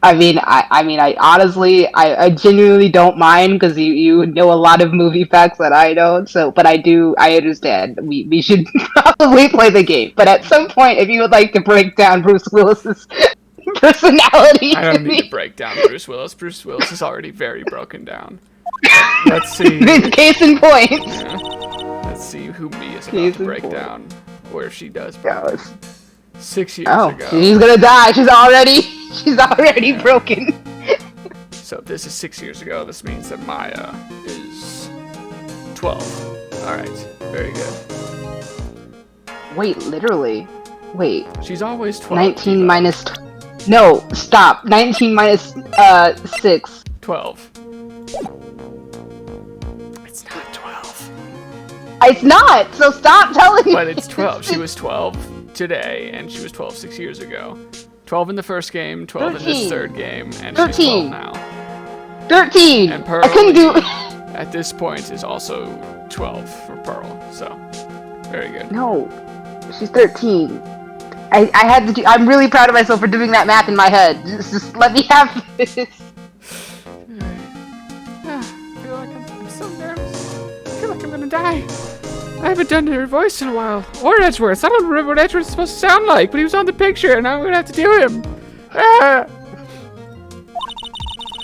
I honestly, I genuinely don't mind because you know a lot of movie facts that I don't. So, but I understand. We should probably play the game. But at some point, if you would like to break down Bruce Willis's personality I to don't need to me, break down Bruce Willis. Bruce Willis is already very broken down. Let's see. case in point. Yeah. Let's see who B is about Case to in break point. down, or if she does break Yeah, down. it's- 6 years Oh, ago. she's gonna die. She's already Yeah. broken. So if this is 6 years ago, this means that Maya is 12. Alright, very good. Wait, literally. Wait, She's always 12. 19 Eva. minus. No, stop. 19 minus 6. 12. It's not 12. It's not. So stop telling me. But it's 12. She was 12 today, and she was 12 6 years ago. 12 in the first game, 12 in this 13. third game, and 13. she's 12 now. 13. And Pearl I couldn't do. at this point is also 12 for Pearl. So, very good. No, she's 13. I had to do. I'm really proud of myself for doing that math in my head. Just let me have this. I feel like I'm so nervous. I feel like I'm gonna die. I haven't done her voice in a while. Or Edgeworth. I don't remember what Edgeworth is supposed to sound like, but he was on the picture, and I'm gonna have to do him. Ah!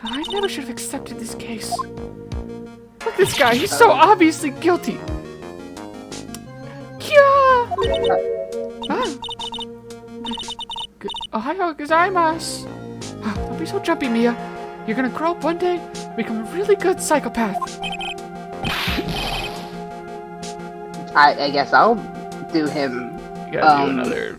I never should have accepted this case. Look at this guy. He's so obviously guilty. Yeah. Ah. Ohio gozaimasu. Don't be so jumpy, Mia. You're gonna grow up one day and become a really good psychopath. I guess I'll do him. You gotta do another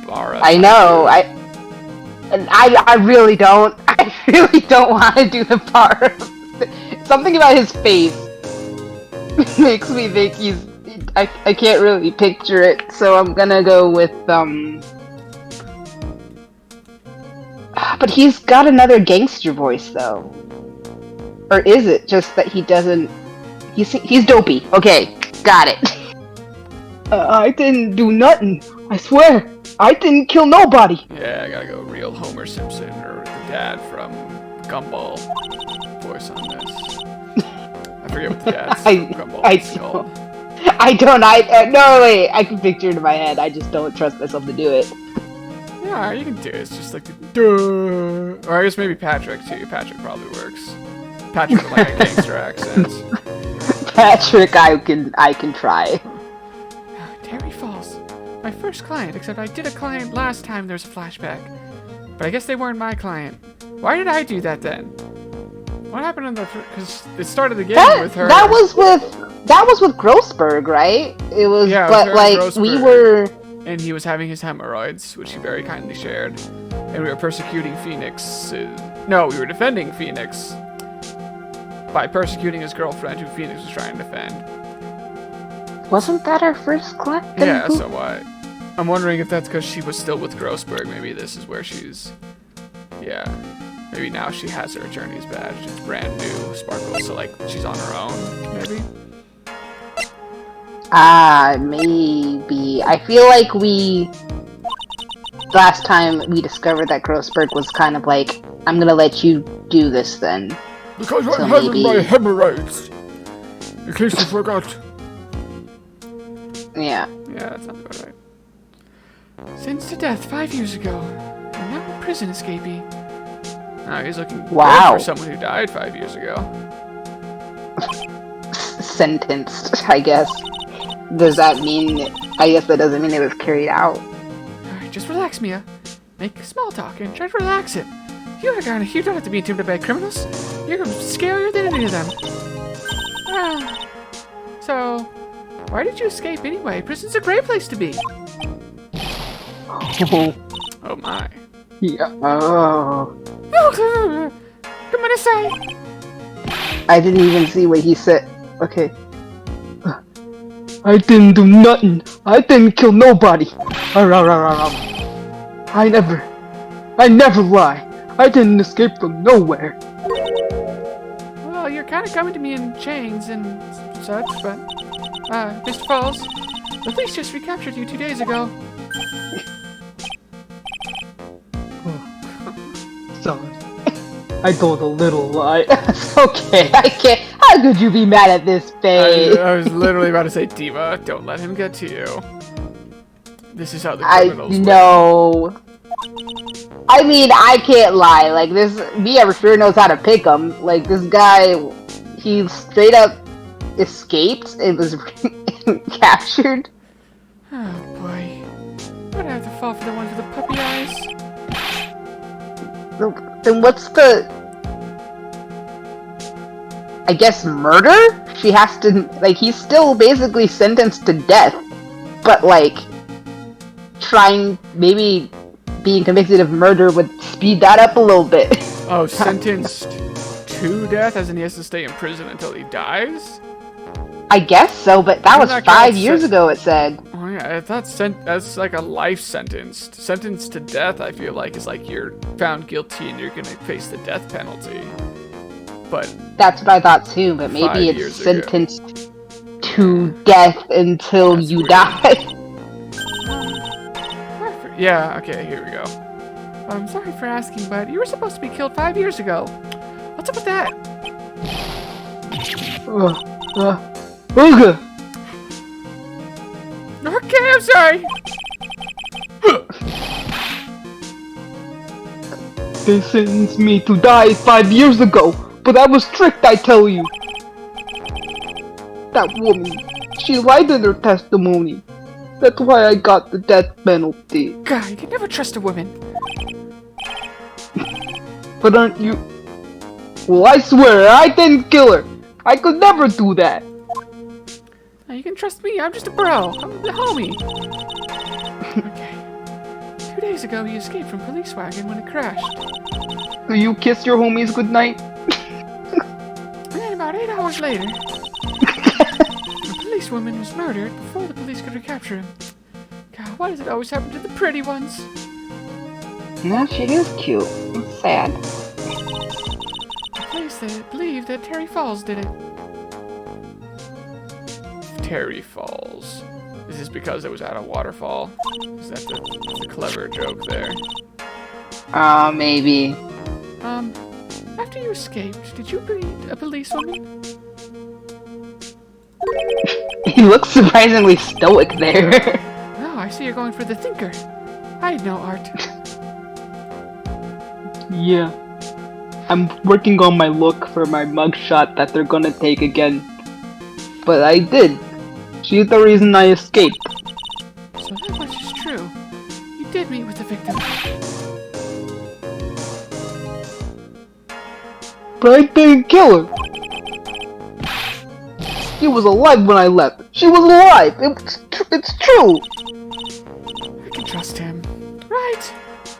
bar. I know. I really don't. I really don't want to do the part. Something about his face makes me think he's. I can't really picture it, so I'm gonna go with But he's got another gangster voice though, or is it just that he doesn't? He's dopey. Okay, got it. I didn't do nothing. I swear, I didn't kill nobody. Yeah, I gotta go real Homer Simpson or the dad from Gumball voice on this. I forget what the dad's from Gumball is called. No, wait, I can picture it in my head. I just don't trust myself to do it. Yeah, you can do it. It's just like the duh. Or I guess maybe Patrick too. Patrick probably works. Patrick with like a gangster accent. Patrick, I can try. Terry Falls. My first client, except I did a client last time there's a flashback. But I guess they weren't my client. Why did I do that then? What happened in the... Because it started the game with her... That was with Grossberg, right? It was, yeah, but like, Grossberg. we were... And he was having his hemorrhoids, which he very kindly shared. And we were persecuting Phoenix. No, we were defending Phoenix by persecuting his girlfriend, who Phoenix was trying to defend. Wasn't that our first client? Yeah, so what? I'm wondering if that's because she was still with Grossberg. Maybe this is where she's... Yeah. Maybe now she has her attorney's badge. It's brand new, sparkle, so like she's on her own, maybe? Maybe. I feel like last time we discovered that Grossberg was kind of like, I'm gonna let you do this then. Because So I'm having maybe- my hemorrhoids. In case you forgot. Yeah. Yeah, that sounds about right. Sentenced to death 5 years ago. And now a prison escapee. Now he's looking Wow. good for someone who died 5 years ago. Sentenced, I guess. Does that mean... I guess that doesn't mean it was carried out. Alright, just relax, Mia. Make small talk and try to relax it. You don't have to be intimidated by criminals. You're scarier than any of them. So, why did you escape anyway? Prison's a great place to be. Oh my. Yeah. Oh. Come on, say. I didn't even see what he said. Okay. I didn't do nothing. I didn't kill nobody. I never lie. I didn't escape from nowhere. Well, you're kind of coming to me in chains and such, but Mr. Falls, the police just recaptured you 2 days ago. sorry. I told a little lie. Okay, I can't. How could you be mad at this, Faye? I was literally about to say, Diva, don't let him get to you. This is how the I criminals know. I mean, I can't lie. Like, this, Mia sure knows how to pick him. Like, this guy, he straight up escaped and was captured. Oh boy. Would I have to fall for the one with the puppy eyes? Then what's the... I guess murder? She has to... Like, he's still basically sentenced to death. But, like, trying... Maybe being convicted of murder would speed that up a little bit. Oh, sentenced to death, as in he has to stay in prison until he dies? I guess so, but that was Isn't that 5 years ago, it said. Oh yeah, I thought that's like a life sentence. Sentenced to death, I feel like, is like you're found guilty and you're gonna face the death penalty. But that's what I thought too, but maybe it's sentenced to death until you die. Yeah, okay, here we go. I'm sorry for asking, but you were supposed to be killed 5 years ago. What's up with that? Okay. Okay, I'm sorry. They sentenced me to die 5 years ago, but I was tricked, I tell you. That woman, she lied in her testimony. That's why I got the death penalty. God, you can never trust a woman. But aren't you... Well, I swear, I didn't kill her. I could never do that. Now, you can trust me, I'm just a bro. I'm the homie. Okay. 2 days ago, you escaped from police wagon when it crashed. Do you kiss your homies goodnight? And then about 8 hours later, a policewoman was murdered before the police could recapture him. God, why does it always happen to the pretty ones? No, she is cute. It's sad. The police believe that Terry Falls did it. Terry Falls. Is this because it was at a waterfall? Is that the clever joke there? Maybe. After you escaped, did you meet a policewoman? He looks surprisingly stoic there. Oh, I see you're going for the thinker. I know art. Yeah. I'm working on my look for my mugshot that they're gonna take again. But I did. She's the reason I escaped. So that much is true. You did meet with the victim. But I didn't kill her. She was alive when I left. She was alive. It's true. I can trust him. Right.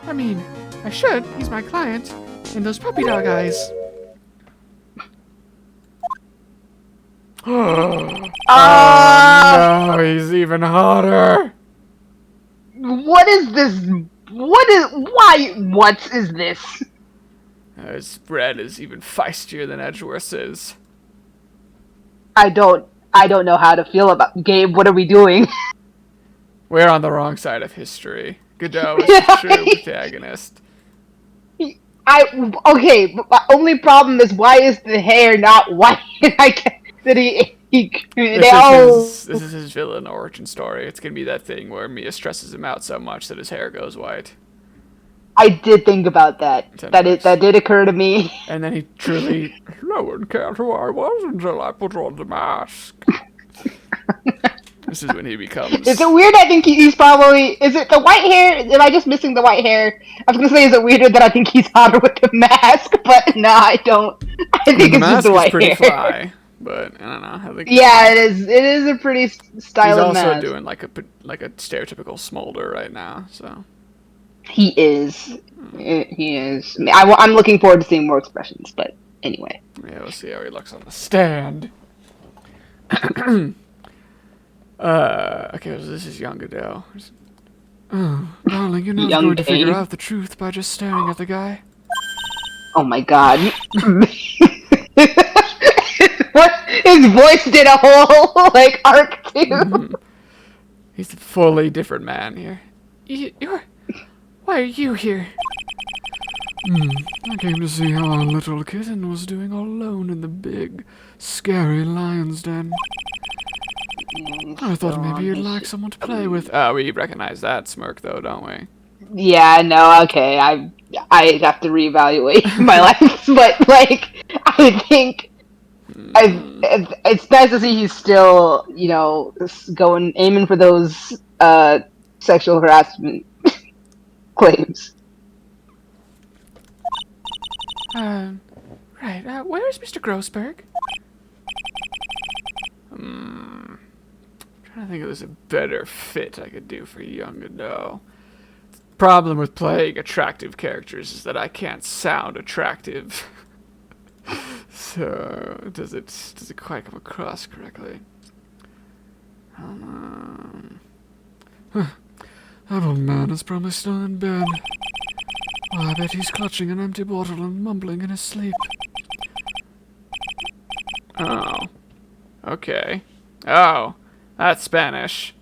I mean, I should. He's my client. And those puppy dog eyes. Oh, no, he's even hotter. What is this? What is this? His bread is even feistier than Edgeworth's is. I don't know how to feel about Gabe. What are we doing? We're on the wrong side of history. Godot is the true protagonist. Okay, but my only problem is why is the hair not white? I can't. This is his villain origin story. It's gonna be that thing where Mia stresses him out so much that his hair goes white. I did think about that. That did occur to me. And then he truly, no one cared who I was until I put on the mask. This is when he becomes... Is it weird? I think he's probably... Is it the white hair? Am I just missing the white hair? I was going to say, is it weirder that I think he's hotter with the mask? But no, I don't. I think it's just the white hair. The mask is pretty fly, but I don't know. I think yeah, it is. It is a pretty stylish mask. He's also doing like a stereotypical smolder right now, so... He is. He is. I'm looking forward to seeing more expressions, but anyway. Yeah, we'll see how he looks on the stand. Okay, so this is young Godot. Oh, darling, you're not going to figure out the truth by just staring at the guy. Oh my god. What? His voice did a whole, like, arc, too. Mm-hmm. He's a fully different man here. Why are you here? I came to see how our little kitten was doing all alone in the big, scary lion's den. I thought maybe you'd like someone to play with. We recognize that smirk, though, don't we? Yeah, no, okay. I have to reevaluate my life, but like, I think it's nice to see he's still, going aiming for those sexual harassment claims. Right. Where is Mr. Grossberg? Trying to think if there's a better fit I could do for young adult. Problem with playing attractive characters is that I can't sound attractive. So does it quite come across correctly? That old man is probably still in bed. I bet he's clutching an empty bottle and mumbling in his sleep. Oh. Okay. Oh, that's Spanish.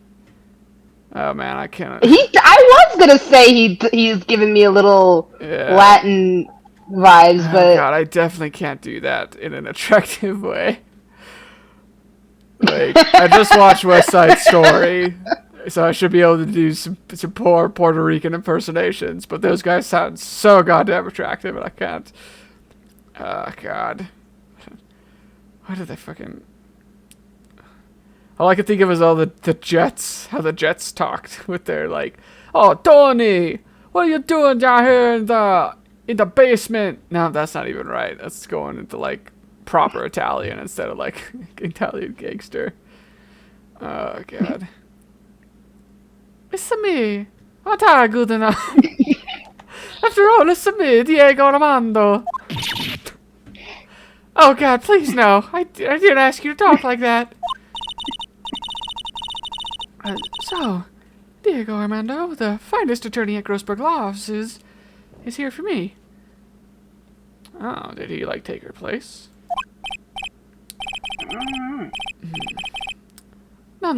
Oh man, I can't. I was gonna say he's giving me a little Latin vibes, but God, I definitely can't do that in an attractive way. Like, I just watched West Side Story, so I should be able to do some poor Puerto Rican impersonations. But those guys sound so goddamn attractive, and I can't. Oh God. Why did they fucking? All I could think of is all the Jets, how the Jets talked with their like, "Oh, Tony, what are you doing down here in the basement?" No, that's not even right. That's going into like proper Italian instead of like Italian gangster. Oh God. It's me. Aren't I good enough? After all, it's me, Diego Armando. Oh God, please no. I didn't ask you to talk like that. So, Diego Armando, the finest attorney at Grossberg Law Offices, is here for me. Oh, did he, like, take her place? No.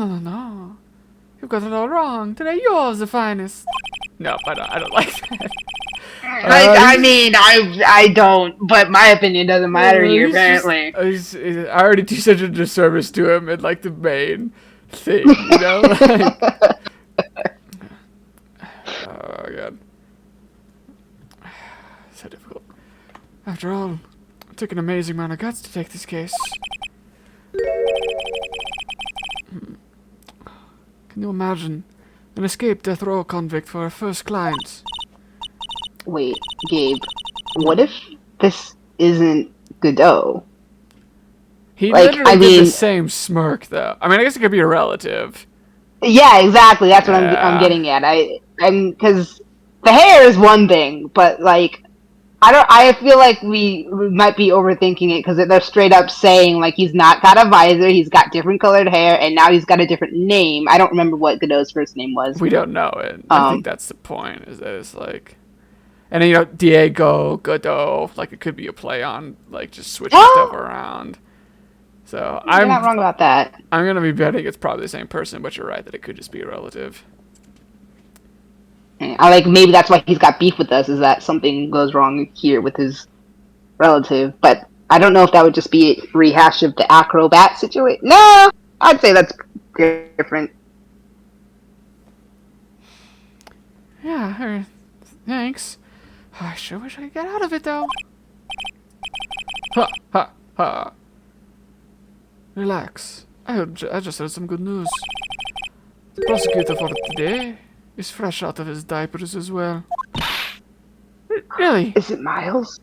You've got it all wrong. Today you're the finest. Nope, I don't like that. I don't, but my opinion doesn't matter here, apparently. I already do such a disservice to him in, like, the main thing, you know? Like, oh, God. So difficult. After all, it took an amazing amount of guts to take this case. Can you imagine an escaped death row convict for our first client? Wait, Gabe, what if this isn't Godot? He literally did the same smirk, though. I mean, I guess it could be a relative. Yeah, exactly. That's what I'm getting at. I'm because the hair is one thing, but like, I feel like we might be overthinking it because they're straight up saying like he's not got a visor, he's got different colored hair, and now he's got a different name. I don't remember what Godot's first name was. We don't know it. I think that's the point. Is that it's like. And then, you know, Diego, Godot, like it could be a play on, like, just switching stuff around. So You're not wrong about that. I'm going to be betting it's probably the same person, but you're right that it could just be a relative. I like, maybe that's why he's got beef with us, is that something goes wrong here with his relative. But I don't know if that would just be a rehash of the acrobat situation. No! I'd say that's different. Yeah, thanks. I sure wish I could get out of it, though. Ha! Relax. I just heard some good news. The prosecutor for today is fresh out of his diapers as well. Really? Is it Miles?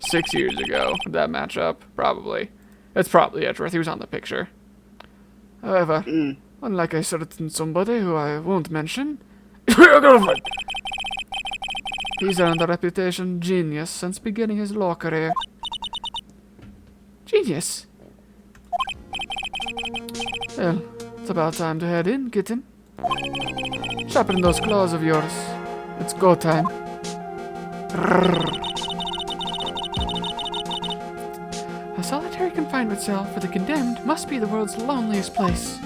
6 years ago, that matchup, probably. It's probably Edgeworth. He was on the picture. However, unlike a certain somebody who I won't mention, he's earned a reputation genius since beginning his law career. Genius? Well, it's about time to head in, kitten. Sharpen those claws of yours. It's go time. A solitary confinement cell for the condemned must be the world's loneliest place.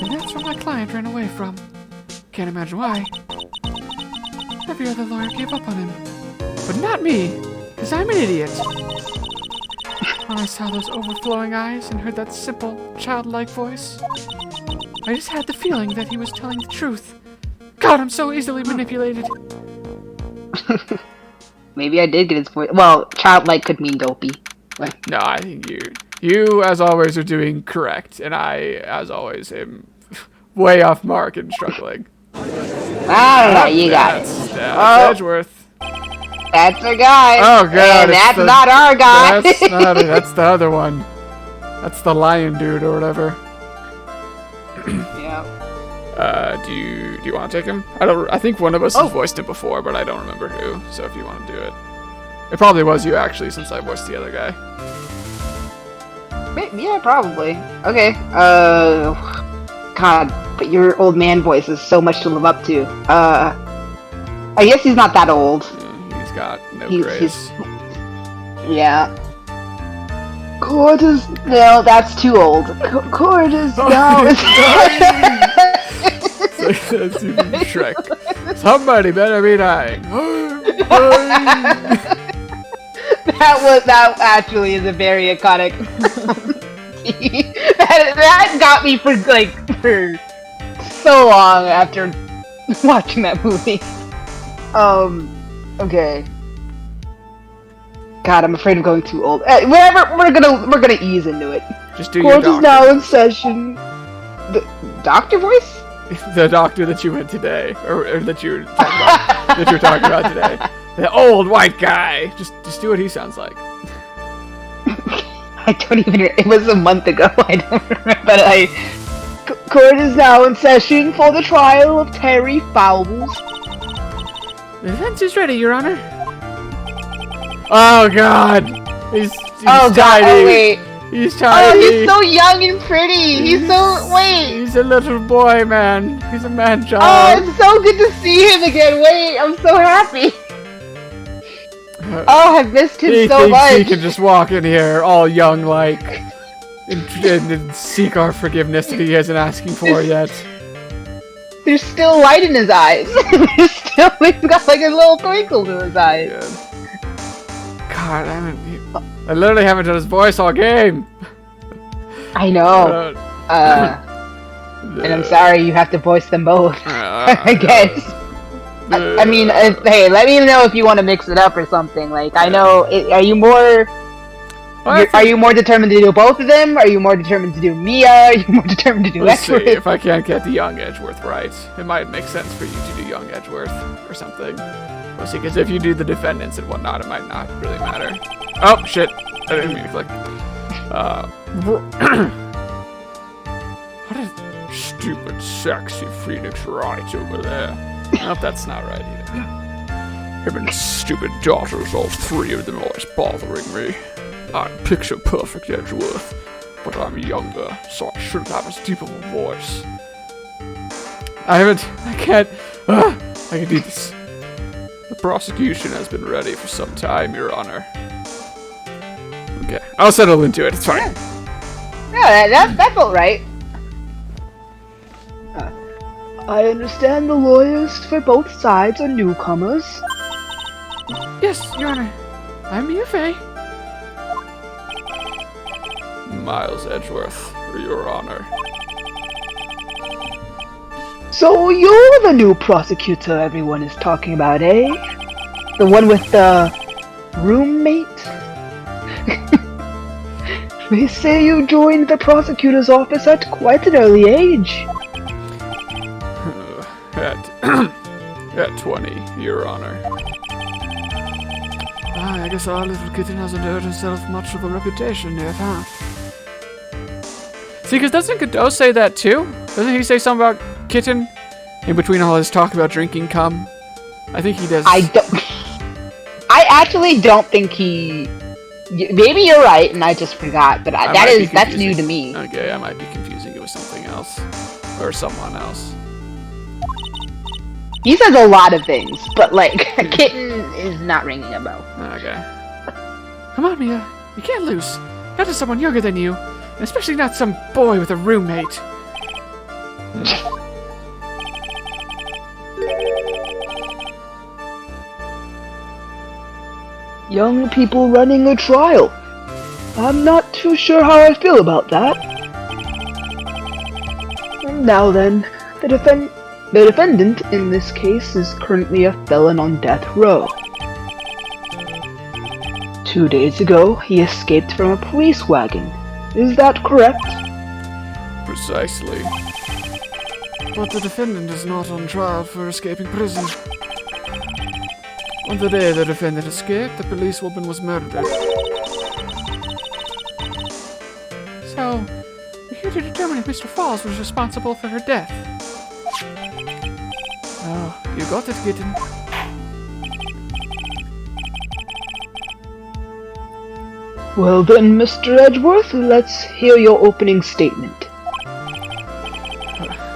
And that's where my client ran away from. Can't imagine why. Every other lawyer gave up on him. But not me, because I'm an idiot. When I saw those overflowing eyes and heard that simple, childlike voice, I just had the feeling that he was telling the truth. God, I'm so easily manipulated. Maybe I did get his voice. Well, childlike could mean dopey. No, I think you, as always, are doing correct, and I, as always, am way off mark and struggling. Alright, you got it. That's Edgeworth. That's our guy. Oh god, and that's not our guy. That's the other one. That's the lion dude or whatever. Yeah. Do you want to take him? I think one of us has voiced him before, but I don't remember who. So if you want to do it, it probably was you actually, since I voiced the other guy. Yeah, probably. Okay. God, but your old man voice is so much to live up to. I guess he's not that old. He's got no grace. Yeah. Court is... No, that's too old. Court is now... That's even Shrek. Somebody better be dying. That actually is a very iconic... that got me for so long after watching that movie. Okay. God, I'm afraid of going too old. Whatever, we're gonna ease into it. Just do your doctor. Court is now in session. The doctor voice? The doctor that you went today, or that you were talking about today. The old white guy. Just do what he sounds like. I don't even. It was a month ago. I don't remember. But court is now in session for the trial of Terry Fowles. The defense is ready, Your Honor. Oh God, he's oh tiny. God! Oh wait. He's tiny. Oh, he's so young and pretty. He's so wait. He's a little boy, man. He's a man child. Oh, it's so good to see him again. Wait, I'm so happy. Oh, I've missed him so much. He can just walk in here all young like and seek our forgiveness that he isn't asking for yet. There's still light in his eyes. He's got like a little twinkle to his eyes. Yeah. God, I literally haven't done his voice all game. I know. And I'm sorry you have to voice them both. I guess. I mean, hey, let me know if you want to mix it up or something. Like, I know. Are you more? Are you more determined to do both of them? Are you more determined to do Mia? Are you more determined to do Edgeworth? See, if I can't get the young Edgeworth right, it might make sense for you to do young Edgeworth or something. We'll see, because if you do the defendants and whatnot, it might not really matter. Oh shit! I didn't mean to click. What a stupid, sexy Phoenix Wright over there. Nope, that's not right either. Him and his stupid daughters, all three of them always bothering me. I'm picture perfect Edgeworth, but I'm younger, so I shouldn't have as deep of a voice. I can't do this. The prosecution has been ready for some time, Your Honor. Okay, I'll settle into it, it's fine. Yeah, that felt right. I understand the lawyers for both sides are newcomers. Yes, Your Honor. I'm Mia Fey. Miles Edgeworth, Your Honor. So you're the new prosecutor everyone is talking about, eh? The one with the roommate? They say you joined the prosecutor's office at quite an early age. At 20, Your Honor. I guess our little kitten hasn't earned herself much of a reputation yet, huh? See, because doesn't Godot say that too? Doesn't he say something about kitten in between all his talk about drinking cum? I think he does. I actually don't think he... Maybe you're right, and I just forgot, but that's new to me. Okay, I might be confusing it with something else. Or someone else. He says a lot of things, but like, a kitten is not ringing a bell. Okay. Come on, Mia. You can't lose. Not to someone younger than you. And especially not some boy with a roommate. young people running a trial. I'm not too sure how I feel about that. And now then, the defendant in this case is currently a felon on death row. 2 days ago, he escaped from a police wagon. Is that correct? Precisely. But the defendant is not on trial for escaping prison. On the day the defendant escaped, the policewoman was murdered. So, we're here to determine if Mr. Falls was responsible for her death. Oh, you got it, kitten. Well then, Mr. Edgeworth, let's hear your opening statement.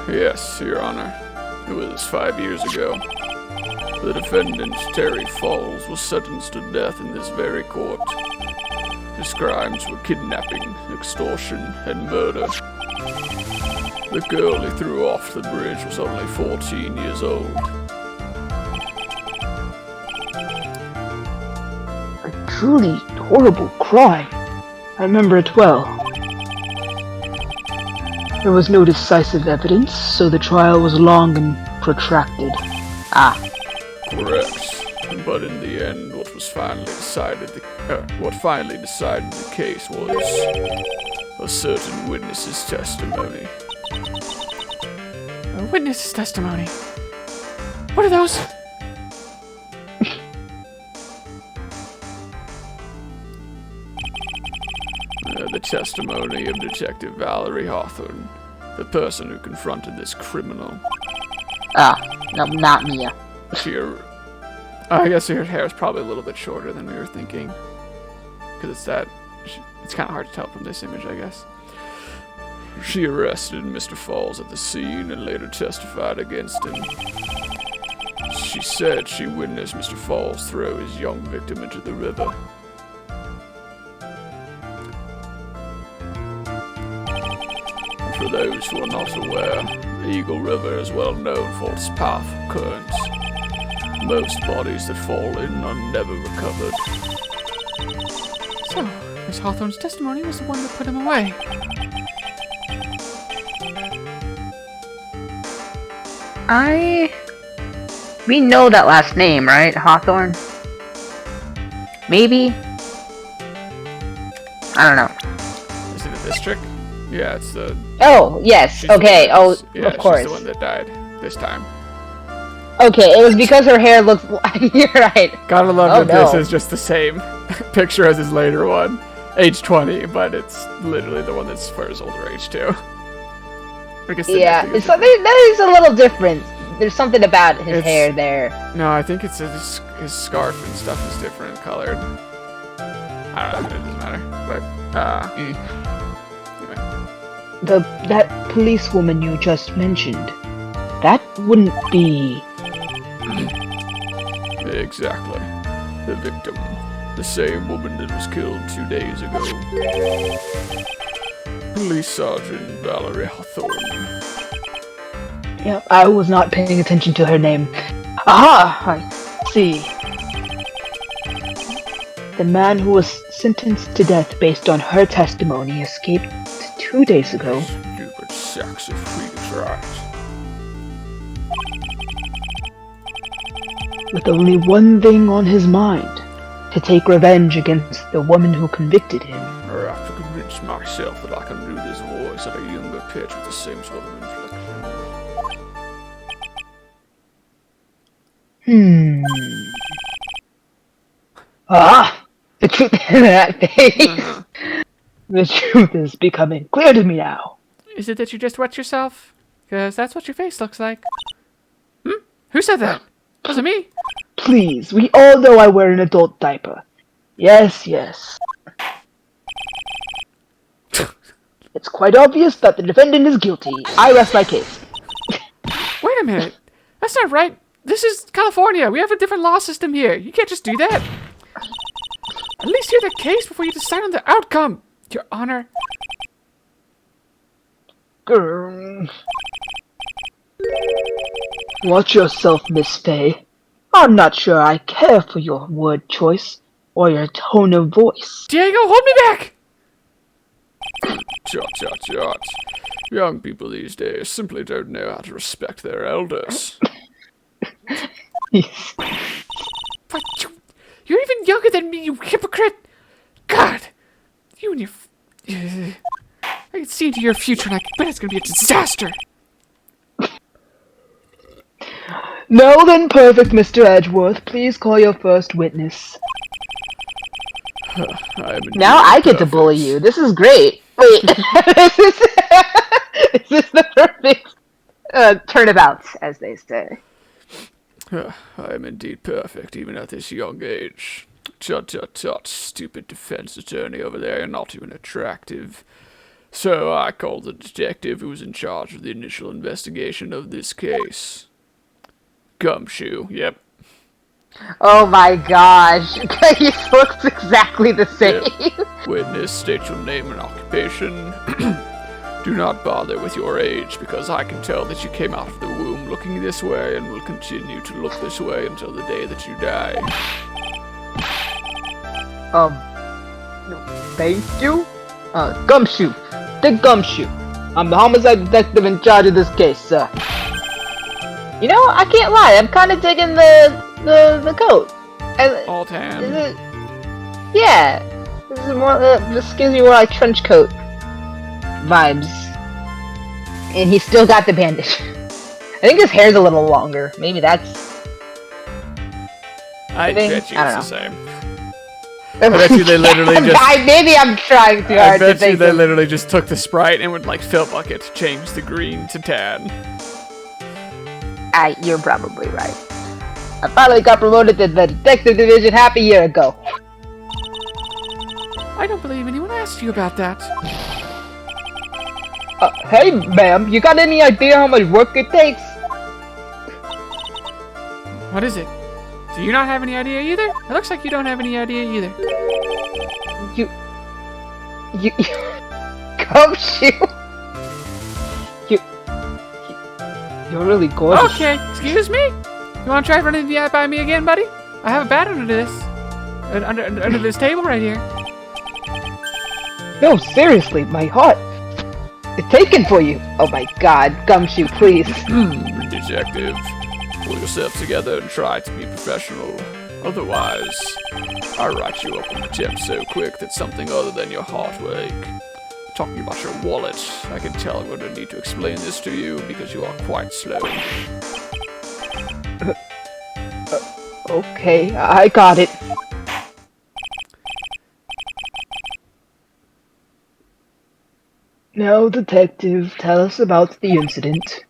Yes, Your Honor. It was 5 years ago. The defendant, Terry Falls, was sentenced to death in this very court. His crimes were kidnapping, extortion, and murder. The girl he threw off the bridge was only 14 years old. A truly horrible crime. I remember it well. There was no decisive evidence, so the trial was long and protracted. Correct. But in the end, what finally decided the case was a certain witness's testimony. A witness's testimony? What are those? The testimony of Detective Valerie Hawthorne, the person who confronted this criminal. No, not Mia. I guess her hair is probably a little bit shorter than we were thinking. Because it's kind of hard to tell from this image, I guess. She arrested Mr. Falls at the scene and later testified against him. She said she witnessed Mr. Falls throw his young victim into the river. For those who are not aware, Eagle River is well known for its powerful currents. Most bodies that fall in are never recovered. So, Miss Hawthorne's testimony was the one that put him away. We know that last name, right? Hawthorne? Maybe? I don't know. Is it a district? Yeah, it's the... Oh, yes, okay, of course. She's the one that died this time. Okay, it was because her hair looks... You're right. Gotta love that this is just the same picture as his later one. Age 20, but it's literally the one that's for his older age, too. Yeah, that is a little different. There's something about his hair there. No, I think it's his scarf and stuff is different colored. I don't know, it doesn't matter. But, anyway. That policewoman you just mentioned, that wouldn't be... Exactly. The victim. The same woman that was killed 2 days ago. Police Sergeant Valerie Hawthorne. Yeah, I was not paying attention to her name. Aha! I see. The man who was sentenced to death based on her testimony escaped 2 days ago. Stupid sacks of Swedish rats. With only one thing on his mind. To take revenge against the woman who convicted him. I have to convince myself that I can do this voice at a younger pitch with the same sort of inflection. The truth in that face. The truth is becoming clear to me now. Is it that you just wet yourself? Because that's what your face looks like. Who said that? Was it me? Please, we all know I wear an adult diaper. Yes, yes. It's quite obvious that the defendant is guilty. I rest my case. Wait a minute. That's not right. This is California. We have a different law system here. You can't just do that. At least hear the case before you decide on the outcome, Your Honor. Watch yourself, Miss Fay. I'm not sure I care for your word choice. or your tone of voice. Diego, hold me back! Chot. Young people these days simply don't know how to respect their elders. But you're even younger than me, you hypocrite! God! You and your... I can see into your future and I bet it's gonna be a disaster! Now then, perfect Mr. Edgeworth, please call your first witness. Now I get to bully you. This is great. Wait, this is the perfect turnabout, as they say. I am indeed perfect, even at this young age. Tut, stupid defense attorney over there, you're not even attractive. So I called the detective who was in charge of the initial investigation of this case. Gumshoe, yep. Oh my gosh, he looks exactly the same. Yep. Witness, state your name and occupation. Do not bother with your age, because I can tell that you came out of the womb looking this way and will continue to look this way until the day that you die. Thank you? Gumshoe. Dick Gumshoe. I'm the homicide detective in charge of this case, sir. You know, I can't lie, I'm kind of digging the coat. All tan. Is it? Yeah. This is more, this gives me more like trench coat vibes. And he's still got the bandage. I think his hair's a little longer. Maybe that's... I bet you it's the same. I bet you they literally just... maybe I'm trying too hard to think. I bet you they literally just took the Sprite and would like fill bucket to change the green to tan. You're probably right. I finally got promoted to the detective division half a year ago. I don't believe anyone asked you about that. Hey, ma'am, you got any idea how much work it takes? What is it? Do you not have any idea either? It looks like you don't have any idea either. You Gumshoe. You're really gorgeous. Okay, excuse me? You wanna try running the eye by me again, buddy? I have a bat under this. Under this table right here. No, seriously, my heart. It's taken for you. Oh my god, Gumshoe, please. Detective, pull yourself together and try to be professional. Otherwise, I'll write you up on the tip so quick that something other than your heart will ache. Talking about your wallet, I can tell I'm going to need to explain this to you because you are quite slow. Okay, I got it. Now, detective, tell us about the incident.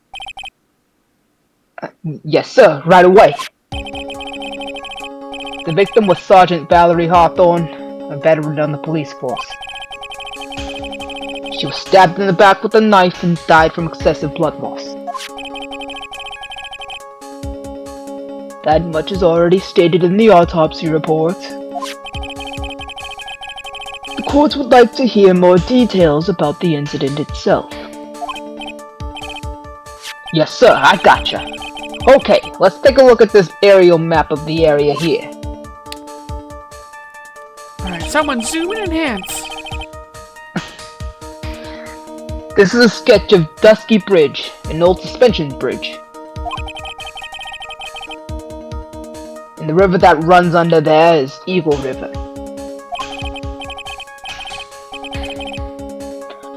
Yes, sir, right away. The victim was Sergeant Valerie Hawthorne, a veteran on the police force. She was stabbed in the back with a knife and died from excessive blood loss. That much is already stated in the autopsy report. The court would like to hear more details about the incident itself. Yes, sir, I gotcha. Okay, let's take a look at this aerial map of the area here. Alright, someone zoom and enhance. This is a sketch of Dusky Bridge, an old suspension bridge. And the river that runs under there is Eagle River.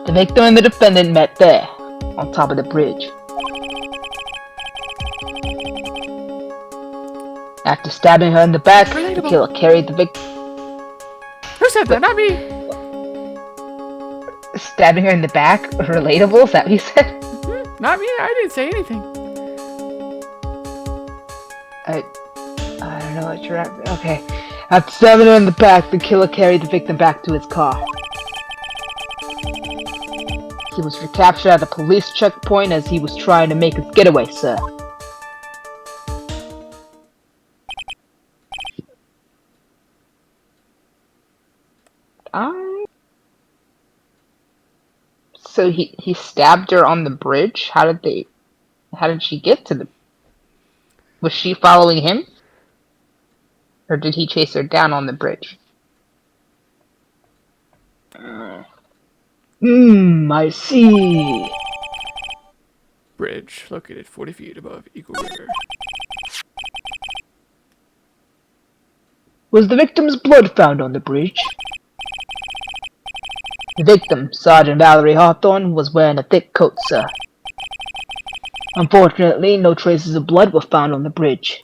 The victim and the defendant met there, on top of the bridge. After stabbing her in the back, the killer carried the victim. Who said that? Not me! Stabbing her in the back? Relatable? Is that what you said? Not me, I didn't say anything. I don't know what you're at. Okay. After stabbing her in the back, the killer carried the victim back to his car. He was recaptured at a police checkpoint as he was trying to make his getaway, sir. So he stabbed her on the bridge? How did she get to the... Was she following him? Or did he chase her down on the bridge? I see. Bridge located 40 feet above Eagle River. Was the victim's blood found on the bridge? The victim, Sergeant Valerie Hawthorne, was wearing a thick coat, sir. Unfortunately, no traces of blood were found on the bridge.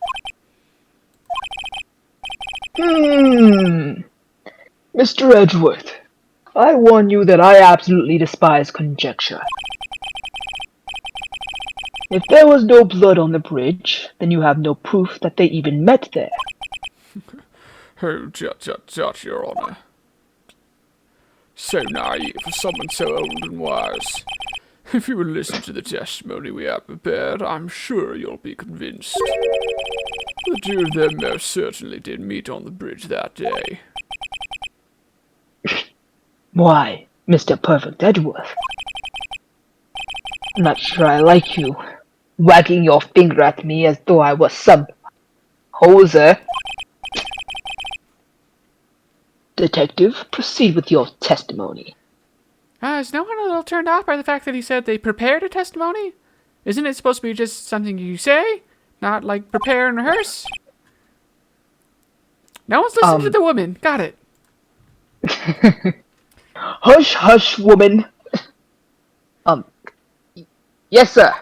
Mr. Edgeworth, I warn you that I absolutely despise conjecture. If there was no blood on the bridge, then you have no proof that they even met there. Oh, judge, Your Honor. So naive for someone so old and wise. If you will listen to the testimony we have prepared, I'm sure you'll be convinced. The two of them most certainly did meet on the bridge that day. Why, Mr. Perfect Edgeworth? I'm not sure I like you, wagging your finger at me as though I was some hoser. Detective, proceed with your testimony. Is no one a little turned off by the fact that he said they prepared a testimony? Isn't it supposed to be just something you say? Not like prepare and rehearse? No one's listening to the woman. Got it. Hush, hush, woman. Yes, sir.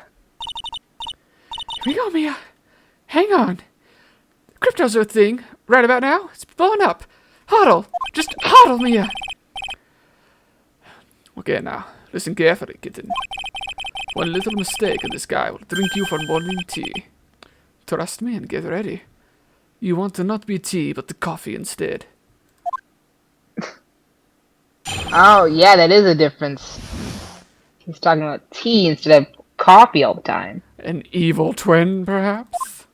Here we go, Mia. Hang on. Crypto's a thing right about now. It's blowing up. Huddle. Just huddle, Mia. Okay, now. Listen carefully, kitten. One little mistake and this guy will drink you for morning tea. Trust me and get ready. You want to not be tea, but the coffee instead. Oh, yeah, that is a difference. He's talking about tea instead of coffee all the time. An evil twin, perhaps?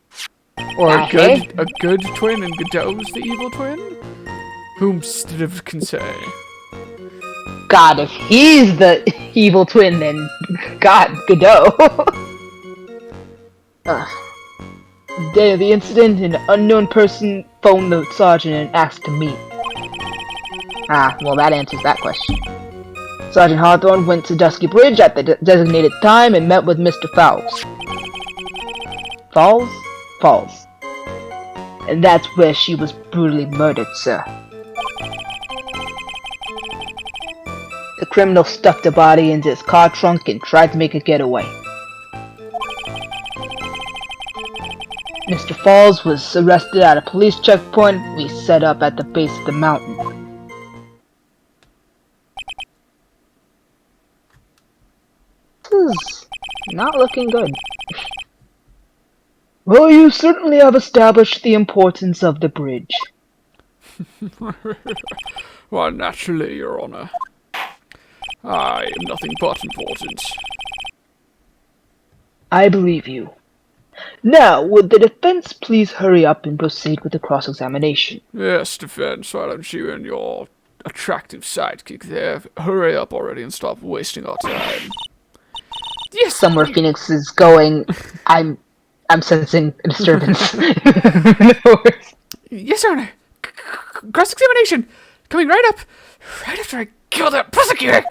Or a good twin and Godot's the evil twin? Whomst can say. God, if he's the evil twin, then God, Godot. The day of the incident, an unknown person phoned the sergeant and asked to meet. Well, that answers that question. Sergeant Hawthorne went to Dusky Bridge at the designated time and met with Mr. Fowles. Falls. And that's where she was brutally murdered, sir. The criminal stuffed the body into his car trunk and tried to make a getaway. Mr. Falls was arrested at a police checkpoint we set up at the base of the mountain. This is not looking good. Well, you certainly have established the importance of the bridge. Why, naturally, Your Honor. I am nothing but important. I believe you. Now, would the defense please hurry up and proceed with the cross-examination? Yes, defense, why don't you and your attractive sidekick there hurry up already and stop wasting our time? Yes, somewhere Phoenix is going. I'm sensing a disturbance. Yes, Your Honor. Cross-examination! Coming right up! Right after I kill that prosecutor!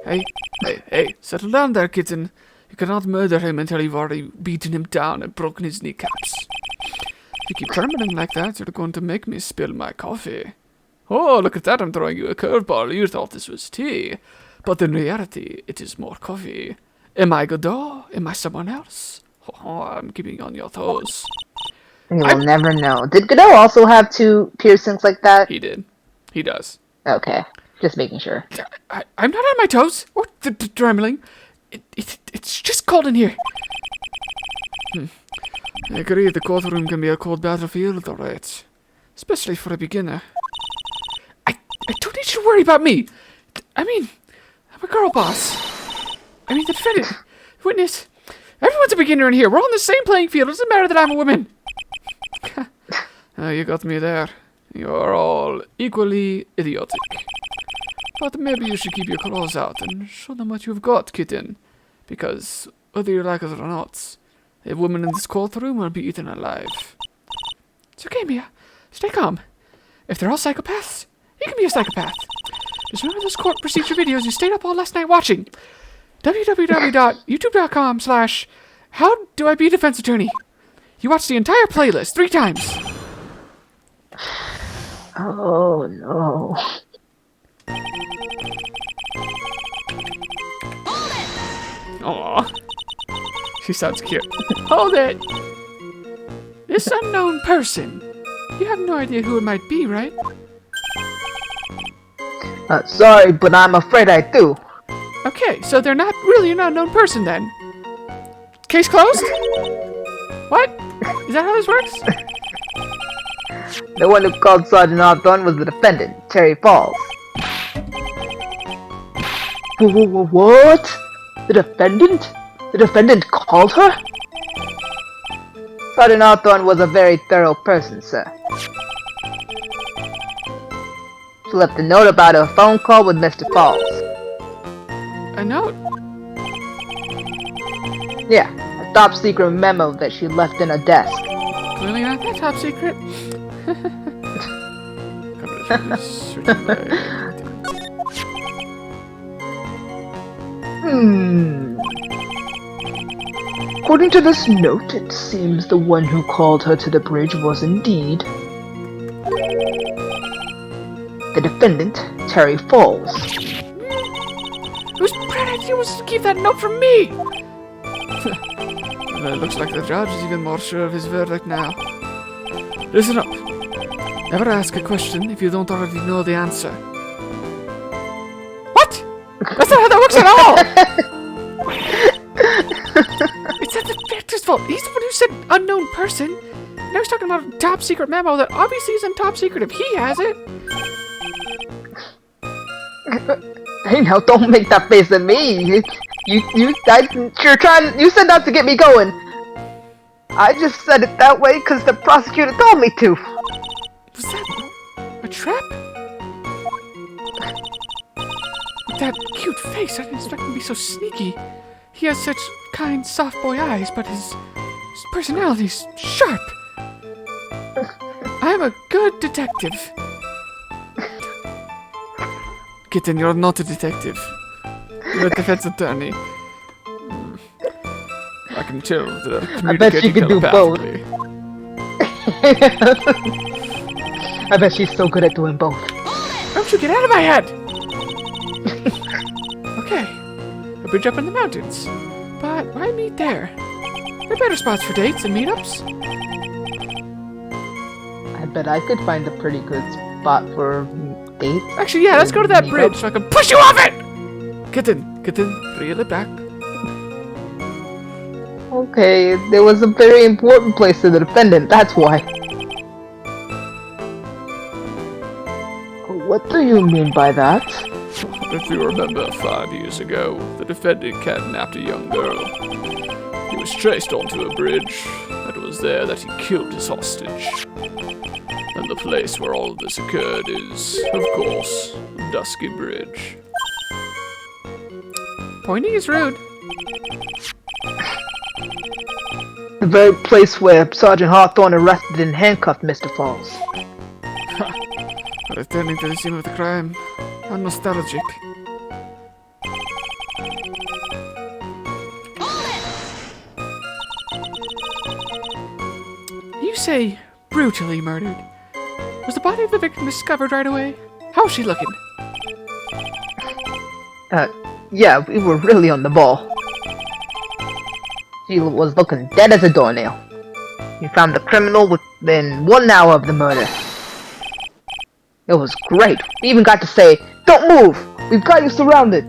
Hey, settle down there, kitten. You cannot murder him until you've already beaten him down and broken his kneecaps. If you keep trembling like that, you're going to make me spill my coffee. Oh, look at that, I'm throwing you a curveball. You thought this was tea. But in reality, it is more coffee. Am I Godot? Am I someone else? Oh, I'm keeping you on your toes. You'll never know. Did Godot also have two piercings like that? He did. He does. Okay. Just making sure. I'm not on my toes. Or trembling. It's just cold in here. I agree, the courtroom can be a cold battlefield, alright. Especially for a beginner. I don't need you to worry about me. I mean, I'm a girl boss. I mean, the defendant, witness. Everyone's a beginner in here. We're on the same playing field. It doesn't matter that I'm a woman. You got me there. You're all equally idiotic. But maybe you should keep your claws out and show them what you've got, kitten. Because, whether you like it or not, a woman in this courtroom will be eaten alive. It's okay, Mia. Stay calm. If they're all psychopaths, you can be a psychopath. Just remember those court procedure videos you stayed up all last night watching. www.youtube.com/HowDoIBeDefenseAttorney. You watched the entire playlist 3 times. Oh no. Aww. She sounds cute. Hold it! This unknown person. You have no idea who it might be, right? Sorry, but I'm afraid I do. Okay, so they're not really an unknown person then. Case closed? What? Is that how this works? The one who called Sergeant Hawthorne was the defendant, Terry Falls. What? The defendant? The defendant called her? Sergeant Hawthorne was a very thorough person, sir. She left a note about a phone call with Mr. Falls. A note? Yeah, a top secret memo that she left in a desk. Clearly not that top secret. According to this note, it seems the one who called her to the bridge was indeed the defendant, Terry Falls. Whose bright idea was to keep that note from me? Well, it looks like the judge is even more sure of his verdict now. Listen up. Never ask a question if you don't already know the answer. What? That's not how that works at all! It's not the director's fault. He's the one who said unknown person. Now he's talking about a top secret memo that obviously isn't top secret if he has it. Hey, now don't make that face at me. You said not to get me going. I just said it that way because the prosecutor told me to. Was that a trap? With that cute face, I didn't expect him to be so sneaky. He has such kind, soft boy eyes, but his personality's sharp. I'm a good detective. Kitten, you're not a detective. You're a defense attorney. I can tell that I bet she can do both. I bet she's so good at doing both. Don't you get out of my head! Okay, a bridge up in the mountains. But why meet there? There are better spots for dates and meetups. I bet I could find a pretty good spot for dates. Actually, yeah, let's go to that bridge so I can push you off it! Kitten, reel it back. Okay, there was a very important place to the defendant, that's why. What do you mean by that? If you remember, 5 years ago, the defendant kidnapped a young girl. He was traced onto a bridge, and it was there that he killed his hostage. And the place where all of this occurred is, of course, Dusky Bridge. Pointing is rude. The very place where Sergeant Hawthorne arrested and handcuffed Mr. Falls. Returning to the scene of the crime. How nostalgic. You say brutally murdered. Was the body of the victim discovered right away? How was she looking? Yeah, we were really on the ball. She was looking dead as a doornail. We found the criminal within 1 hour of the murder. It was great. We even got to say, "Don't move! We've got you surrounded!"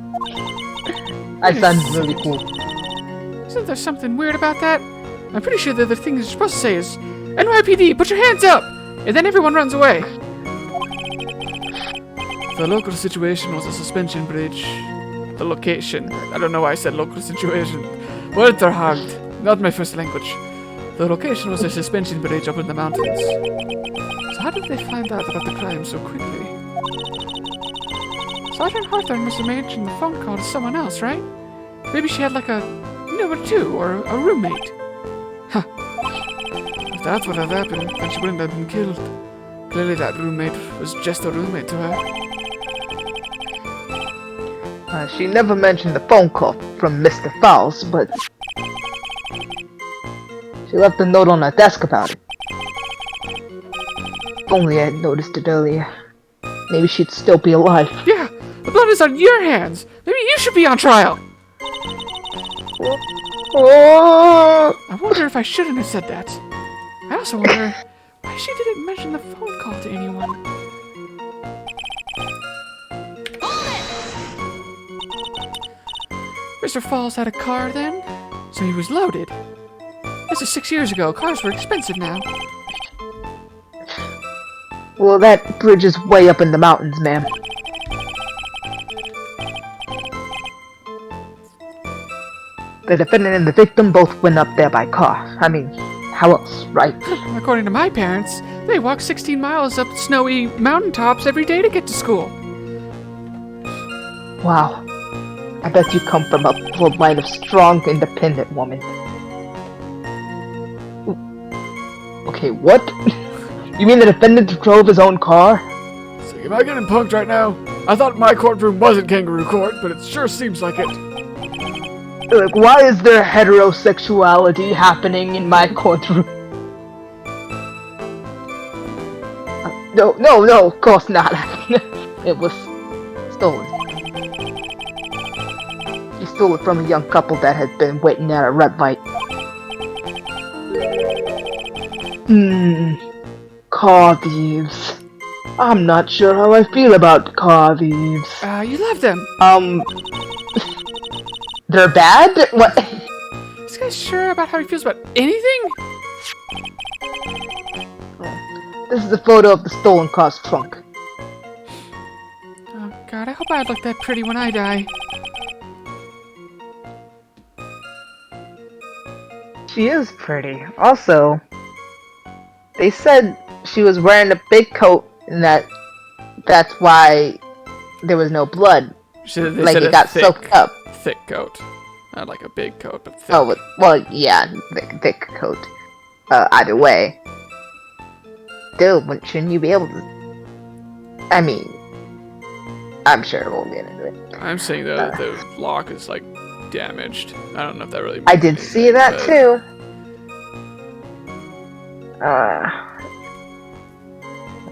That sounded really cool. Isn't there something weird about that? I'm pretty sure that the thing you're supposed to say is, "NYPD, put your hands up!" And then everyone runs away. The local situation was a suspension bridge. The location. I don't know why I said local situation. Words are hard. Not my first language. The location was a suspension bridge up in the mountains. So how did they find out about the crime so quickly? Sergeant Hawthorne must have mentioned the phone call to someone else, right? Maybe she had like a number 2 or a roommate. Huh. If that's what had happened, then she wouldn't have been killed. Clearly that roommate was just a roommate to her. She never mentioned the phone call from Mr. Fowles, but she left a note on her desk about it. If only I had noticed it earlier. Maybe she'd still be alive. Yeah, the blood is on your hands. Maybe you should be on trial. Oh! I wonder if I shouldn't have said that. I also wonder why she didn't mention the phone call to anyone. Mr. Falls had a car then, so he was loaded. This is 6 years ago. Cars were expensive now. Well, that bridge is way up in the mountains, ma'am. The defendant and the victim both went up there by car. I mean, how else, right? According to my parents, they walk 16 miles up snowy mountaintops every day to get to school. Wow. I bet you come from a bloodline of strong, independent woman. Okay, what? You mean the defendant drove his own car? So am I getting punked right now? I thought my courtroom wasn't kangaroo court, but it sure seems like it. Like, why is there heterosexuality happening in my courtroom? No, of course not. It was stolen. He stole it from a young couple that had been waiting at a red light. Car thieves. I'm not sure how I feel about car thieves. You love them. They're bad? What? This guy's sure about how he feels about anything? This is a photo of the stolen car's trunk. Oh god, I hope I look that pretty when I die. She is pretty. Also, they said she was wearing a big coat and that's why there was no blood. Like it got soaked up. Thick coat. Not like a big coat, but thick. Oh, well, yeah, thick coat. Either way. Still, shouldn't you be able to... I mean, I'm sure we'll get into it. I'm saying that the lock is, like, damaged. I don't know if that really I did see that, too.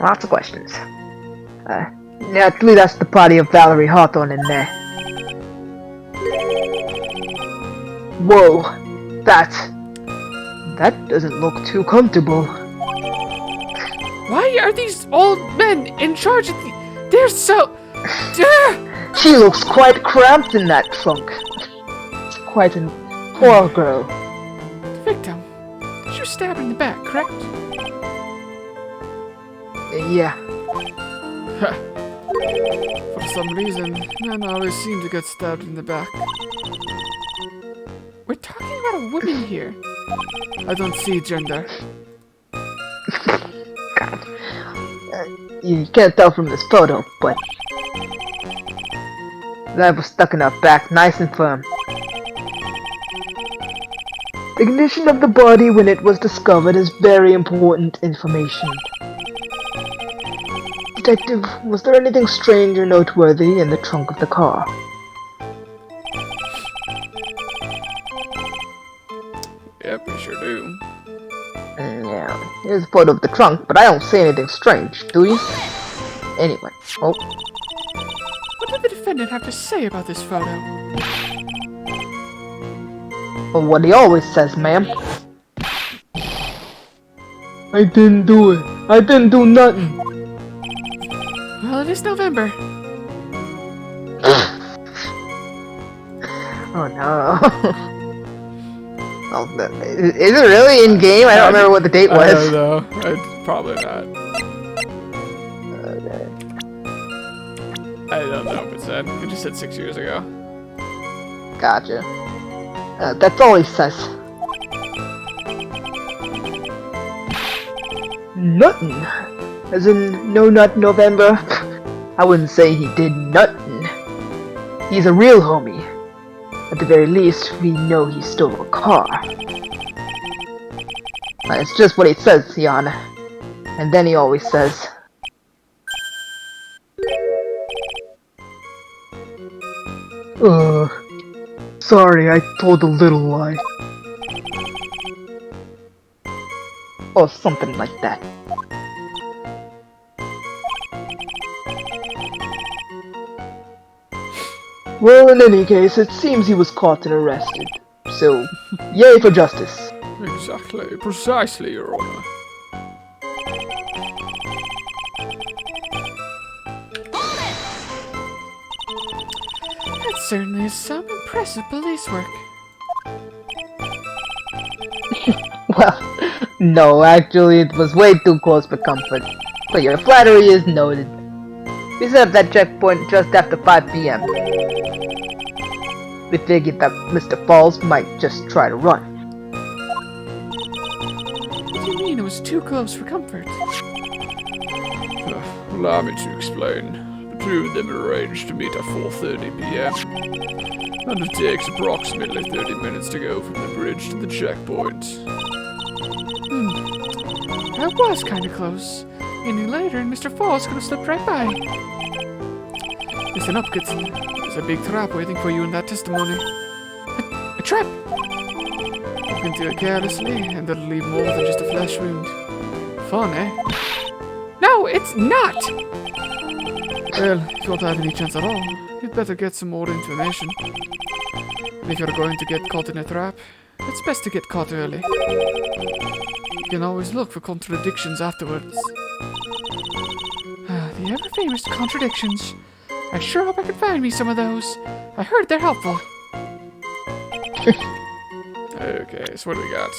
Lots of questions. Naturally, that's the body of Valerie Hawthorne in there. Whoa, that doesn't look too comfortable. Why are these old men in charge of the... They're so... She looks quite cramped in that trunk. It's quite a poor girl. The victim. She was stabbed in the back, correct? Yeah. For some reason, men always seem to get stabbed in the back. We're talking about a woman here. I don't see gender. God. You can't tell from this photo, but that was stuck in her back, nice and firm. The condition of the body when it was discovered is very important information. Detective, was there anything strange or noteworthy in the trunk of the car? Yep, we sure do. Yeah, here's a photo of the trunk, but I don't see anything strange, do you? Anyway, What did the defendant have to say about this photo? well, what he always says, ma'am. I didn't do it. I didn't do nothing. Well, it is November. Oh no. Oh, is it really in game? I don't remember what the date was. I don't know. It's probably not. Okay. I don't know if it said. It just said 6 years ago. Gotcha. That's all he says. Nothing. As in, no nut November. I wouldn't say he did nothing. He's a real homie. At the very least, we know he stole a car. It's just what he says, Yana. And then he always says, sorry, I told a little lie. Or something like that. Well, in any case, it seems he was caught and arrested. So, yay for justice. Exactly. Precisely, Your Honor. That certainly is some impressive police work. Well, no, actually it was way too close for comfort. But your flattery is noted. We set up that checkpoint just after 5 p.m. We figured that Mr. Falls might just try to run. What do you mean it was too close for comfort? Allow me to explain. The two of them arranged to meet at 4:30 p.m. And it takes approximately 30 minutes to go from the bridge to the checkpoint. That was kinda close. Any later and Mr. Falls could have slipped right by. Listen up, Kitson. There's a big trap waiting for you in that testimony. A trap! You can do it carelessly, and it'll leave more than just a flesh wound. Fun, eh? No, it's not! Well, if you won't have any chance at all, you'd better get some more information. And if you're going to get caught in a trap, it's best to get caught early. You can always look for contradictions afterwards. The ever-famous contradictions. I sure hope I can find me some of those. I heard they're helpful. Okay, so what do we got?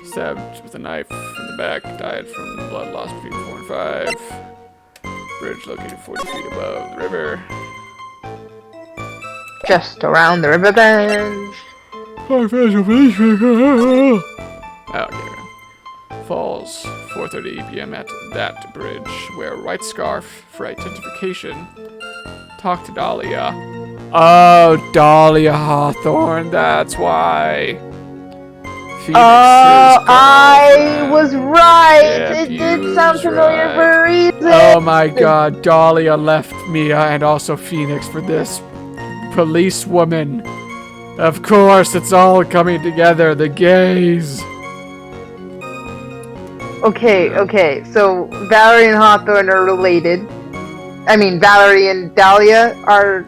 Stabbed with a knife from the back, died from blood loss between 4 and 5. Bridge located 40 feet above the river. Just around the river bend. Okay. Falls, 4:30 p.m. at that bridge. Wear white scarf for identification. Talk to Dahlia. Oh, Dahlia Hawthorne, that's why. I was right! Yeah, it did sound familiar right. for a reason! Oh my god, Dahlia left Mia and also Phoenix for this policewoman. Of course, it's all coming together, the gays. Okay, so Valerie and Hawthorne are related. I mean, Valerie and Dahlia are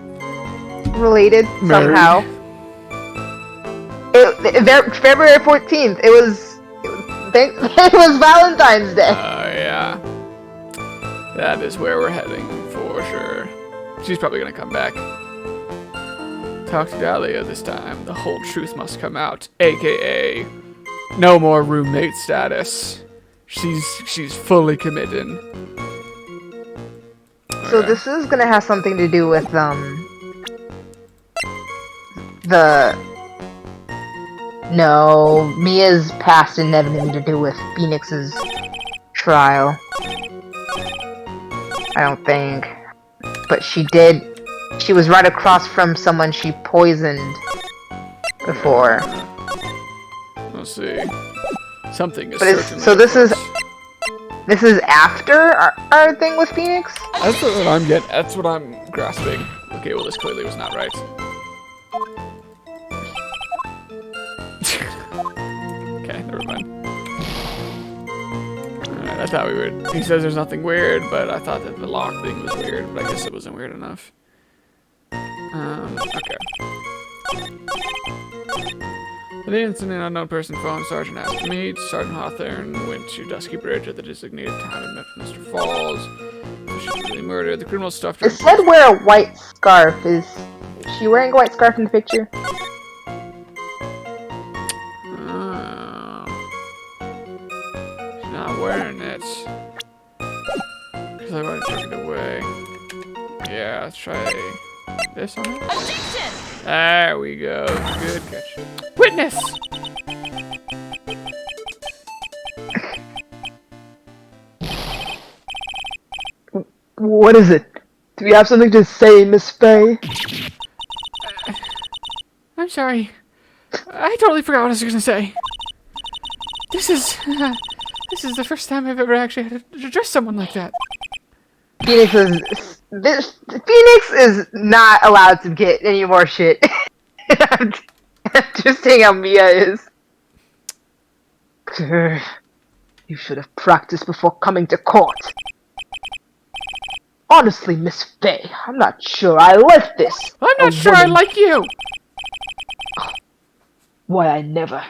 related somehow. February 14th, it was Valentine's Day. Oh, yeah. That is where we're heading, for sure. She's probably gonna come back. Talk to Dahlia this time. The whole truth must come out. AKA, no more roommate status. She's fully committed. So this is gonna have something to do with, No, Mia's past didn't have anything to do with Phoenix's trial. I don't think. But she did. She was right across from someone she poisoned before. We'll see. Something is But certainly so this afoot. this is after our thing with Phoenix? That's what I'm getting. That's what I'm grasping. Okay, well this clearly was not right. Okay, never mind. Alright, I thought we were. He says there's nothing weird, but I thought that the lock thing was weird, but I guess it wasn't weird enough. Okay. For the incident, an unknown person phoned Sergeant asked to meet. Sergeant Hawthorne went to Dusky Bridge at the designated time and met Mr. Falls. She was really murdered. The criminal stuffed her. It said wear a white scarf. Is she wearing a white scarf in the picture? She's not wearing it. Because I want to take it away. Yeah, let's try this on it. There we go. Good catch. Witness! What is it? Do you have something to say, Miss Faye? I'm sorry. I totally forgot what I was going to say. This This is the first time I've ever actually had to address someone like that. Phoenix is not allowed to get any more shit. I'm just saying how Mia is. You should have practiced before coming to court. Honestly, Miss Faye, I'm not sure I like this. I'm not sure I like you! Why, I never.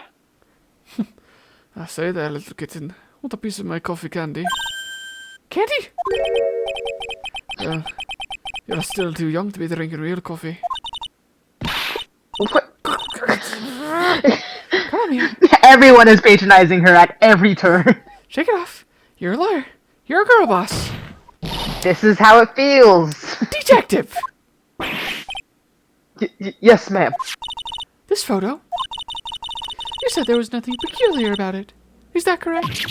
I say there, little kitten. Want a piece of my coffee candy? Candy? You're still too young to be drinking real coffee. What? Come on, Mia. Everyone is patronizing her at every turn. Shake it off. You're a lawyer. You're a girl boss. This is how it feels. Detective! Yes, ma'am. This photo. You said there was nothing peculiar about it. Is that correct?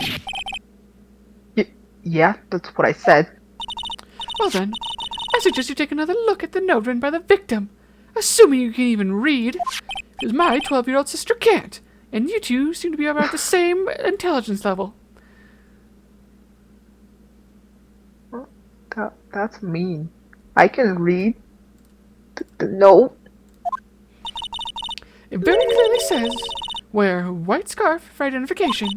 Yeah, that's what I said. Well then, I suggest you take another look at the note written by the victim. Assuming you can even read. Because my 12-year-old sister can't. And you two seem to be about the same intelligence level. That's mean. I can read the note. It very clearly says, wear a white scarf for identification.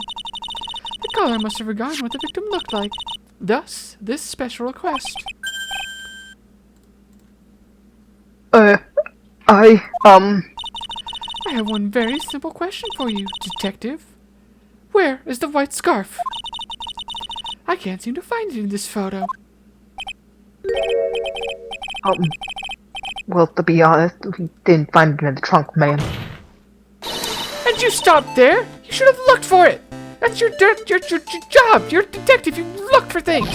The caller must have forgotten what the victim looked like. Thus, this special request. I have one very simple question for you, detective. Where is the white scarf? I can't seem to find it in this photo. Well, to be honest, we didn't find it in the trunk, ma'am. And you stopped there? You should have looked for it! That's your job! You're a detective, you look for things!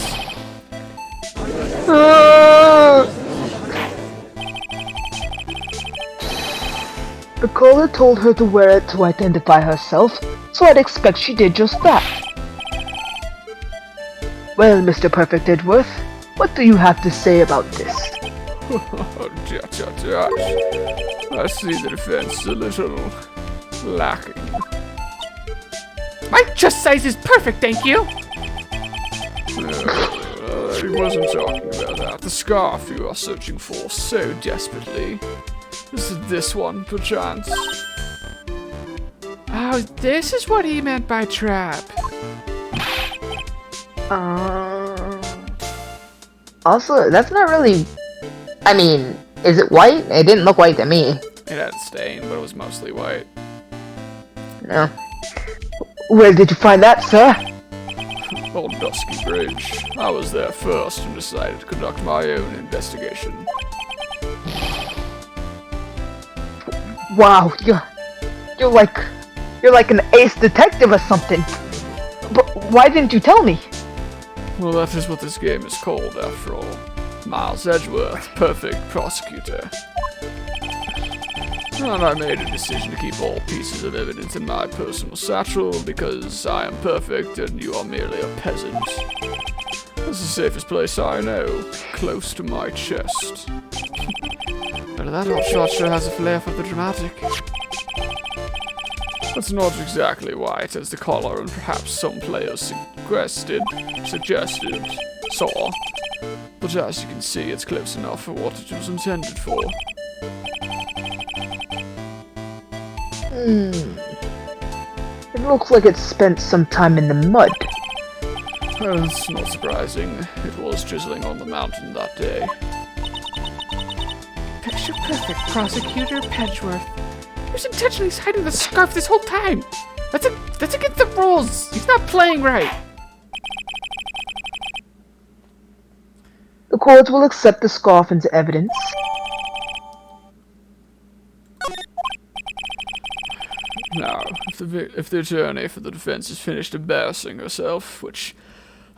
The caller told her to wear it to identify herself, so I'd expect she did just that. Well, Mr. Perfect Edgeworth, what do you have to say about this? I see the defense is a little lacking. My chest size is perfect, thank you! He wasn't talking about that. The scarf you are searching for so desperately. Is it this one, perchance? Oh, this is what he meant by trap. Also, that's not really... I mean, is it white? It didn't look white to me. It had stain, but it was mostly white. No. Where did you find that, sir? Old Dusky Bridge. I was there first and decided to conduct my own investigation. Wow, you're like an ace detective or something. But why didn't you tell me? Well, that is what this game is called, after all. Miles Edgeworth, perfect prosecutor. And I made a decision to keep all pieces of evidence in my personal satchel because I am perfect and you are merely a peasant. That's the safest place I know, close to my chest. But that hotshot sure has a flair for the dramatic. That's not exactly white, as the collar and perhaps some players suggested, saw. But as you can see, it's close enough for what it was intended for. It looks like it spent some time in the mud. Well, it's not surprising. It was drizzling on the mountain that day. Picture perfect, Prosecutor Edgeworth. He was intentionally hiding the scarf this whole time. That's against the rules. He's not playing right. The court will accept the scarf into evidence. Now, if the attorney for the defense has finished embarrassing herself, which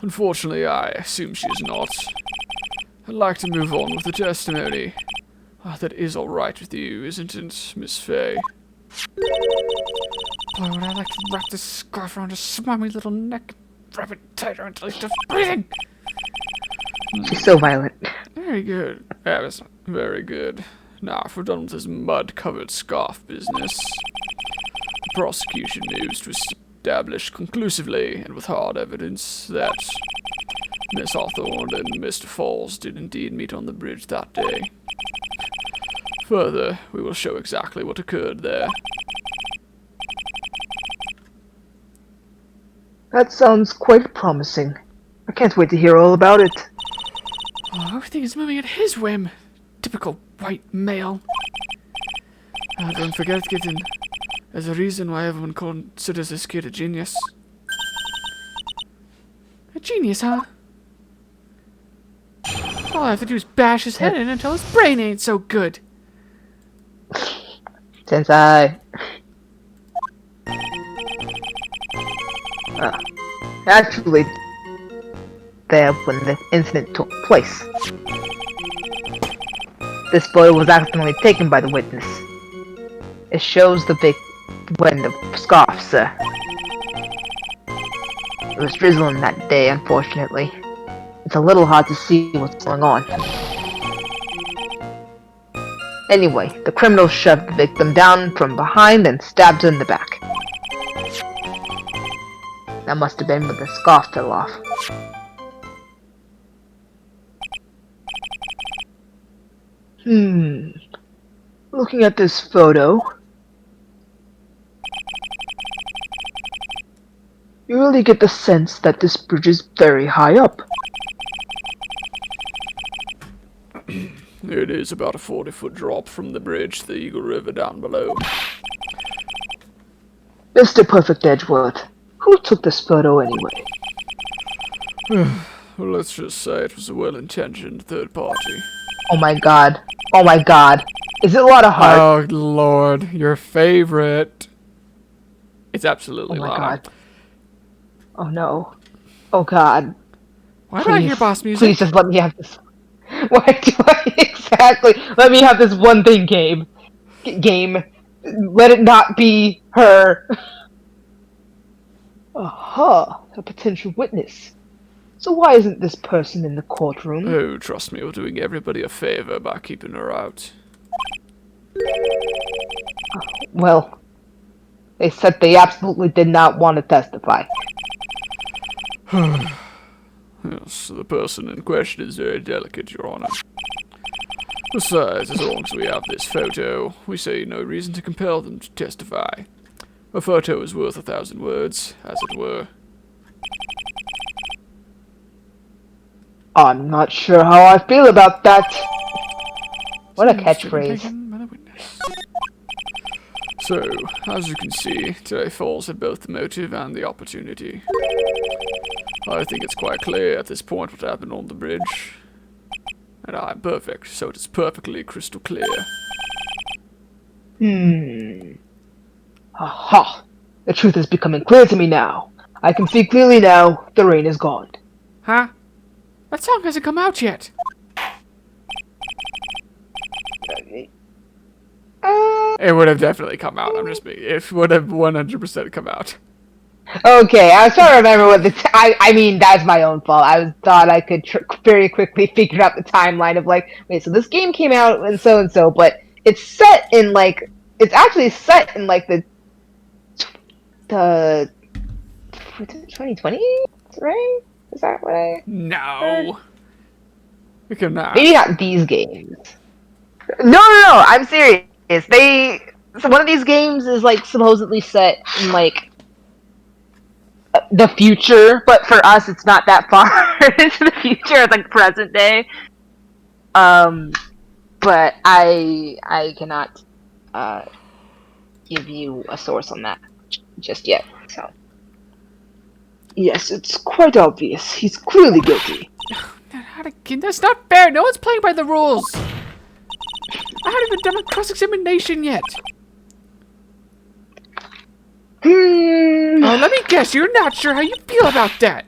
unfortunately I assume she is not, I'd like to move on with the testimony. That is alright with you, isn't it, Miss Faye? Boy, would I like to wrap this scarf around his smarmy little neck and wrap it tighter until he stops breathing! She's so violent. Very good. That was very good. Now, if we're done with this mud-covered scarf business, the prosecution moves to established conclusively and with hard evidence that Miss Hawthorne and Mr. Falls did indeed meet on the bridge that day. Further, we will show exactly what occurred there. That sounds quite promising. I can't wait to hear all about it. Oh, everything is moving at his whim. Typical white male. Don't forget, kitten. There's a reason why everyone considers this kid a genius. A genius, huh? All I have to do is bash his head in until his brain ain't so good. Sensei. Actually, there when the incident took place. This photo was accidentally taken by the witness. It shows the scarf, sir. It was drizzling that day, unfortunately. It's a little hard to see what's going on. Anyway, the criminal shoved the victim down from behind and stabbed her in the back. That must have been when the scarf fell off. Looking at this photo, you really get the sense that this bridge is very high up. It is about a 40-foot drop from the bridge to the Eagle River down below. Mr. Perfect Edgeworth, who took this photo anyway? Well, let's just say it was a well-intentioned third party. Oh my god. Oh my god. Is it a lot of heart? Oh, Lord. Your favorite. It's absolutely Oh my not. god. Oh no. Oh god. Why do I hear boss music? Please just let me have this. Why do I exactly? Let me have this one thing, game. Let it not be her. Aha, a potential witness. So why isn't this person in the courtroom? Oh, trust me, we're doing everybody a favor by keeping her out. Well, they said they absolutely did not want to testify. Yes, the person in question is very delicate, Your Honor. Besides, as long as we have this photo, we see no reason to compel them to testify. A photo is worth 1,000 words, as it were. I'm not sure how I feel about that. What a catchphrase. So, as you can see, today falls at both the motive and the opportunity. I think it's quite clear at this point what happened on the bridge. And I'm perfect, so it is perfectly crystal clear. Aha! The truth is becoming clear to me now. I can see clearly now, the rain is gone. Huh? That song hasn't come out yet. It would have definitely come out. It would have 100% come out. Okay, I was trying to remember what I mean, that's my own fault. Thought I could very quickly figure out the timeline of like, wait, so this game came out and so, but it's set in like, it's actually set in like the 2020, right? Is that what I heard? No. We cannot. Maybe not these games. No, I'm serious. So one of these games is like supposedly set in like the future, but for us it's not that far into the future. It's like present day. But I cannot give you a source on that just yet. So yes, it's quite obvious. He's clearly guilty. That's not fair. No one's playing by the rules. I haven't even done a cross-examination yet. Oh, let me guess. You're not sure how you feel about that.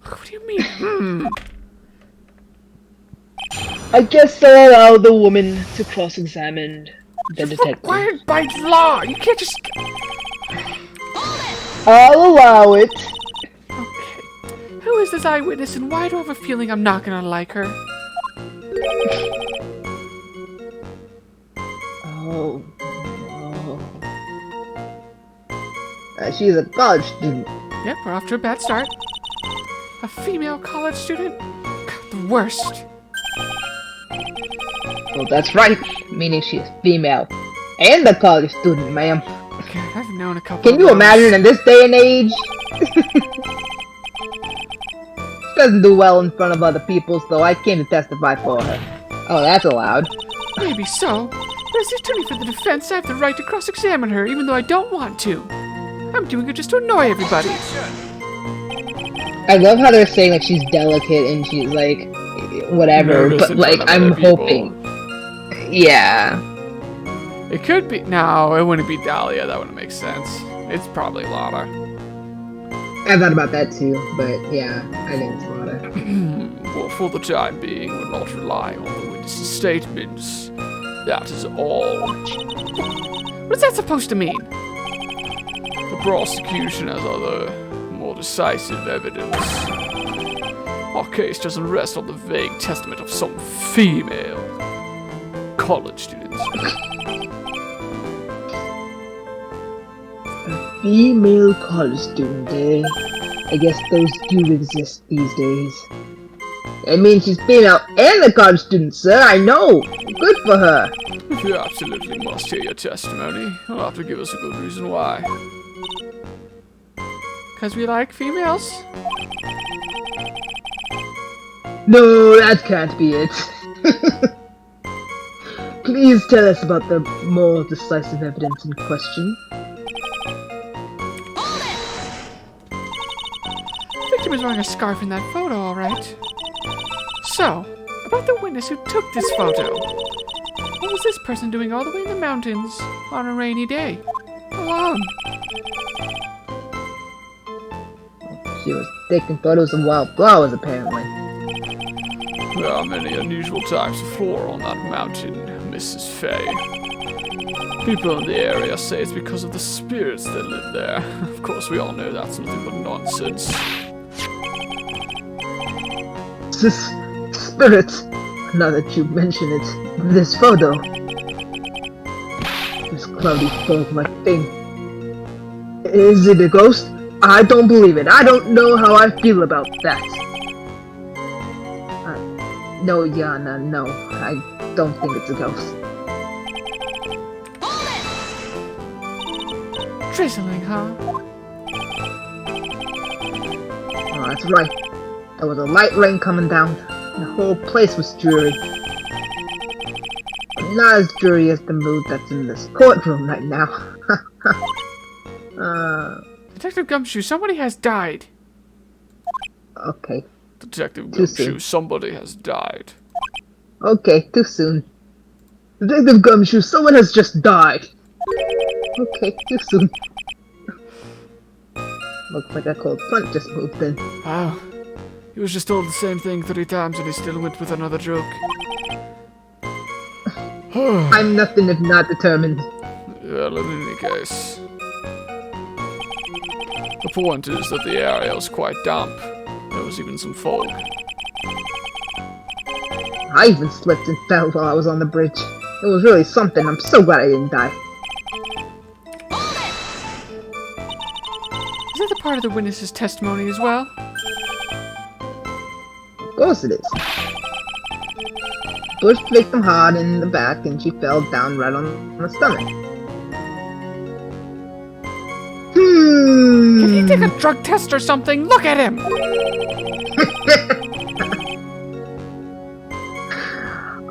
What do you mean? I guess I'll allow the woman to cross-examine the detective. Required by law. You can't just. I'll allow it. Okay. Who is this eyewitness, and why do I have a feeling I'm not gonna like her? She's a college student. Yep, we're off to a bad start. A female college student? God, the worst. Well, that's right. Meaning she's female. And a college student, ma'am. God, I've known a couple Can of you those. imagine in this day and age? She doesn't do well in front of other people, so I came to testify for her. Oh, that's allowed. Maybe so. But as the attorney for the defense, I have the right to cross-examine her, even though I don't want to. I'm doing it just to annoy everybody. I love how they're saying like she's delicate and she's like whatever, Nervous but in like front of I'm other people. hoping. Yeah. It could be. No, it wouldn't be Dahlia. That wouldn't make sense. It's probably Lana. I thought about that too, but yeah, I think it's Lana. Well, for the time being, we'll not rely on the witness's statements. That is all. What's that supposed to mean? The prosecution has other, more decisive evidence. Our case doesn't rest on the vague testament of some female college student. Female college student, eh? I guess those do exist these days. I mean, she's female and a college student, sir. I know. Good for her. If you absolutely must hear your testimony, you'll have to give us a good reason why. Because we like females? No, that can't be it. Please tell us about the more decisive evidence in question. The victim is wearing a scarf in that photo, alright. So, about the witness who took this photo. What was this person doing all the way in the mountains on a rainy day? Alone? She was taking photos of wild flowers, apparently. There are many unusual types of flora on that mountain, Mrs. Fay. People in the area say it's because of the spirits that live there. Of course, we all know that's nothing but nonsense. Spirits. Now that you mention it, this photo. This cloudy fog-like thing. Is it a ghost? I don't believe it. I don't know how I feel about that. No, Yana, no. I don't think it's a ghost. Drizzling, huh? Oh, that's right. There was a light rain coming down. The whole place was dreary. Not as dreary as the mood that's in this courtroom right now. Detective Gumshoe, somebody has died. Okay. Detective Too soon. Gumshoe, somebody has died. Okay, too soon. Detective Gumshoe, someone has just died. Okay, too soon. Looks like a cold front just moved in. Wow. He was just told the same thing 3 times and he still went with another joke. I'm nothing if not determined. Well, in any case. The point is that the area was quite damp. There was even some fog. I even slipped and fell while I was on the bridge. It was really something. I'm so glad I didn't die. Is that the part of the witness's testimony as well? Of course it is. Pushed victim hard in the back and she fell down right on the stomach. Can he take a drug test or something? Look at him!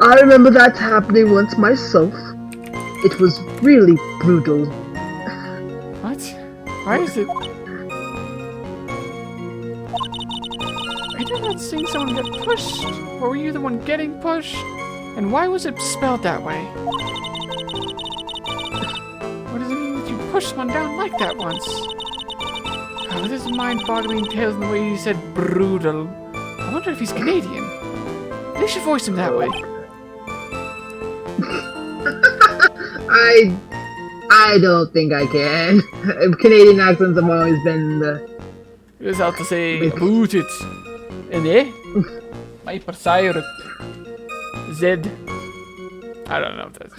I remember that happening once myself. It was really brutal. What? Why is it... Are you not seeing someone get pushed? Or were you the one getting pushed? And why was it spelled that way? What does it mean that you pushed someone down like that once? Oh, this is mind-boggling tales in the way he said brutal. I wonder if he's Canadian. They should voice him that way. I don't think I can. Canadian accents have always been the... He was out to say boot it. And eh? My persire. Zed. I don't know if that's...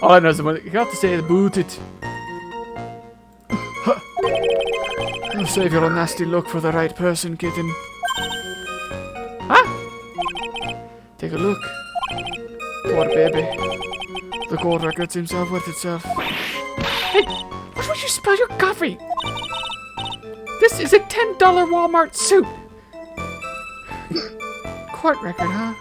All I know is when you got to say the boot it. I'll save your nasty look for the right person, kitten. Huh? Take a look. Poor baby. The court record seems to have worth itself. Hey, what would you spill your coffee? This is a $10 Walmart suit. Court record, huh?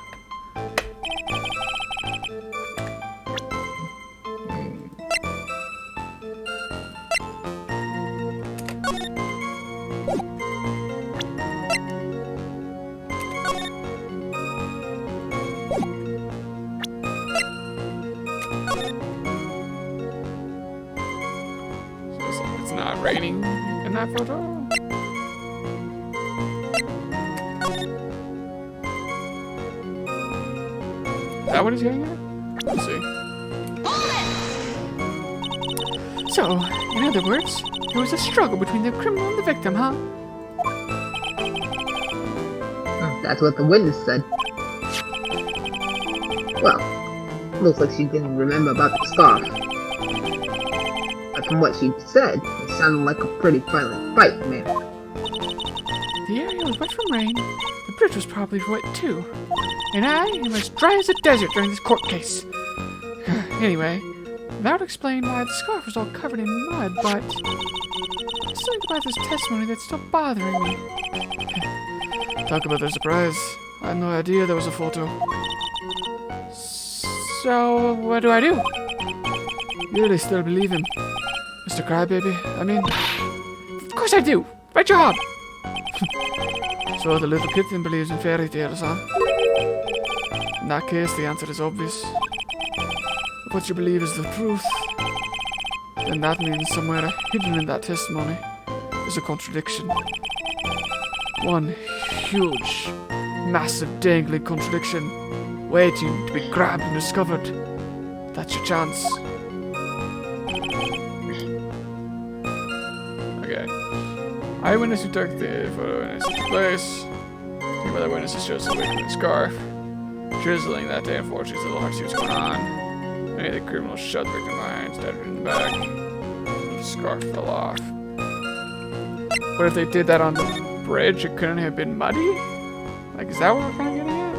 It's not raining in that photo. Is that what he's getting at? Let's see. So, in other words, there was a struggle between the criminal and the victim, huh? That's what the witness said. Well, looks like she didn't remember about the scarf. But from what she said, it sounded like a pretty violent fight, man. The area was wet from rain. The bridge was probably wet too. And I am as dry as a desert during this court case. Anyway, that would explain why the scarf was all covered in mud, but there's something about this testimony that's still bothering me. Talk about a surprise. I had no idea there was a photo. So, what do I do? You really still believe him? Mr. Crybaby? I mean, of course I do! My job! So the little kitten believes in fairy tales, huh? In that case, the answer is obvious. If what you believe is the truth, then that means somewhere hidden in that testimony is a contradiction. One huge, massive, dangling contradiction, waiting to be grabbed and discovered. That's your chance. Okay. Eyewitness who took the photo in his place. The other witnesses shows the victim in a scarf. Drizzling that day, unfortunately, it's a little hard to see what's going on. Many of the criminals shoved the victim behind, stabbed her in the back. The scarf fell off. But if they did that on the bridge, it couldn't have been muddy? Like, is that what we're kind of getting at?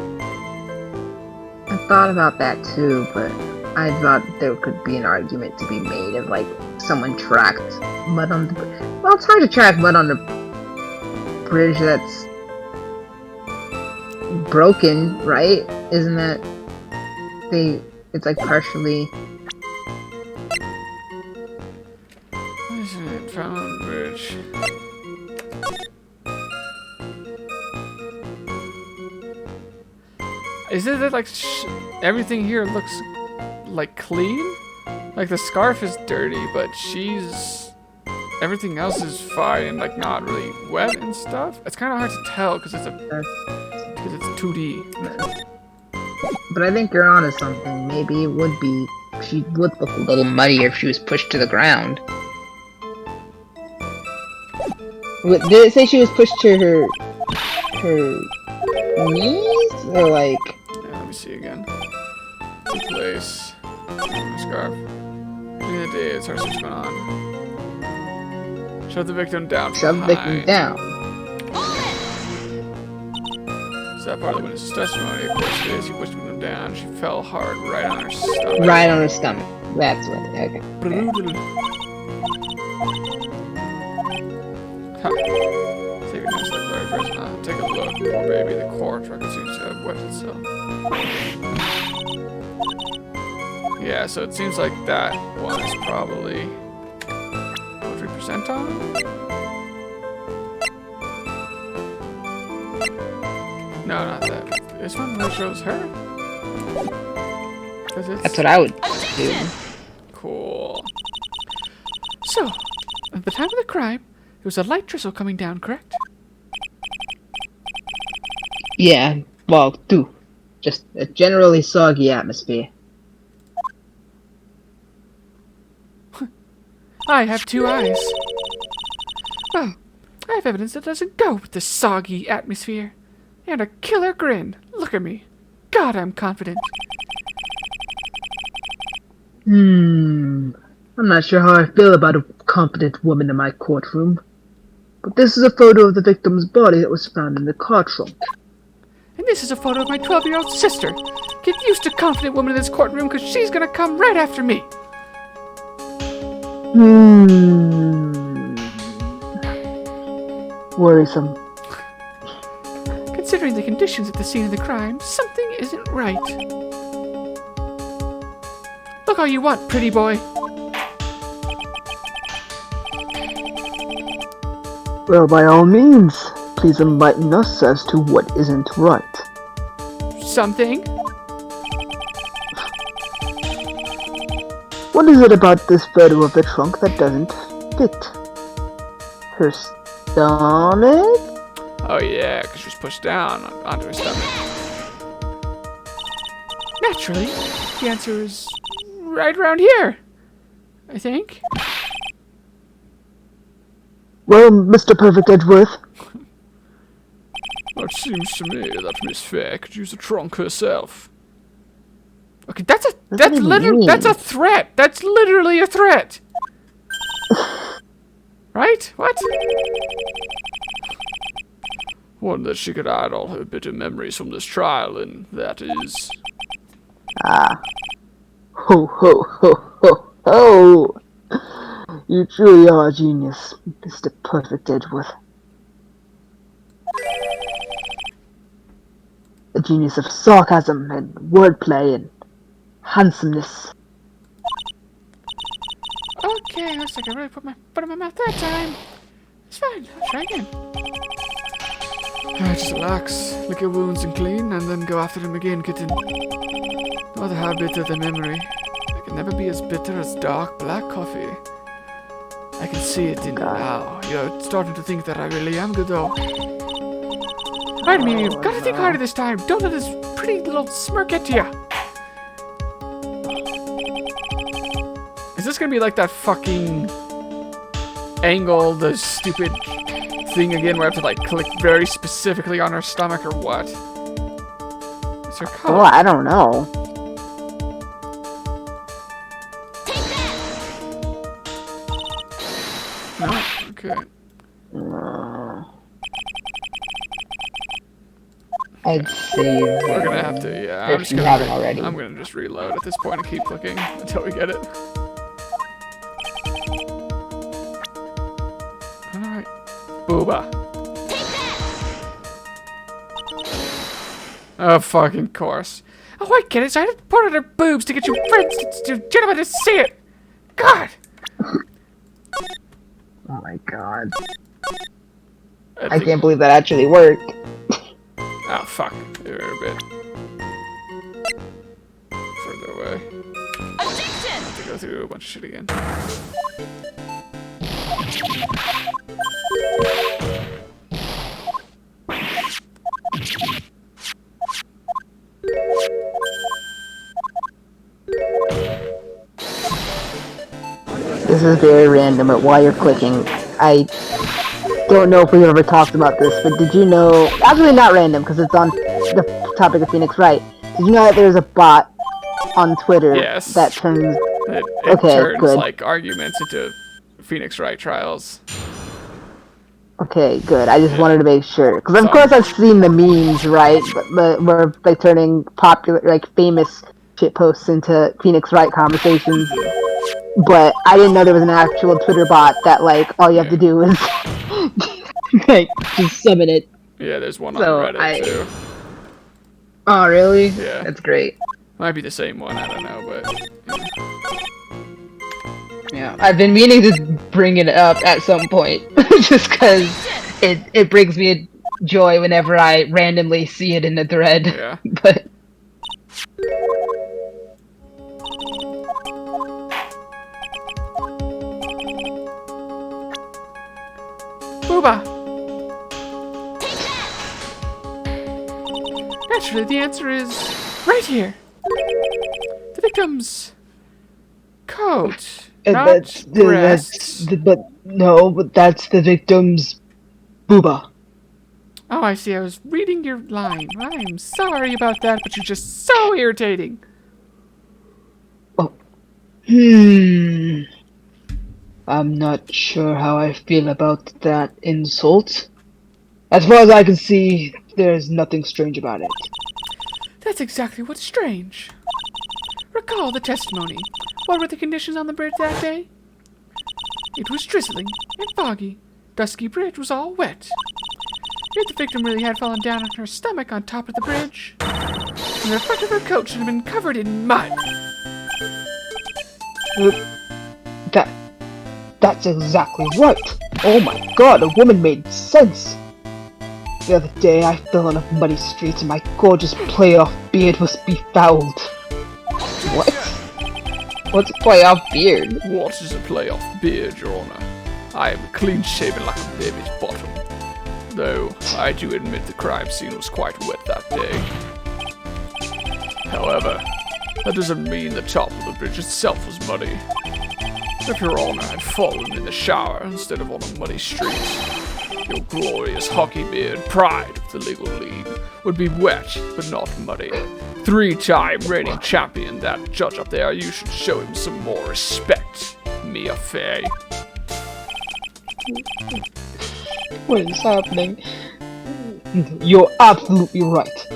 I thought about that too, but I thought there could be an argument to be made of, like, someone tracked mud on the bridge. Well, it's hard to track mud on the bridge that's broken, right? Isn't that it's like partially... Isn't it found on the bridge? Is it that, like, everything here looks, like, clean? Like, the scarf is dirty, but everything else is fine and, like, not really wet and stuff? It's kind of hard to tell, because it's 2D. But I think you're onto something. Maybe it would be... She would look a little muddier if she was pushed to the ground. Did it say she was pushed to her knees? Or, like... Yeah, let me see again. Place. Scarf. During the day, it's hard to see what's going on. Shove the victim down. Shove the victim down. Is that part of the witness's testimony? Of course it is. He pushed the victim down. She fell hard right on her stomach. Right on her stomach. That's what. Okay. Brutal. Huh. Take a nice look, very prisoner. Take a look. Poor baby, the court record seems to have wet itself. Yeah, so it seems like that one is probably 3% on. No, not that. This one that shows her. That's what I would do. Cool. So, at the time of the crime, it was a light drizzle coming down, correct? Yeah, well, just a generally soggy atmosphere. I have two eyes. Well, I have evidence that doesn't go with this soggy atmosphere. And a killer grin. Look at me. God, I'm confident. I'm not sure how I feel about a competent woman in my courtroom. But this is a photo of the victim's body that was found in the car trunk. And this is a photo of my 12-year-old sister. Get used to confident woman in this courtroom, because she's gonna come right after me. Worrisome. Considering the conditions at the scene of the crime, something isn't right. Look all you want, pretty boy. Well, by all means, please enlighten us as to what isn't right. Something? What is it about this photo of the trunk that doesn't fit? Her stomach? Oh yeah, because she's pushed down onto her stomach. Naturally, the answer is right around here, I think. Well, Mr. Perfect Edgeworth. It seems to me that Miss Fair could use a trunk herself. Okay, that's a threat. That's literally a threat. Right? What? One that she could hide all her bitter memories from this trial, and that is... Ah. Ho, ho, ho, ho, ho! You truly are a genius, Mr. Perfect Edgeworth. A genius of sarcasm and wordplay and handsomeness. Okay, looks like I really put my foot in my mouth that time. It's fine, I'll try again. Just relax, lick your wounds and clean, and then go after him again, kitten. No matter how bitter the memory, it can never be as bitter as dark black coffee. I can see it in you now. You're starting to think that I really am good, though. Right, Amelia, you've got to think harder this time. Don't let this pretty little smirk get to you. Is this gonna be like that fucking angle, the stupid thing again, where I have to like click very specifically on her stomach or what? Is her color? Oh, I don't know. No? Okay. I'd say We're gonna have to, yeah. if you haven't already. I'm gonna just reload at this point and keep clicking until we get it. Alright. Booba. Oh, fucking course. Oh, I get it. So I had to put on her boobs to get you friends to gentlemen to see it. God. Oh my god. I can't believe that actually worked. Oh, fuck. You're a bit further away. I have to go through a bunch of shit again. This is very random at why you're clicking. I don't know if we've ever talked about this, but did you know... Actually not random, because it's on the topic of Phoenix Wright. Did you know that there's a bot on Twitter that turns... It turns, good. like, arguments into Phoenix Wright trials. Okay, good. I just wanted to make sure. Because of course I've seen the memes, right? Where they're turning popular, like, famous shit posts into Phoenix Wright conversations. But I didn't know there was an actual Twitter bot that, like, all you have to do is, like, just summon it. Yeah, there's one on Reddit, too. Oh, really? Yeah. That's great. Might be the same one, I don't know, but... Yeah, I've been meaning to bring it up at some point, just because it brings me joy whenever I randomly see it in the thread. Yeah. But... Booba! Naturally, the answer is right here. The victim's coat, not breasts. But that's the victim's booba. Oh, I see. I was reading your line. I'm sorry about that, but you're just so irritating. Oh. I'm not sure how I feel about that insult. As far as I can see, there's nothing strange about it. That's exactly what's strange. Recall the testimony. What were the conditions on the bridge that day? It was drizzling and foggy. Dusky bridge was all wet. Yet the victim really had fallen down on her stomach on top of the bridge. And the front of her coat should have been covered in mud. That's exactly right. Oh my god, a woman made sense. The other day I fell on a muddy street and my gorgeous playoff beard was befouled. What? What's a playoff beard? What is a playoff beard, Your Honor? I am clean shaven like a baby's bottom. Though, I do admit the crime scene was quite wet that day. However, that doesn't mean the top of the bridge itself was muddy. If Your Honor had fallen in the shower instead of on a muddy street, your glorious hockey beard, pride of the legal league, would be wet but not muddy. 3-time reigning champion, that judge up there, you should show him some more respect, Mia Fey. What is happening? You're absolutely right.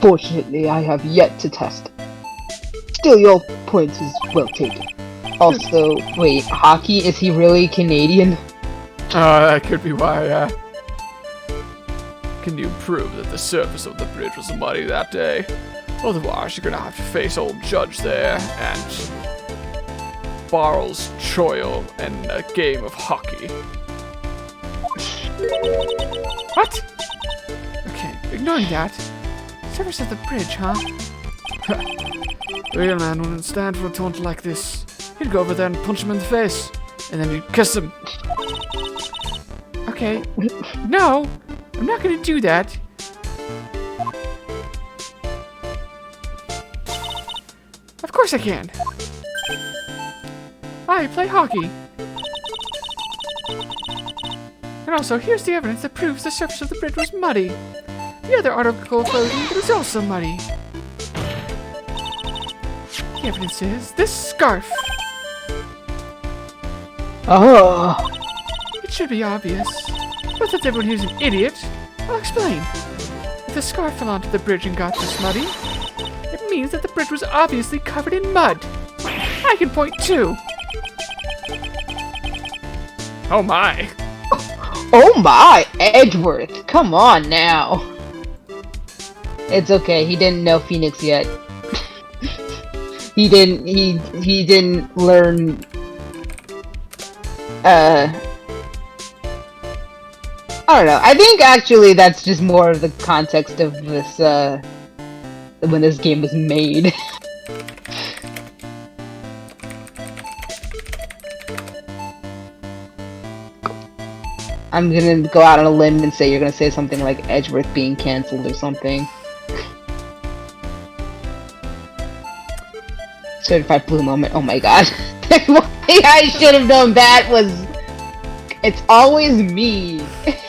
Fortunately, I have yet to test. Still, your point is well taken. Also, wait, Hockey, is he really Canadian? That could be why, yeah. Can you prove that the surface of the bridge was muddy that day? Otherwise, you're gonna have to face old Judge there, and Barrel's Choil, and a game of hockey. What? Okay, ignoring that. Surface of the bridge, huh? Real man wouldn't stand for a taunt like this. He'd go over there and punch him in the face, and then he'd kiss him. Okay. No, I'm not gonna do that. Of course I can. I play hockey. And also, here's the evidence that proves the surface of the bridge was muddy. The other article of clothing was also muddy. The evidence is this scarf. Oh. It should be obvious. But since everyone here's an idiot, I'll explain. If the scarf fell onto the bridge and got this muddy, it means that the bridge was obviously covered in mud. I can point too. Oh my. Oh my, Edgeworth, come on now. It's okay, he didn't know Phoenix yet. he didn't learn, I don't know, I think actually that's just more of the context of this, when this game was made. I'm gonna go out on a limb and say you're gonna say something like Edgeworth being cancelled or something. Certified blue moment, oh my god. I should have known that was... It's always me.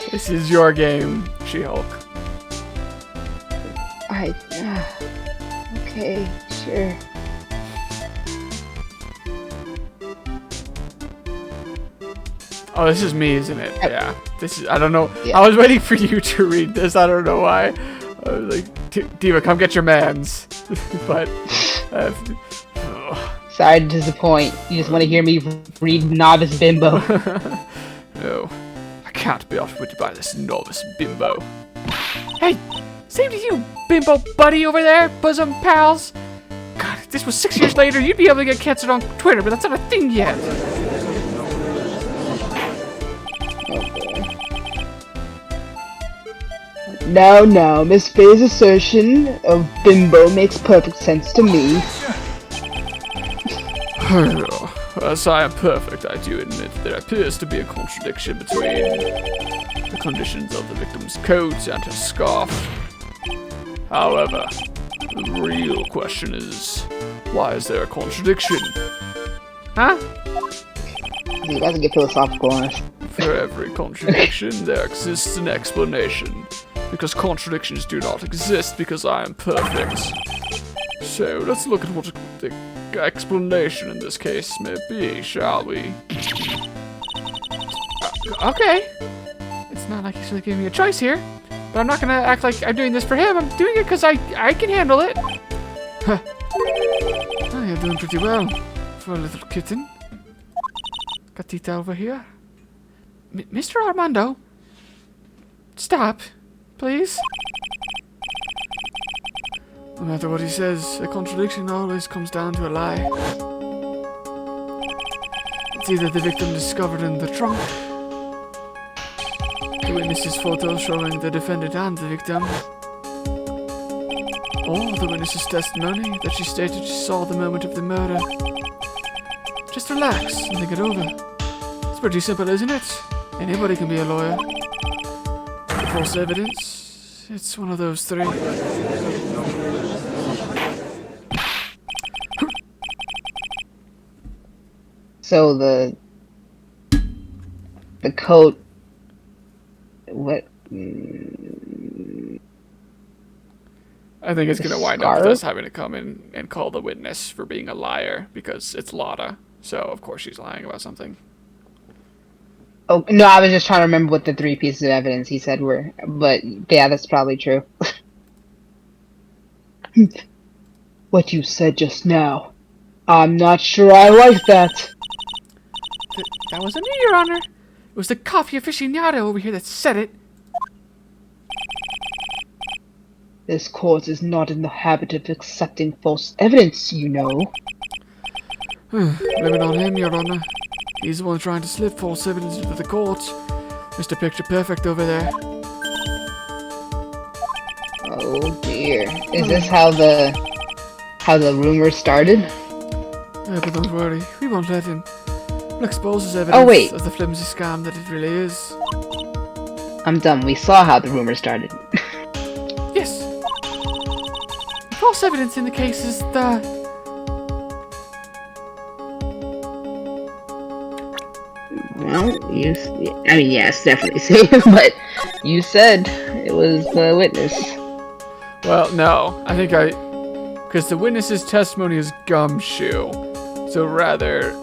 This is your game, She-Hulk. Okay, sure. Oh, this is me, isn't it? Yeah. This is, I don't know. Yeah. I was waiting for you to read this. I don't know why. I was like, Diva, come get your mans. But, sorry to disappoint. You just want to hear me read Novice Bimbo. No, I can't be outwitted by this novice bimbo. Hey, same to you, bimbo buddy over there, bosom pals. God, if this was 6 years later, you'd be able to get canceled on Twitter, but that's not a thing yet. No, Miss Faye's assertion of bimbo makes perfect sense to me. As I am perfect, I do admit there appears to be a contradiction between the conditions of the victim's coat and her scarf. However, the real question is, why is there a contradiction? Huh? He doesn't get philosophical on us. For every contradiction, there exists an explanation. Because contradictions do not exist because I am perfect. So, let's look at what the explanation in this case may be, shall we? Okay. It's not like he's really giving me a choice here. But I'm not gonna act like I'm doing this for him. I'm doing it because I can handle it. Huh. Oh, you're doing pretty well for a little kitten. Gatita over here. Mr. Armando. Stop, please. No matter what he says, a contradiction always comes down to a lie. It's either the victim discovered in the trunk, the witness's photo showing the defendant and the victim, or the witness's testimony that she stated she saw the moment of the murder. Just relax and think it over. It's pretty simple, isn't it? Anybody can be a lawyer. For false evidence, it's one of those three. So the coat. What? I think it's going to wind up with Scarf? us having to come in and call the witness for being a liar because it's Lotta. So, of course, she's lying about something. Oh, no, I was just trying to remember what the 3 pieces of evidence he said were. But, yeah, that's probably true. What you said just now. I'm not sure I like that. That wasn't me, Your Honor. It was the coffee aficionado over here that said it. This court is not in the habit of accepting false evidence, you know. Blame it on him, Your Honor. He's the one trying to slip false evidence into the court. Mr. Picture Perfect over there. Oh dear. Is this how the rumor started? Yeah, but don't worry, we won't let him. We'll expose his evidence Oh, wait. of the flimsy scam that it really is. I'm done. We saw how the rumor started. Yes. The false evidence in the case is the... Well, yes, definitely safe, but you said it was the witness. Well, no. I think because the witness's testimony is gumshoe. So rather...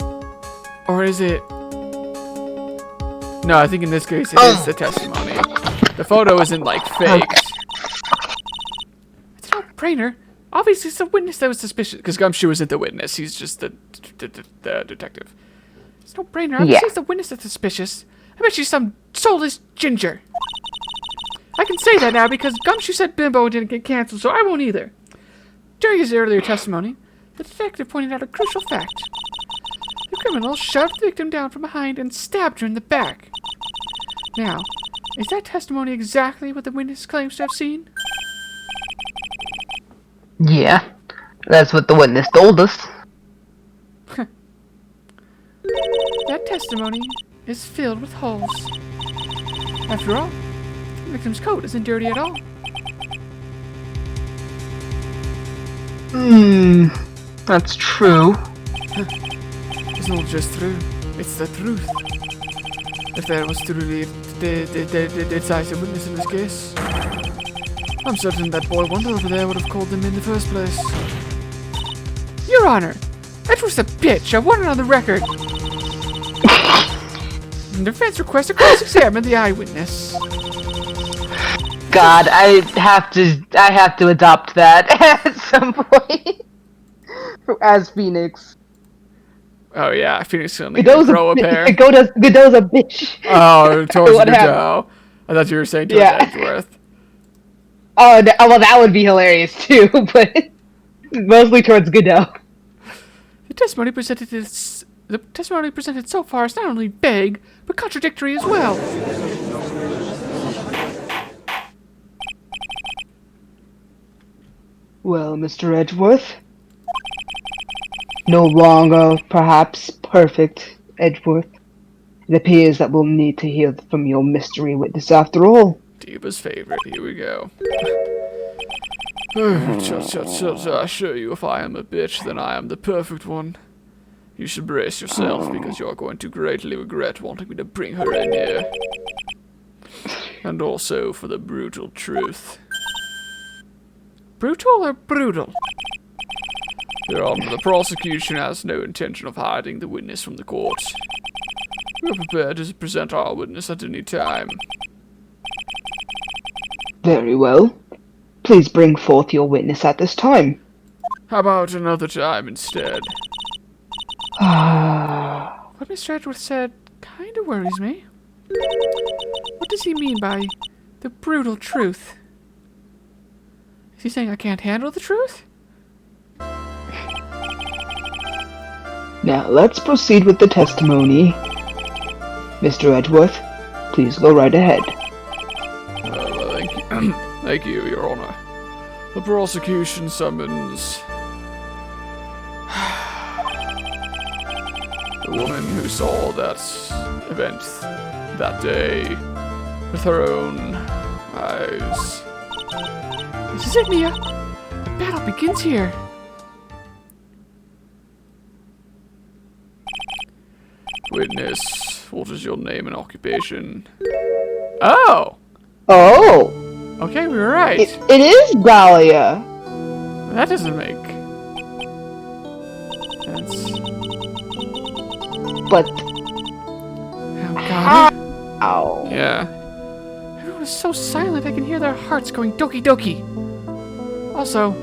Or is it... No, I think in this case it is the testimony. The photo isn't, like, faked. It's a no-brainer. Obviously, it's the witness that was suspicious. Because Gumshoe isn't the witness. He's just the detective. It's no brainer. Obviously, it's the witness that's suspicious. I bet she's some soulless ginger. I can say that now because Gumshoe said Bimbo didn't get canceled, so I won't either. During his earlier testimony, the detective pointed out a crucial fact. The criminal shoved the victim down from behind and stabbed her in the back. Now, is that testimony exactly what the witness claims to have seen? Yeah, that's what the witness told us. That testimony is filled with holes. After all, the victim's coat isn't dirty at all. That's true. It's not just true, it's the truth. If there was truly the decisive witness in this case, I'm certain that boy wonder over there would have called them in the first place. Your Honor, that was a bitch. I want it on the record. The defense requests to cross-examine the eyewitness. God, I have to adopt that at some point. As Phoenix. Oh yeah, Phoenix can only grow a pair. Godot's a bitch. Oh, towards What Godot. I thought you were saying towards Edgeworth. Oh, well, that would be hilarious too, but mostly towards Godot. The testimony presented so far is not only vague, but contradictory as well. Well, Mr. Edgeworth, no longer perhaps perfect, Edgeworth. It appears that we'll need to hear from your mystery witness after all. Diva's favorite, here we go. I assure you, if I am a bitch, then I am the perfect one. You should brace yourself, because you're going to greatly regret wanting me to bring her in here. And also for the brutal truth. Brutal or brutal? Your Honor, the prosecution has no intention of hiding the witness from the court. We're prepared to present our witness at any time. Very well. Please bring forth your witness at this time. How about another time instead? What Mr. Edgeworth said kind of worries me. What does he mean by the brutal truth? Is he saying I can't handle the truth? Now let's proceed with the testimony. Mr. Edgeworth, please go right ahead. Well, thank you. Thank you, Your Honor. The prosecution summons the woman who saw that event that day with her own eyes. This is it, Mia. The battle begins here. Witness, what is your name and occupation? Oh! Oh! Okay, we were right. It is Dahlia! That doesn't make sense. But Oh, God. how? Yeah. Everyone is so silent I can hear their hearts going doki doki. Also,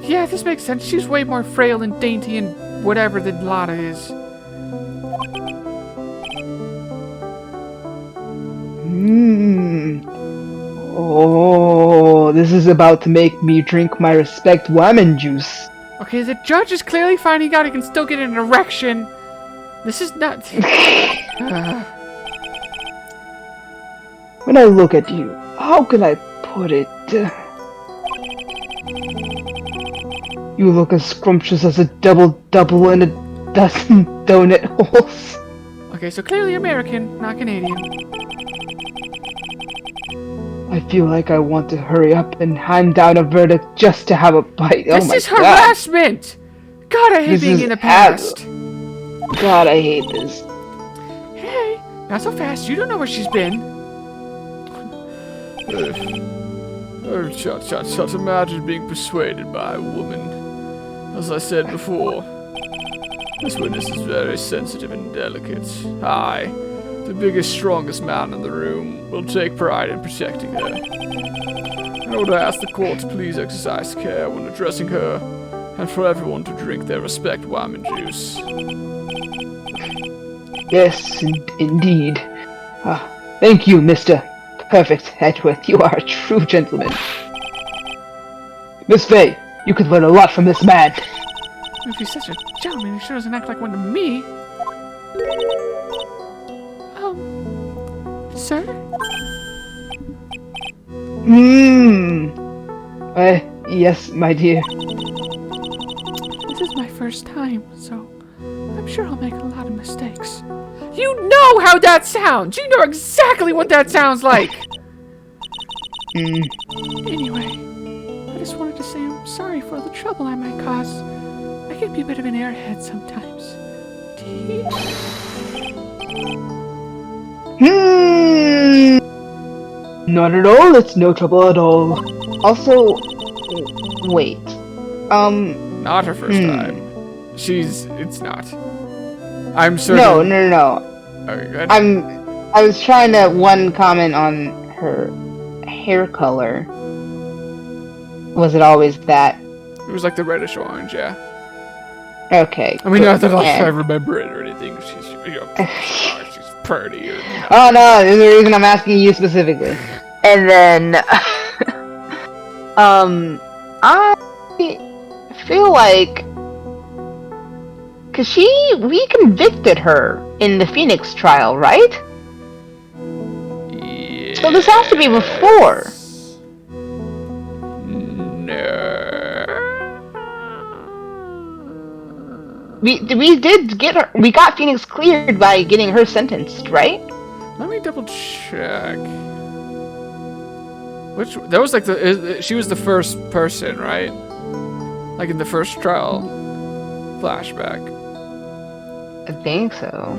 yeah, this makes sense. She's way more frail and dainty and whatever than Lana is. Oh, this is about to make me drink my respect woman juice. Okay, the judge is clearly finding out he can still get an erection. This is not... When I look at you, how can I put it? You look as scrumptious as a double-double in a dozen donut holes. Okay, so clearly American, not Canadian. I feel like I want to hurry up and hand down a verdict just to have a bite. This oh my is God. harassment! God, I hate This being is in the past. God, I hate this. Hey, not so fast. You don't know where she's been. Oh, shut. Imagine being persuaded by a woman. As I said before, this witness is very sensitive and delicate. I, the biggest, strongest man in the room, will take pride in protecting her. I would ask the court to please exercise care when addressing her, and for everyone to drink their respect wine juice. Yes, indeed. Thank you, Mr. Perfect Edgeworth. You are a true gentleman. Miss Faye, you could learn a lot from this man. If he's such a gentleman, he sure doesn't act like one to me. Sir? Yes, my dear. This is my first time, so I'm sure I'll make a lot of mistakes. You know how that sounds! You know exactly what that sounds like! Anyway, I just wanted to say I'm sorry for the trouble I might cause. I can be a bit of an airhead sometimes. Not at all, it's no trouble at all. Also, wait. Not her first time. It's not. I'm certain. No. Okay, good. I was trying to comment on her hair color. Was it always that? It was like the reddish orange, yeah. Okay. I mean, not that and- I remember it or anything. She's, she's pretty. Oh no, there's a reason I'm asking you specifically. And then, I feel like, cause we convicted her in the Phoenix trial, right? Yeah. So this has to be before. We did get her. We got Phoenix cleared by getting her sentenced, right? Let me double check. That was like she was the first person, right? Like in the first trial flashback. I think so.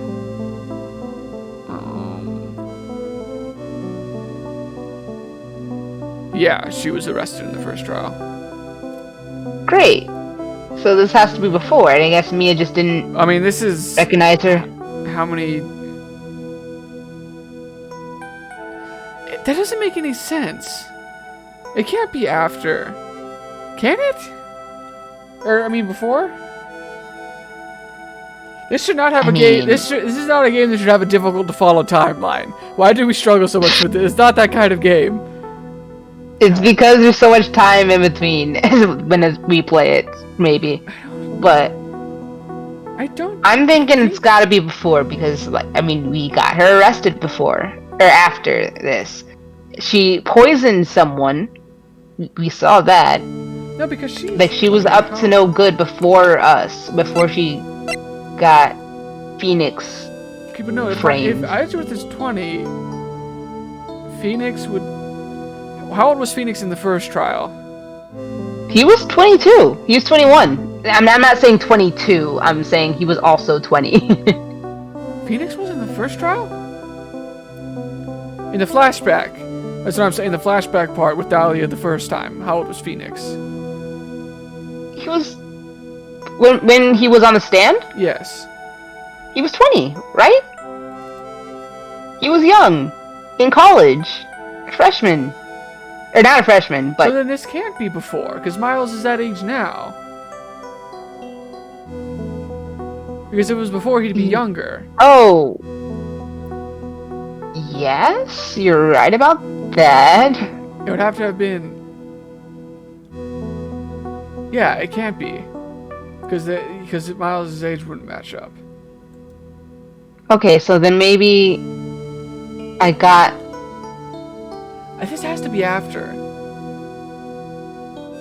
Yeah, she was arrested in the first trial. Great. So this has to be before, and I guess Mia just didn't I mean, this is recognize her. how many That doesn't make any sense. It can't be after. Can it? Or, I mean, before? This should not have a game. This is not a game that should have a difficult to follow timeline. Why do we struggle so much with it? It's not that kind of game. It's because there's so much time in between when we play it, maybe. But I'm thinking it's got to be before because, like, I mean, we got her arrested before or after this. She poisoned someone. We saw that. No, because she was up to no good before us. Before she got Phoenix framed. If Ainsworth is 20, Phoenix would... How old was Phoenix in the first trial? He was 22. He was 21. I'm not saying 22. I'm saying he was also 20. Phoenix was in the first trial? In the flashback. That's what I'm saying. The flashback part with Dahlia the first time. How old was Phoenix? He was... When he was on the stand? Yes. He was 20, right? He was young. In college. A freshman. Or not a freshman, but... So then this can't be before, because Miles is that age now. Because if it was before, he'd be younger. Oh. Yes, you're right about that. It would have to have been... Yeah, it can't be. Because Miles' age wouldn't match up. Okay, so then maybe I got... This has to be after.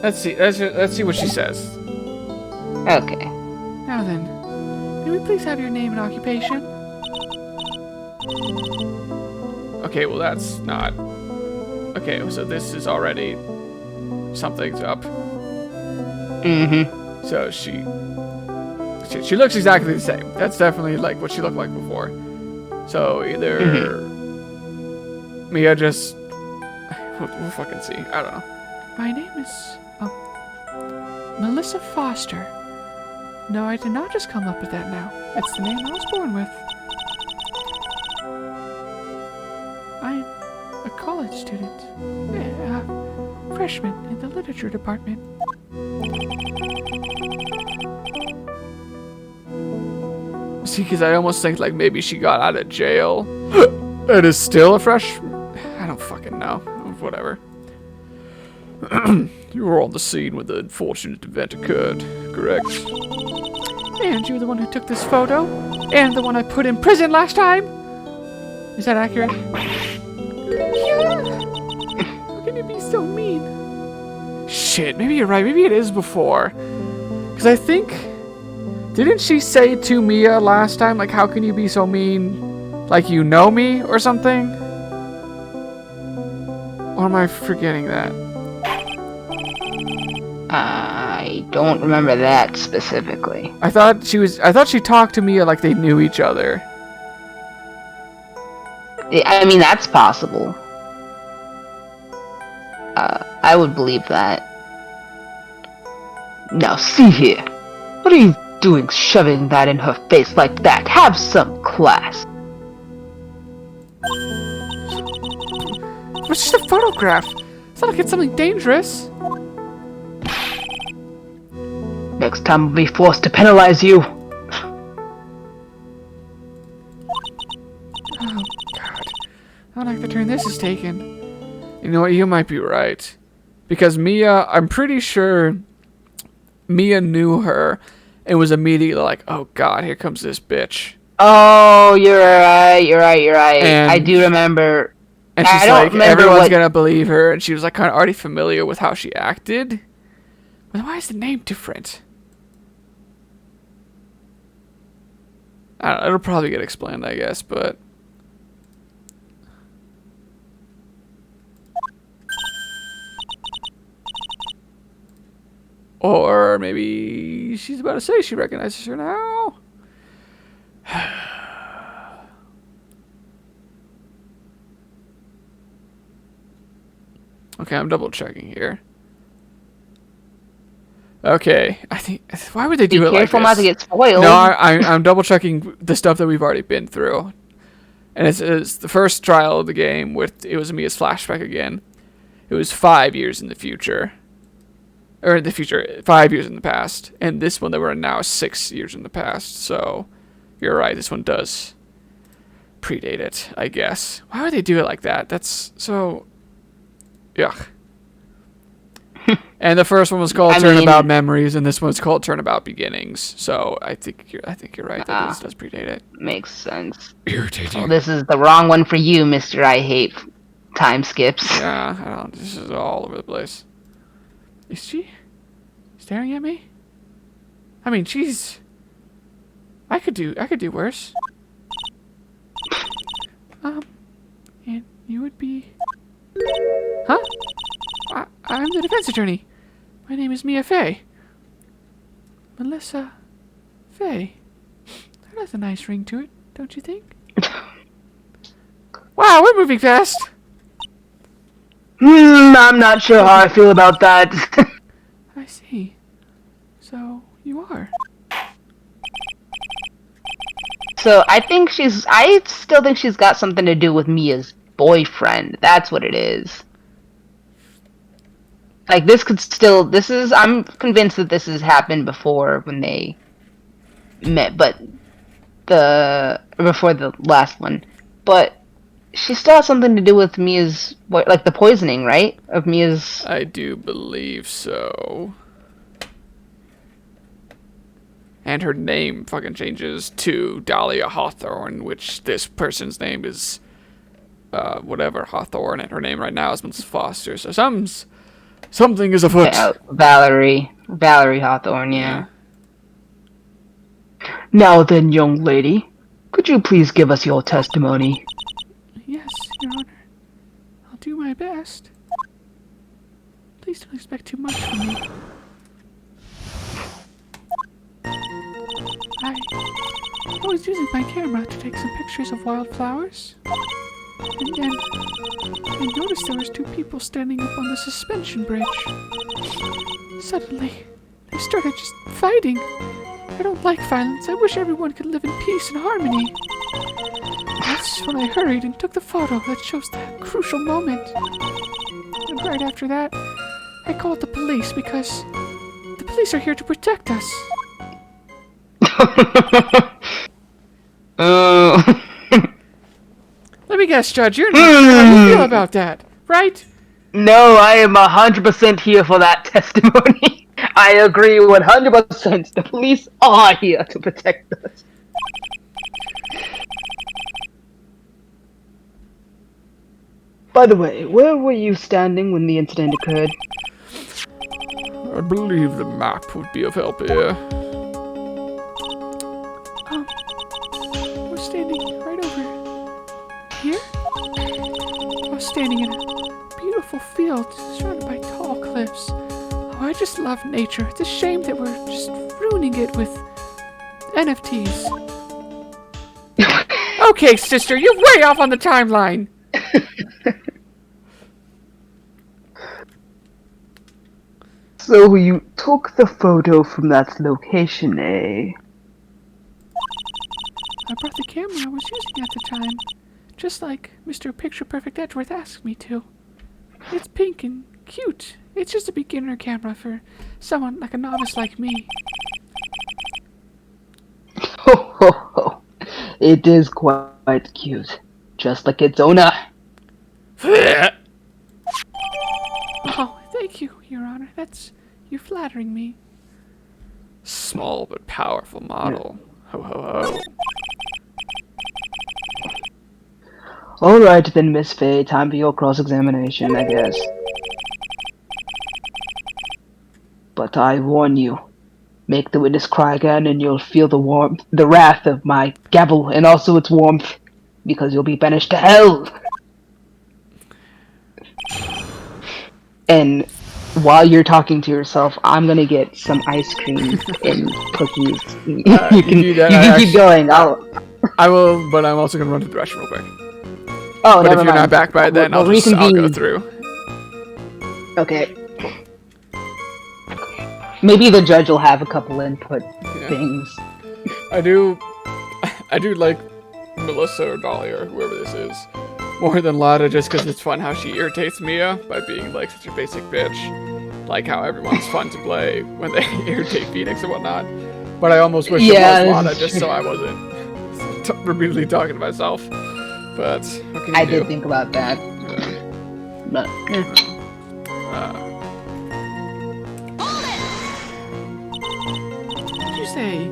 Let's see. Let's see what she says. Okay. Now then, may we please have your name and occupation? Okay, well that's not... Okay, so this is already... Something's up. Mm-hmm. So she looks exactly the same. That's definitely like what she looked like before. So either Mia just... We'll fucking see. I don't know. My name is... Melissa Foster. No, I did not just come up with that now. It's the name I was born with. I'm a college student. Freshman in the literature department. See, because I almost think like maybe she got out of jail and is still a freshman. I don't fucking know. Whatever. You were on the scene when the unfortunate event occurred, correct? And you were the one who took this photo? And the one I put in prison last time? Is that accurate? Yeah. How can you be so mean? Shit, maybe you're right. Maybe it is before. Because I think... Didn't she say to Mia last time, like, how can you be so mean? Like, you know me or something? Or am I forgetting that? I don't remember that specifically. I thought she talked to Mia like they knew each other. I mean, that's possible. I would believe that. Now, see here. What are you doing shoving that in her face like that? Have some class. It's just a photograph. It's not like it's something dangerous. Next time I'll be forced to penalize you. Oh, God. I don't like the turn this is taken. You know what? You might be right. Because Mia, I'm pretty sure Mia knew her and was immediately like, oh, God, here comes this bitch. Oh, you're right. And I do remember... And she's like, everyone's gonna believe her, and she was like kind of already familiar with how she acted. But why is the name different? I don't know, it'll probably get explained, I guess, but... Or maybe she's about to say she recognizes her now. Okay, I'm double checking here. Okay, I think... Why would they do it like this? Be careful not to get spoiled. No, I'm double checking the stuff that we've already been through. And it's the first trial of the game with it was Mia's flashback again. It was 5 years in the future. Or in the future, 5 years in the past. And this one that we're in now is 6 years in the past. So you're right, this one does predate it, I guess. Why would they do it like that? That's so yuck. And the first one was called Turnabout Memories, and this one's called Turnabout Beginnings. So I think you're right that this does predate it. Makes sense. Irritating. Well, this is the wrong one for you, Mr. I hate time skips. Yeah, I don't. This is all over the place. Is she staring at me? I mean, she's. I could do worse. And you would be. Huh? I'm the defense attorney. My name is Mia Fey. Melissa Fey. That has a nice ring to it, don't you think? Wow, we're moving fast. I'm not sure how I feel about that. I see. So, you are. So I still think she's got something to do with Mia's boyfriend. That's what it is. Like, I'm convinced that this has happened before when they met, but before the last one. But she still has something to do with Mia's, like the poisoning, right? Of Mia's... I do believe so. And her name fucking changes to Dahlia Hawthorne, which this person's name is, whatever, Hawthorne, and her name right now is Mrs. Foster, so something is afoot. Valerie Hawthorne, yeah. Now then, young lady, could you please give us your testimony? Yes, Your Honor. I'll do my best. Please don't expect too much from me. I was using my camera to take some pictures of wildflowers. And then I noticed there was 2 people standing up on the suspension bridge. Suddenly, they started just fighting. I don't like violence. I wish everyone could live in peace and harmony. That's when I hurried and took the photo that shows that crucial moment. And right after that, I called the police because the police are here to protect us. Let me guess, Judge, you're not sure how you feel about that, right? No, I am 100% here for that testimony. I agree 100%. The police are here to protect us. By the way, where were you standing when the incident occurred? I believe the map would be of help here. We're standing right over here? I was standing in a beautiful field surrounded by tall cliffs. Oh, I just love nature. It's a shame that we're just ruining it with NFTs. Okay, sister, you're way off on the timeline. So you took the photo from that location, eh? I brought the camera I was using at the time, just like Mr. Picture Perfect Edgeworth asked me to. It's pink and cute. It's just a beginner camera for someone like a novice like me. Ho ho ho. It is quite cute. Just like its owner. Oh, thank you, Your Honor. You're flattering me. Small but powerful model. Ho ho ho. Alright then, Miss Faye, time for your cross-examination, I guess. But I warn you, make the witness cry again and you'll feel the wrath of my gavel and also its warmth, because you'll be banished to hell! And while you're talking to yourself, I'm gonna get some ice cream and cookies. You can keep going. I will, but I'm also gonna run to the restroom real quick. Oh, but never if you're mind. not back by then, I'll go through. Okay. Maybe the judge will have a couple input things. I do like Melissa or Dolly or whoever this is more than Lada, just because it's fun how she irritates Mia by being like such a basic bitch. Like how everyone's fun to play when they irritate Phoenix and whatnot. But I almost wish it was Lada just so I wasn't repeatedly talking to myself. But what can you do? did think about that. But, What did you say?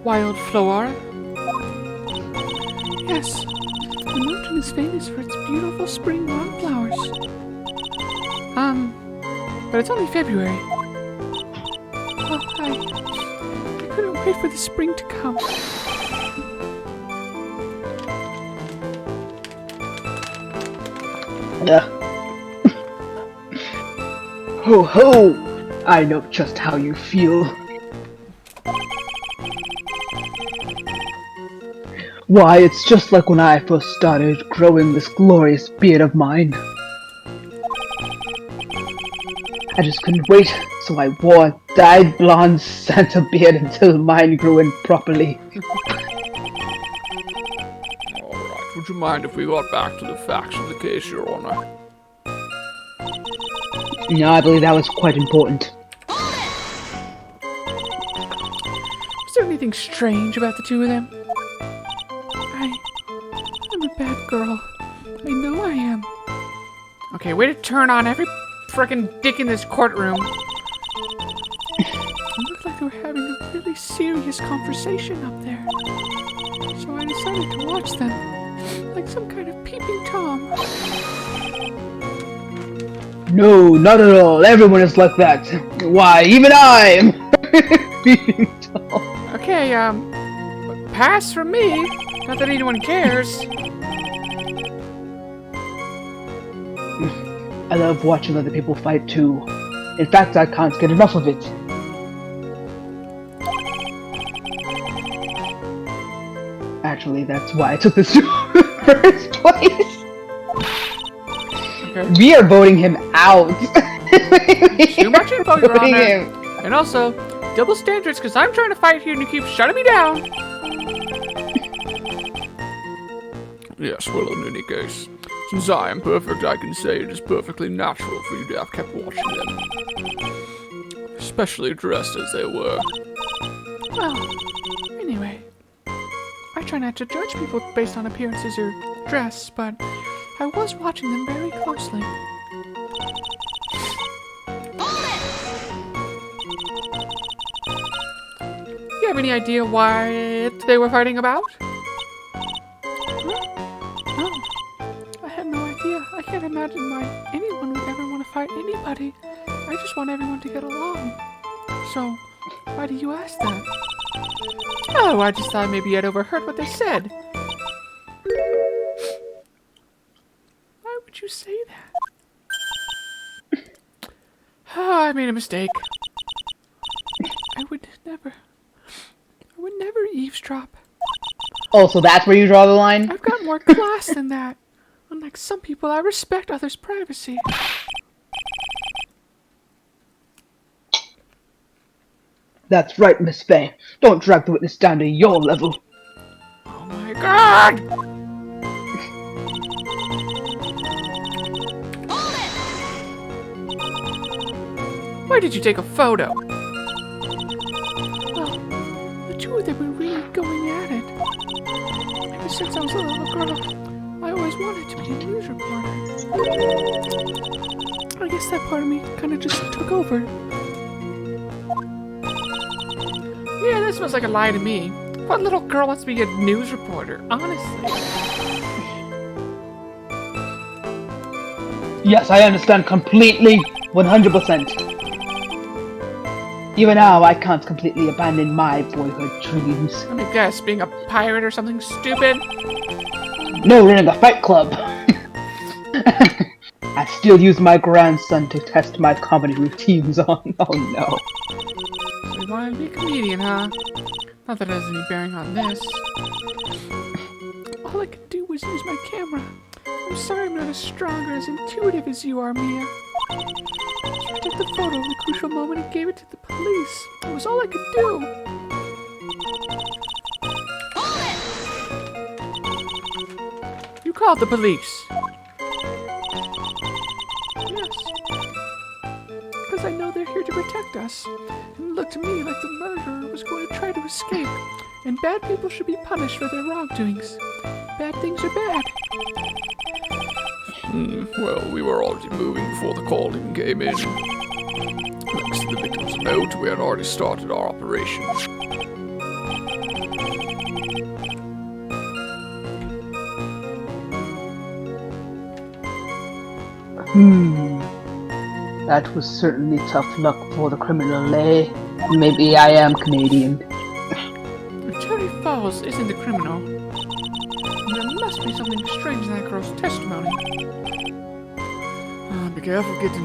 Wildflower? Yes. The mountain is famous for its beautiful spring wildflowers. But it's only February. Oh, I couldn't wait for the spring to come. Ho ho! I know just how you feel. Why, it's just like when I first started growing this glorious beard of mine. I just couldn't wait, so I wore a dyed blonde Santa beard until mine grew in properly. Alright, would you mind if we got back to the facts of the case, Your Honor? No, I believe that was quite important. Was there anything strange about the two of them? I'm a bad girl. I know I am. Okay, way to turn on every frickin' dick in this courtroom. It looked like they were having a really serious conversation up there. So I decided to watch them, like some kind of peeping Tom. No, not at all. Everyone is like that. Why, even I am being tall. Okay, pass from me. Not that anyone cares. I love watching other people fight too. In fact, I can't get enough of it. Actually, that's why I took this job in the first place. Okay. We are voting him out. Too much info, Your Voting Honor. him. And also, double standards, because I'm trying to fight here and you keep shutting me down. Yes, well, in any case, since I am perfect, I can say it is perfectly natural for you to have kept watching them. Especially dressed as they were. Well, anyway, I try not to judge people based on appearances or dress, but I was watching them very closely. You have any idea what they were fighting about? No, I had no idea. I can't imagine why anyone would ever want to fight anybody. I just want everyone to get along. So, why do you ask that? Oh, I just thought maybe you'd overheard what they said. Why would you say that? Oh, I made a mistake. I would never eavesdrop. Oh, so that's where you draw the line? I've got more class than that. Unlike some people, I respect others' privacy. That's right, Miss Faye. Don't drag the witness down to your level. Oh my god! Why did you take a photo? Well, the two of them were really going at it. Ever since I was a little girl, I always wanted to be a news reporter. I guess that part of me kind of just took over. Yeah, this smells like a lie to me. What little girl wants to be a news reporter? Honestly. Yes, I understand completely, 100%. Even now, I can't completely abandon my boyhood dreams. Let me guess, being a pirate or something stupid? No, running a fight club. I still use my grandson to test my comedy routines on. Oh no. So you wanted to be a comedian, huh? Not that it has any bearing on this. All I could do was use my camera. I'm sorry I'm not as strong or as intuitive as you are, Mia. So I took the photo of the crucial moment and gave it to the police. It was all I could do. called the police? Yes. Because I know they're here to protect us. And it looked to me like the murderer was going to try to escape. And bad people should be punished for their wrongdoings. Bad things are bad. Well, we were already moving before the call even came in. Thanks to the victim's note, we had already started our operation. That was certainly tough luck for the criminal, eh? Maybe I am Canadian. Terry Falls isn't the criminal. There must be something strange in that girl's testimony. Be careful, kitten.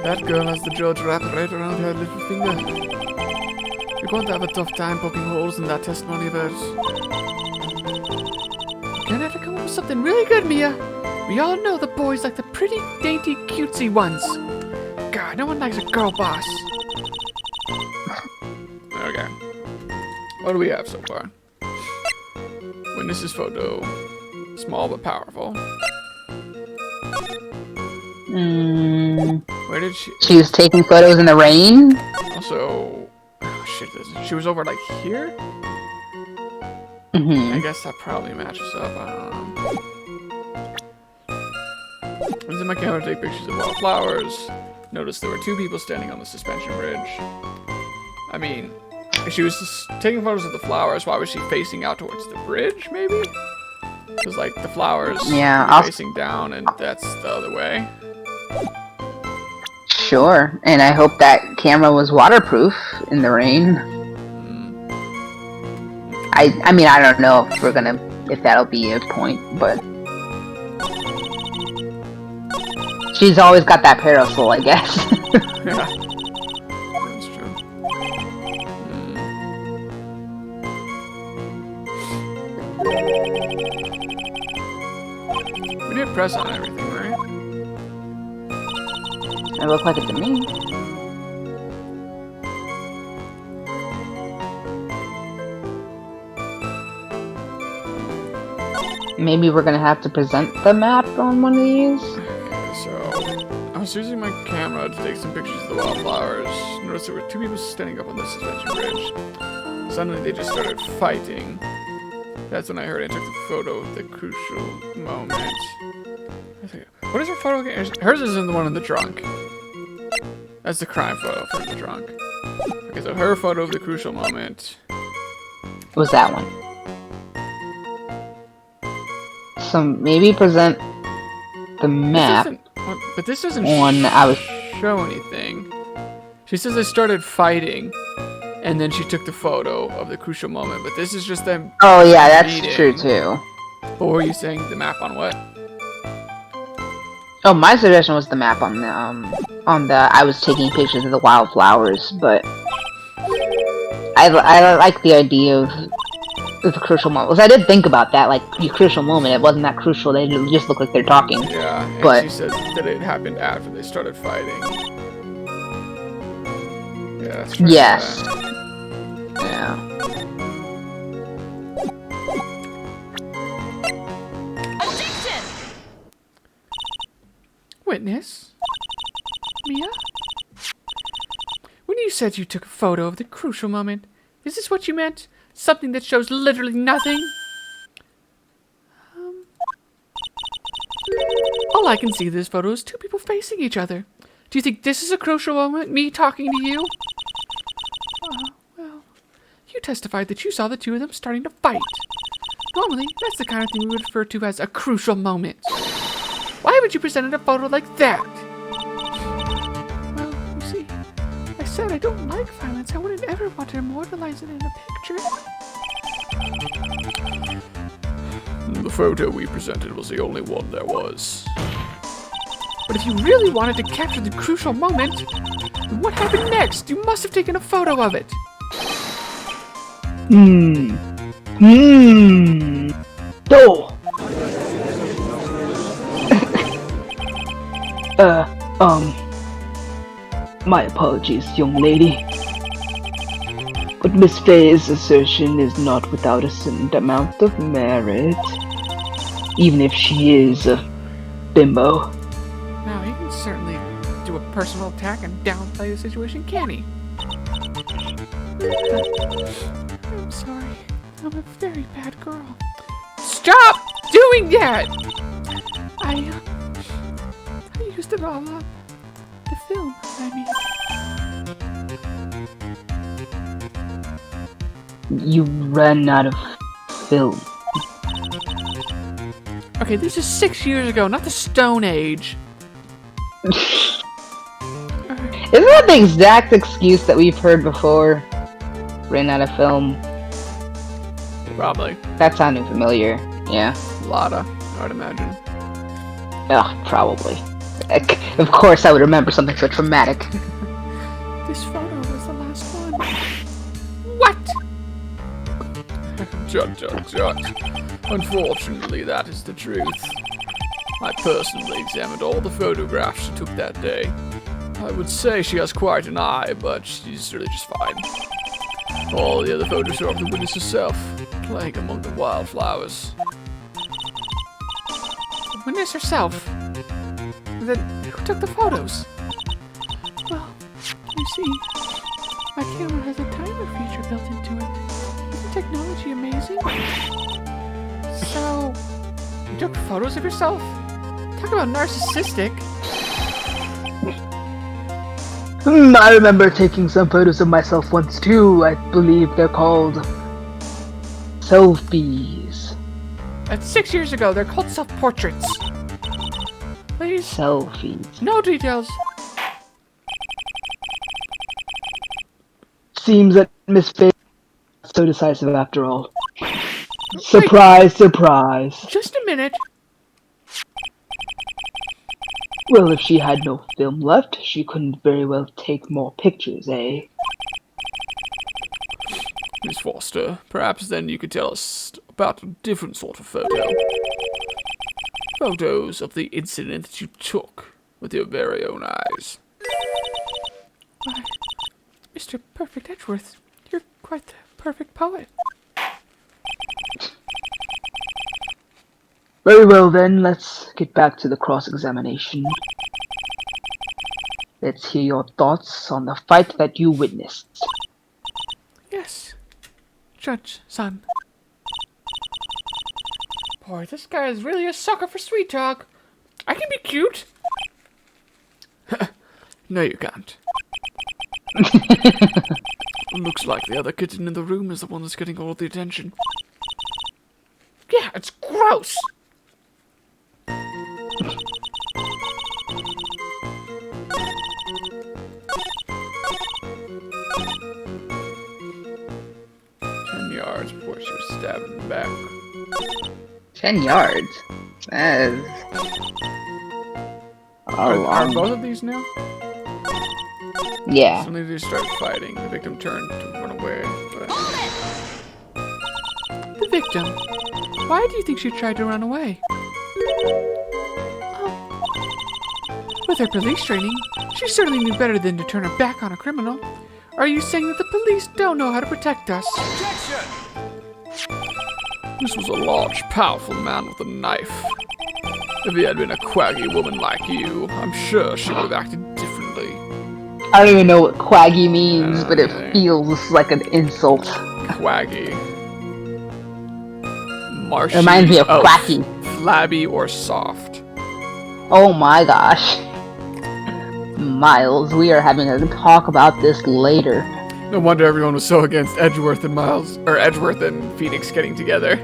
That girl has the judge wrapped right around her little finger. You're going to have a tough time poking holes in that testimony of hers. You're gonna have to come up with something really good, Mia. We all know the boys like the pretty, dainty, cutesy ones. God, no one likes a girl boss. Okay. What do we have so far? Witness's photo. Small but powerful. Where did she... She was taking photos in the rain? Also... Oh, shit, she was over, like, here? Mm-hmm. I guess that probably matches up. I don't know. I was in my camera to take pictures of wildflowers. Noticed there were two people standing on the suspension bridge. I mean, if she was just taking photos of the flowers, why was she facing out towards the bridge, maybe? Because, like, the flowers are facing down, and that's the other way. Sure, and I hope that camera was waterproof in the rain. I mean, I don't know if that'll be a point, but she's always got that parasol, I guess. Yeah, that's true. We did press on everything, right? It looked like it to me. Maybe we're gonna have to present the map on one of these. Okay, so I was using my camera to take some pictures of the wildflowers. Noticed there were two people standing up on the suspension bridge. Suddenly they just started fighting. That's when I heard I took the photo of the crucial moment. What is her photo again? Hers isn't the one in the trunk. That's the crime photo from the trunk. Okay, so her photo of the crucial moment. What was that one? So maybe present the map. But this doesn't show anything. She says they started fighting, and then she took the photo of the crucial moment. But this is just them. Oh yeah, that's meeting. true too. What were you saying? The map on what? Oh, my suggestion was the map on the I was taking pictures of the wildflowers, but I like the idea of the crucial moment. Because I did think about that, like, the crucial moment. It wasn't that crucial. They just look like they're talking. Yeah, and but she said that it happened after they started fighting. Yeah, that's true. Yes. Yeah. Witness? Mia? When you said you took a photo of the crucial moment, is this what you meant? Something that shows literally nothing? All I can see in this photo is two people facing each other. Do you think this is a crucial moment, me talking to you? Well, you testified that you saw the two of them starting to fight. Normally, that's the kind of thing we would refer to as a crucial moment. Why haven't you presented a photo like that? Well, you see, I said I don't like violence. I wouldn't ever want to immortalize it in a picture. The photo we presented was the only one there was. But if you really wanted to capture the crucial moment, then what happened next? You must have taken a photo of it. Oh. My apologies, young lady. But Miss Faye's assertion is not without a certain amount of merit. even if she is a bimbo. Now, he can certainly do a personal attack and downplay the situation, can he? I'm sorry. I'm a very bad girl. Stop doing that! I used it all up. The film, I mean. You ran out of film. Okay, this is 6 years ago, not the Stone Age. Isn't that the exact excuse that we've heard before? Ran out of film. Probably. That sounded familiar. Yeah. Lotta, I would imagine. Ugh, probably. Of course I would remember something so traumatic. This photo was the last one. What? Jut. Unfortunately, that is the truth. I personally examined all the photographs she took that day. I would say she has quite an eye, but she's really just fine. All the other photos are of the witness herself, playing among the wildflowers. The witness herself? Then who took the photos? Well, you see, my camera has a timer feature built into it. Isn't technology amazing? So, you took photos of yourself? Talk about narcissistic. I remember taking some photos of myself once too. I believe they're called selfies. That's 6 years ago. They're called self-portraits. Please. Selfies. No details. Seems that Miss Faye is so decisive after all. Surprise, surprise. Just a minute. Well, if she had no film left, she couldn't very well take more pictures, eh? Miss Foster, perhaps then you could tell us about a different sort of photo. Photos of the incident that you took with your very own eyes. Why, Mr. Perfect Edgeworth, you're quite the perfect poet. Very well then, let's get back to the cross-examination. Let's hear your thoughts on the fight that you witnessed. Yes, Judge, son. Boy, this guy is really a sucker for sweet talk. I can be cute. No, you can't. Looks like the other kitten in the room is the one that's getting all the attention. Yeah, it's gross. Before she was stabbed in the back. 10 yards? That is... Are both of these new? Yeah. Suddenly they started fighting. The victim turned to run away. But... The victim? Why do you think she tried to run away? Oh. With her police training, she certainly knew better than to turn her back on a criminal. Are you saying that the police don't know how to protect us? Objection! This was a large, powerful man with a knife. If he had been a quaggy woman like you, I'm sure she would have acted differently. I don't even know what quaggy means, but it feels like an insult. Quaggy. Marshy. It reminds me of quacky. Flabby or soft. Oh my gosh. Miles, we are having a talk about this later. No wonder everyone was so against Edgeworth and Edgeworth and Phoenix getting together.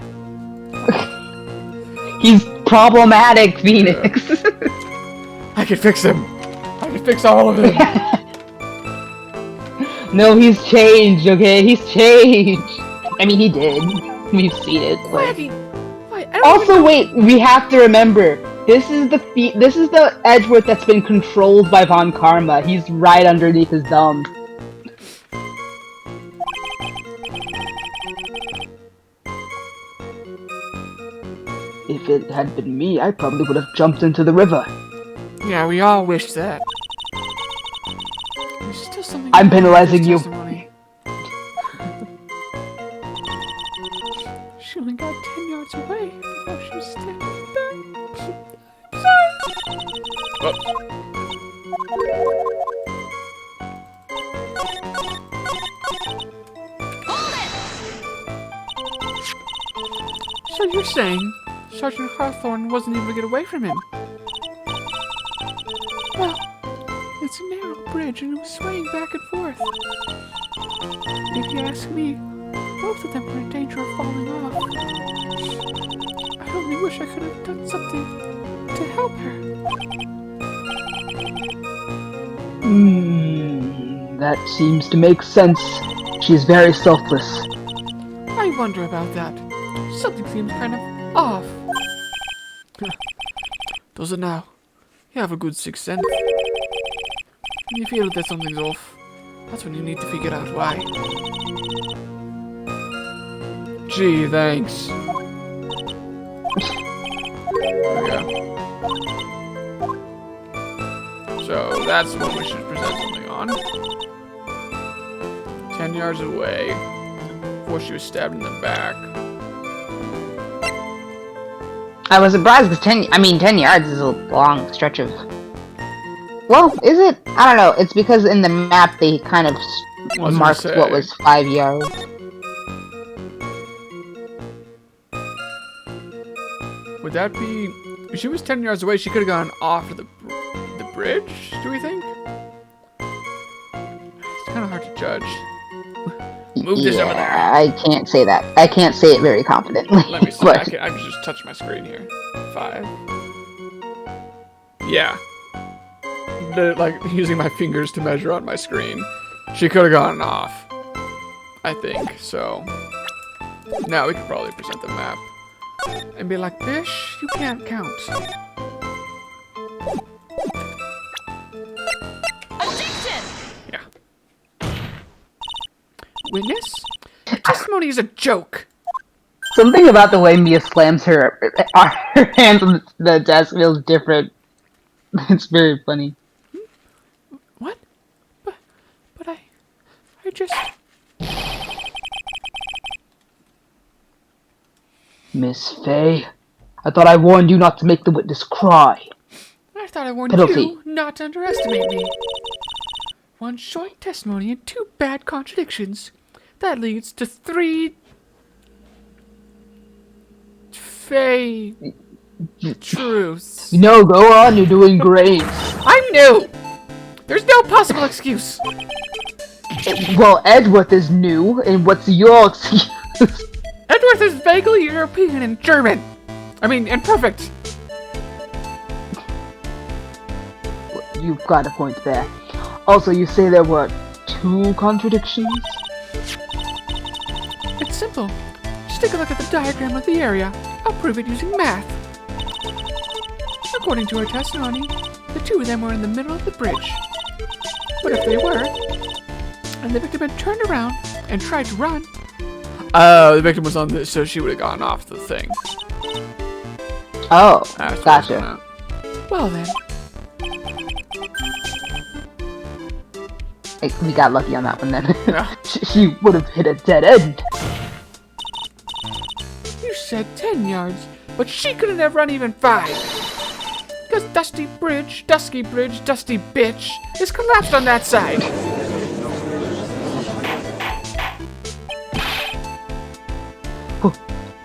He's problematic, Phoenix. I can fix him. I can fix all of them. No, he's changed, okay? He's changed. I mean, he did. We've seen it. But... Also, wait, we have to remember, this is the Edgeworth that's been controlled by Von Karma. He's right underneath his thumb. If it had been me, I probably would have jumped into the river. Yeah, we all wish that. There's still something. I'm penalizing you. She only got 10 yards away before she was stabbed. So you're saying Sergeant Hawthorne wasn't able to get away from him? Well, it's a narrow bridge and it was swaying back and forth. If you ask me, both of them were in danger of falling off. I only wish I could have done something to help her. That seems to make sense. She's very selfless. I wonder about that. Something seems kind of off. Does it now? You have a good sixth sense. When you feel that something's off, that's when you need to figure out why. Gee, thanks. Okay. So that's what we should present something on. 10 yards away, before she was stabbed in the back. I was surprised because 10 yards is a long stretch of... Well, is it? I don't know. It's because in the map they kind of marked what was 5 yards. Would that be... If she was 10 yards away, she could have gone off of the bridge, do we think? It's kind of hard to judge. Move this over there. I can't say that. I can't say it very confidently. Let me see. But... I can just touch my screen here. 5. Yeah. Like, using my fingers to measure on my screen. She could have gone off. I think, so... Now we could probably present the map. And be like, Bish, you can't count. Objection! Yeah. Witness? The testimony is a joke. Something about the way Mia slams her hands on the desk feels different. It's very funny. What? But I just... Miss Faye, I thought I warned you not to make the witness cry. I thought I warned Penalty. you not to underestimate me. One short testimony and 2 bad contradictions. That leads to 3... Faye... truths. No, go on, you're doing great. I'm new! There's no possible excuse. Well, Edgeworth is new, and what's your excuse? Edgeworth is vaguely European and German. And perfect. You've got a point there. Also, you say there were 2 contradictions? It's simple. Just take a look at the diagram of the area. I'll prove it using math. According to her testimony, the 2 of them were in the middle of the bridge. But if they were, and the victim had turned around and tried to run... The victim was on this, so she would have gone off the thing. Oh, That's gotcha. Well then, Hey, we got lucky on that one then. Yeah. She would have hit a dead end. you said 10 yards, but she couldn't have run even 5. Because Dusty Bridge, Dusty Bitch, is collapsed on that side.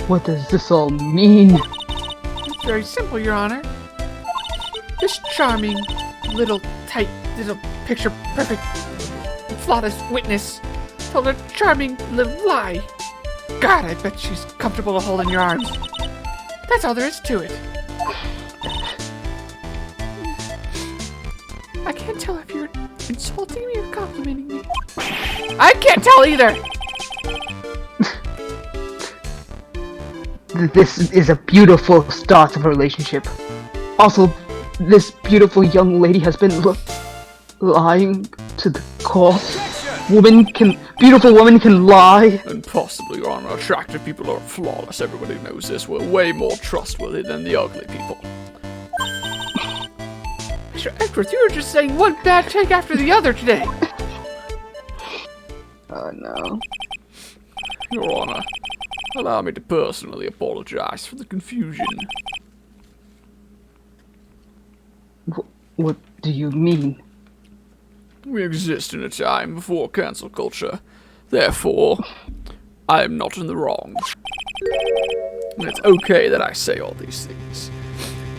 What does this all mean? It's very simple, Your Honor. This charming, little, tight, little picture-perfect, flawless witness told a charming little lie. God, I bet she's comfortable to hold in your arms. That's all there is to it. I can't tell if you're insulting me or complimenting me. I can't tell either! This is a beautiful start of a relationship. Also, this beautiful young lady has been lying to the court. Beautiful women can lie. And possibly, Your Honor, attractive people are flawless. Everybody knows this. We're way more trustworthy than the ugly people. Mr. Edgeworth, you were just saying one bad take after the other today. Oh no. Your Honor, allow me to personally apologize for the confusion. What do you mean? We exist in a time before cancel culture. Therefore, I am not in the wrong. And it's okay that I say all these things.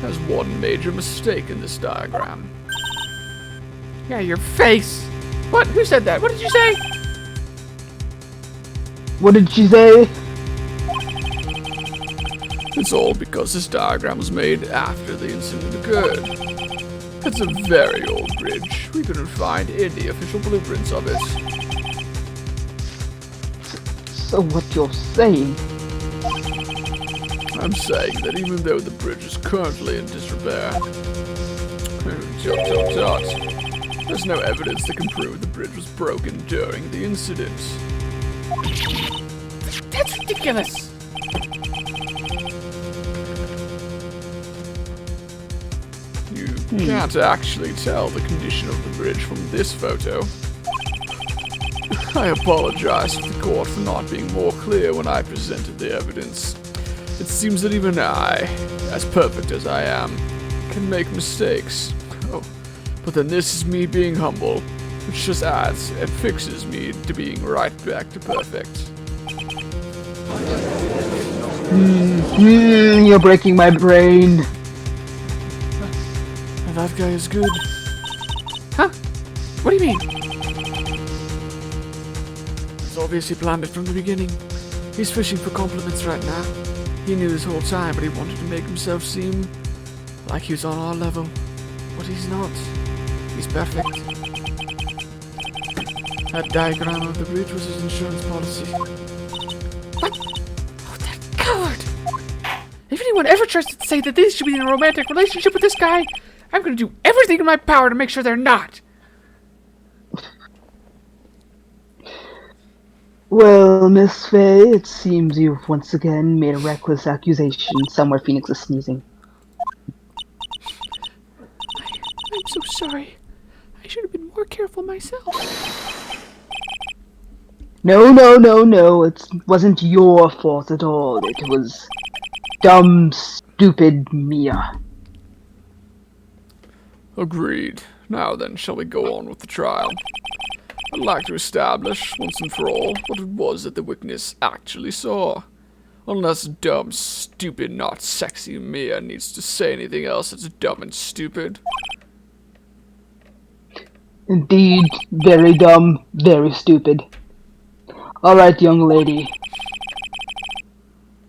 There's one major mistake in this diagram. Yeah, your face. What? Who said that? What did you say? What did she say? It's all because this diagram was made after the incident occurred. It's a very old bridge. We couldn't find any official blueprints of it. So what you're saying? I'm saying that even though the bridge is currently in disrepair, there's no evidence that can prove the bridge was broken during the incident. That's ridiculous. You can't actually tell the condition of the bridge from this photo. I apologize to the court for not being more clear when I presented the evidence. It seems that even I, as perfect as I am, can make mistakes. Oh, but then this is me being humble, which just adds and fixes me to being right back to perfect. You're breaking my brain. That guy is good. Huh? What do you mean? He's obviously planned it from the beginning. He's fishing for compliments right now. He knew this whole time, but he wanted to make himself seem like he was on our level. But he's not. He's perfect. That diagram of the bridge was his insurance policy. What? Oh, that coward! If anyone ever tries to say that they should be in a romantic relationship with this guy, I'm going to do everything in my power to make sure they're not. Well, Miss Faye, it seems you've once again made a reckless accusation somewhere Phoenix is sneezing. I'm so sorry. I should have been more careful myself. No. It wasn't your fault at all. It was dumb, stupid Mia. Agreed. Now then, shall we go on with the trial? I'd like to establish, once and for all, what it was that the witness actually saw. Unless dumb, stupid, not sexy Mia needs to say anything else that's dumb and stupid. Indeed, very dumb, very stupid. Alright, young lady.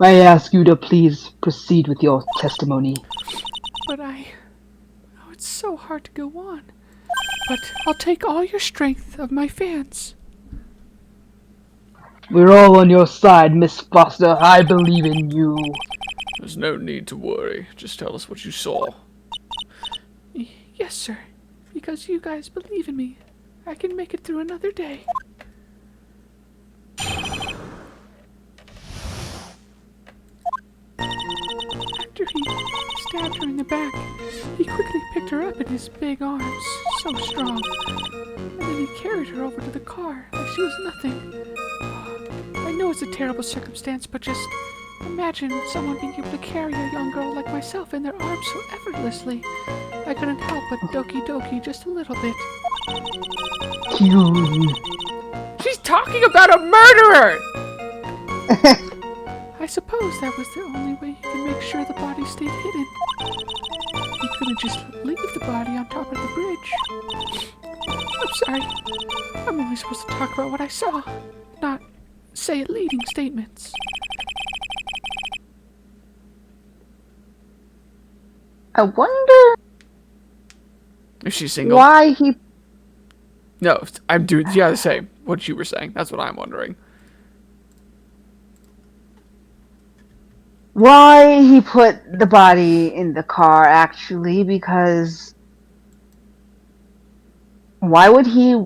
May I ask you to please proceed with your testimony? But oh, it's so hard to go on. But I'll take all your strength of my fans. We're all on your side, Miss Foster. I believe in you. There's no need to worry. Just tell us what you saw. Yes, sir. Because you guys believe in me, I can make it through another day. After he stabbed her in the back, he quickly picked her up in his big arms, so strong. And then he carried her over to the car like she was nothing. I know it's a terrible circumstance, but just imagine someone being able to carry a young girl like myself in their arms so effortlessly. I couldn't help but doki just a little bit. She's talking about a murderer! I suppose that was the only way he could make sure the body stayed hidden. He couldn't just leave the body on top of the bridge. I'm sorry. I'm only supposed to talk about what I saw, not say leading statements. I wonder Is she single? why he... No, I'm doing the same. What you were saying. That's what I'm wondering. Why he put the body in the car, actually, because... Why would he...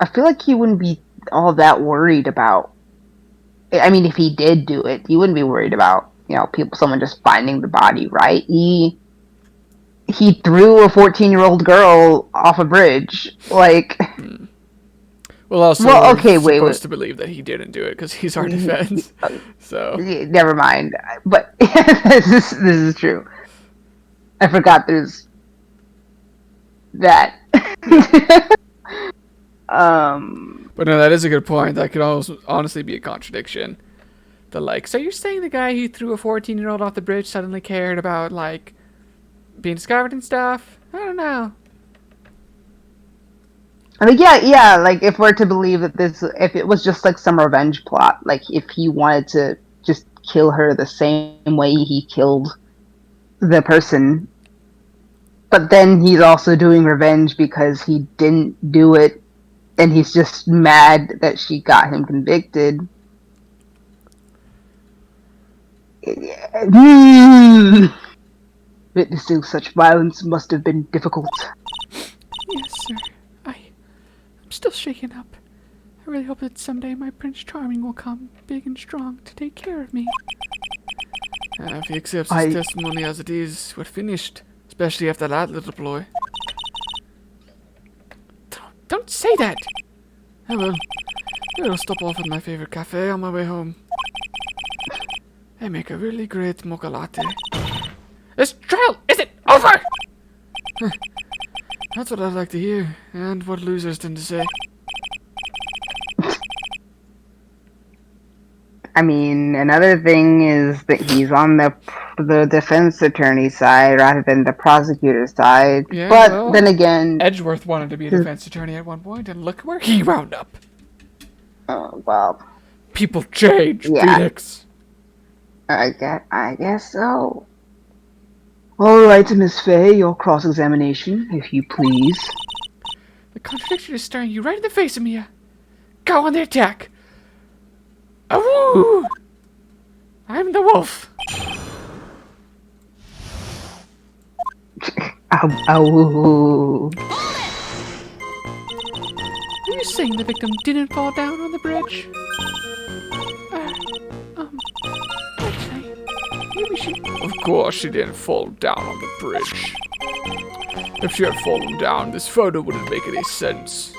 I feel like he wouldn't be all that worried about... I mean, if he did do it, he wouldn't be worried about, someone just finding the body, right? He threw a 14-year-old girl off a bridge, like... Well, also, okay, we're wait. supposed to believe that he didn't do it because he's our defense. So never mind. But this is true. I forgot there's that. But no, that is a good point. That could honestly be a contradiction. the like. So you're saying the guy who threw a 14-year-old off the bridge suddenly cared about, like, being discovered and stuff? I don't know. I mean, yeah, like, if we're to believe that if it was just, like, some revenge plot, like, if he wanted to just kill her the same way he killed the person, but then he's also doing revenge because he didn't do it, and he's just mad that she got him convicted. Witnessing such violence must have been difficult. Yes, sir. I'm still shaken up. I really hope that someday my Prince Charming will come, big and strong, to take care of me. If he accepts his testimony as it is, we're finished. Especially after that little ploy. Don't say that! I will. I'll stop off at my favorite cafe on my way home. They make a really great mocha latte. This trial isn't over! That's what I'd like to hear, and what losers tend to say. I mean, another thing is that he's on the defense attorney's side rather than the prosecutor's side. Yeah, but well, then again, Edgeworth wanted to be a defense attorney at one point, and look where he wound up. oh well, People change, yeah. Phoenix. I guess so. All right, Miss Fay, your cross-examination, if you please. The contradiction is staring you right in the face, Mia. Go on the attack. Awoo! I'm the wolf. Ow. Are you saying the victim didn't fall down on the bridge? Actually, maybe she... Of course she didn't fall down on the bridge. If she had fallen down, this photo wouldn't make any sense.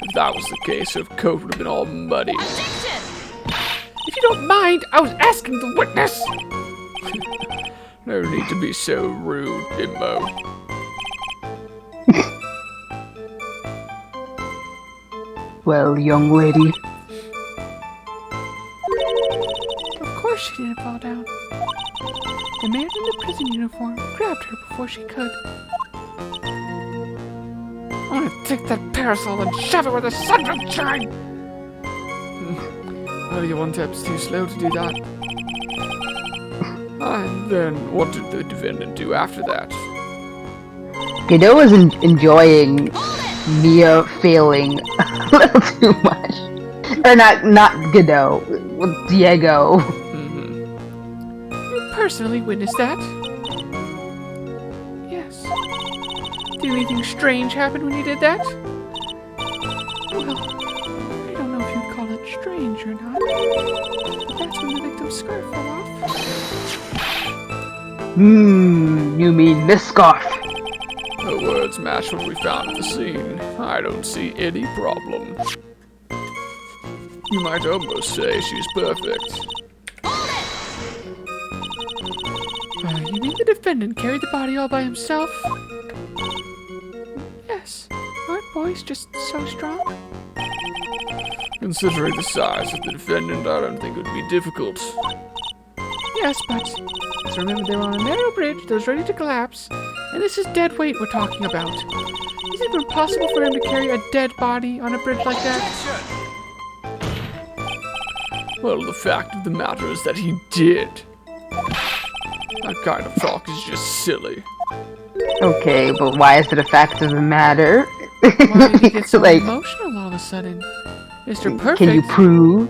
If that was the case, her coat would have been all muddy. If you don't mind, I was asking the witness. No need to be so rude, bimbo. Well, young lady. Of course she didn't fall down. The man in the prison uniform grabbed her before she could. I'm gonna take that parasol and shove it where the sun don't shine! Well, you're one step too slow to do that. And then, what did the defendant do after that? Godot was enjoying Mia failing a little too much. Or not Godot, Diego. You personally witnessed that? Yes. Did anything strange happen when you did that? Well, I don't know if you'd call it strange or not. But that's when the victim's scarf fell off. You mean this scarf? Her words match what we found at the scene. I don't see any problem. You might almost say she's perfect. You mean the defendant carried the body all by himself? Yes. Aren't boys just so strong? Considering the size of the defendant, I don't think it would be difficult. Yes, but so remember they were on a narrow bridge that was ready to collapse, and this is dead weight we're talking about. Is it even possible for him to carry a dead body on a bridge like that? Well, the fact of the matter is that he did. That kind of talk is just silly. Okay, but why is it a fact of the matter? Why did he get so emotional all of a sudden? Mr. Perfect. Can you prove?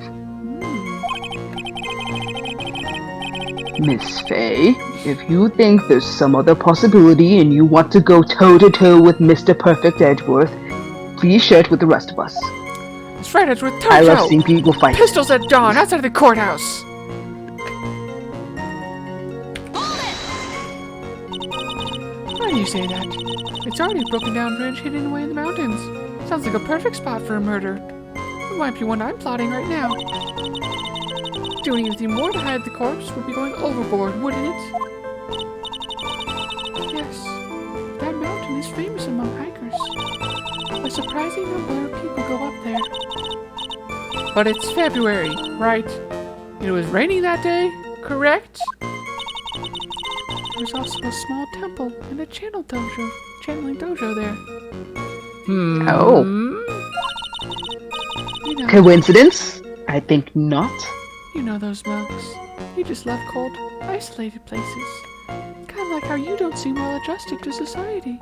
Miss Fay, if you think there's some other possibility and you want to go toe-to-toe with Mr. Perfect Edgeworth, please share it with the rest of us. That's right, Edgeworth, toe-to-toe. I love seeing people fight. Pistols at dawn, outside of the courthouse. Why do you say that? It's already a broken down bridge hidden away in the mountains. Sounds like a perfect spot for a murder. It might be one I'm plotting right now. Doing anything more to hide the corpse would be going overboard, wouldn't it? Yes, that mountain is famous among hikers. A surprising number of people go up there. But it's February, right? It was raining that day, correct? There's also a small temple and a channeling dojo there. Oh. You know, Coincidence? I think not. you know those monks. You just love cold, isolated places. Kind of like how you don't seem well adjusted to society.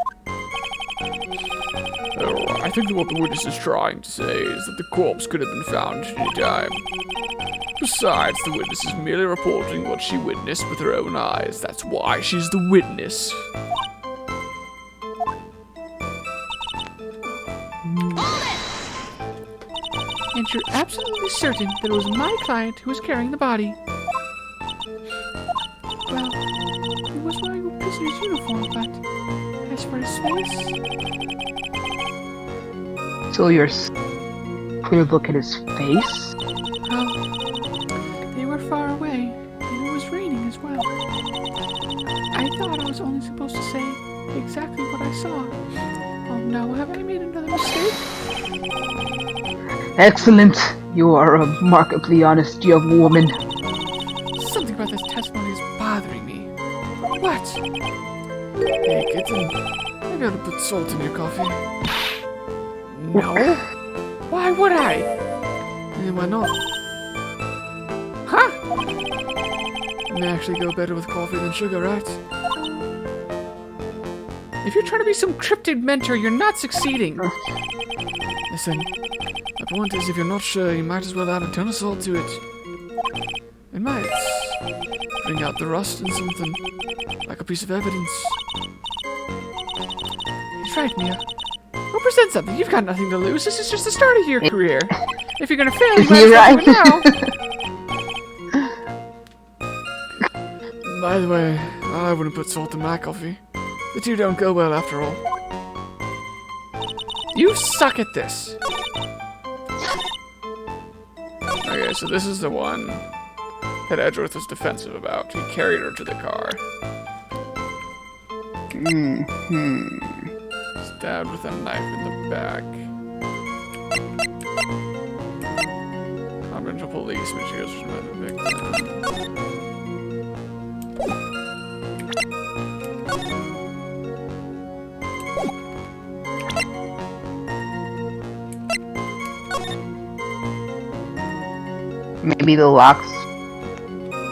I think what the witness is trying to say is that the corpse could have been found at any time. Besides, the witness is merely reporting what she witnessed with her own eyes. That's why she's the witness. And you're absolutely certain that it was my client who was carrying the body. Well, he was wearing a prisoner's uniform, but as for his face, So you're clear look at his face? well, they were far away, and it was raining as well. I thought I was only supposed to say exactly what I saw. Oh no, have I made another mistake? Excellent. You are a remarkably honest young woman. Something about this testimony is bothering me. What? Hey, kitten, maybe I ought to put salt in your coffee. No. Why would I? Why not? Huh? It may actually go better with coffee than sugar, right? If you're trying to be some cryptid mentor, you're not succeeding. Listen, my point is if you're not sure, you might as well add a ton of salt to it. It might bring out the rust in something, like a piece of evidence. He's right, Mia. Go present something. You've got nothing to lose. This is just the start of your career. If you're gonna fail, you might as well do it now. By the way, I wouldn't put salt in my coffee. The two don't go well after all. You suck at this. Okay, so this is the one that Edgeworth was defensive about. He carried her to the car. Stabbed with a knife in the back. Confidential police materials from the victim. Maybe the locks.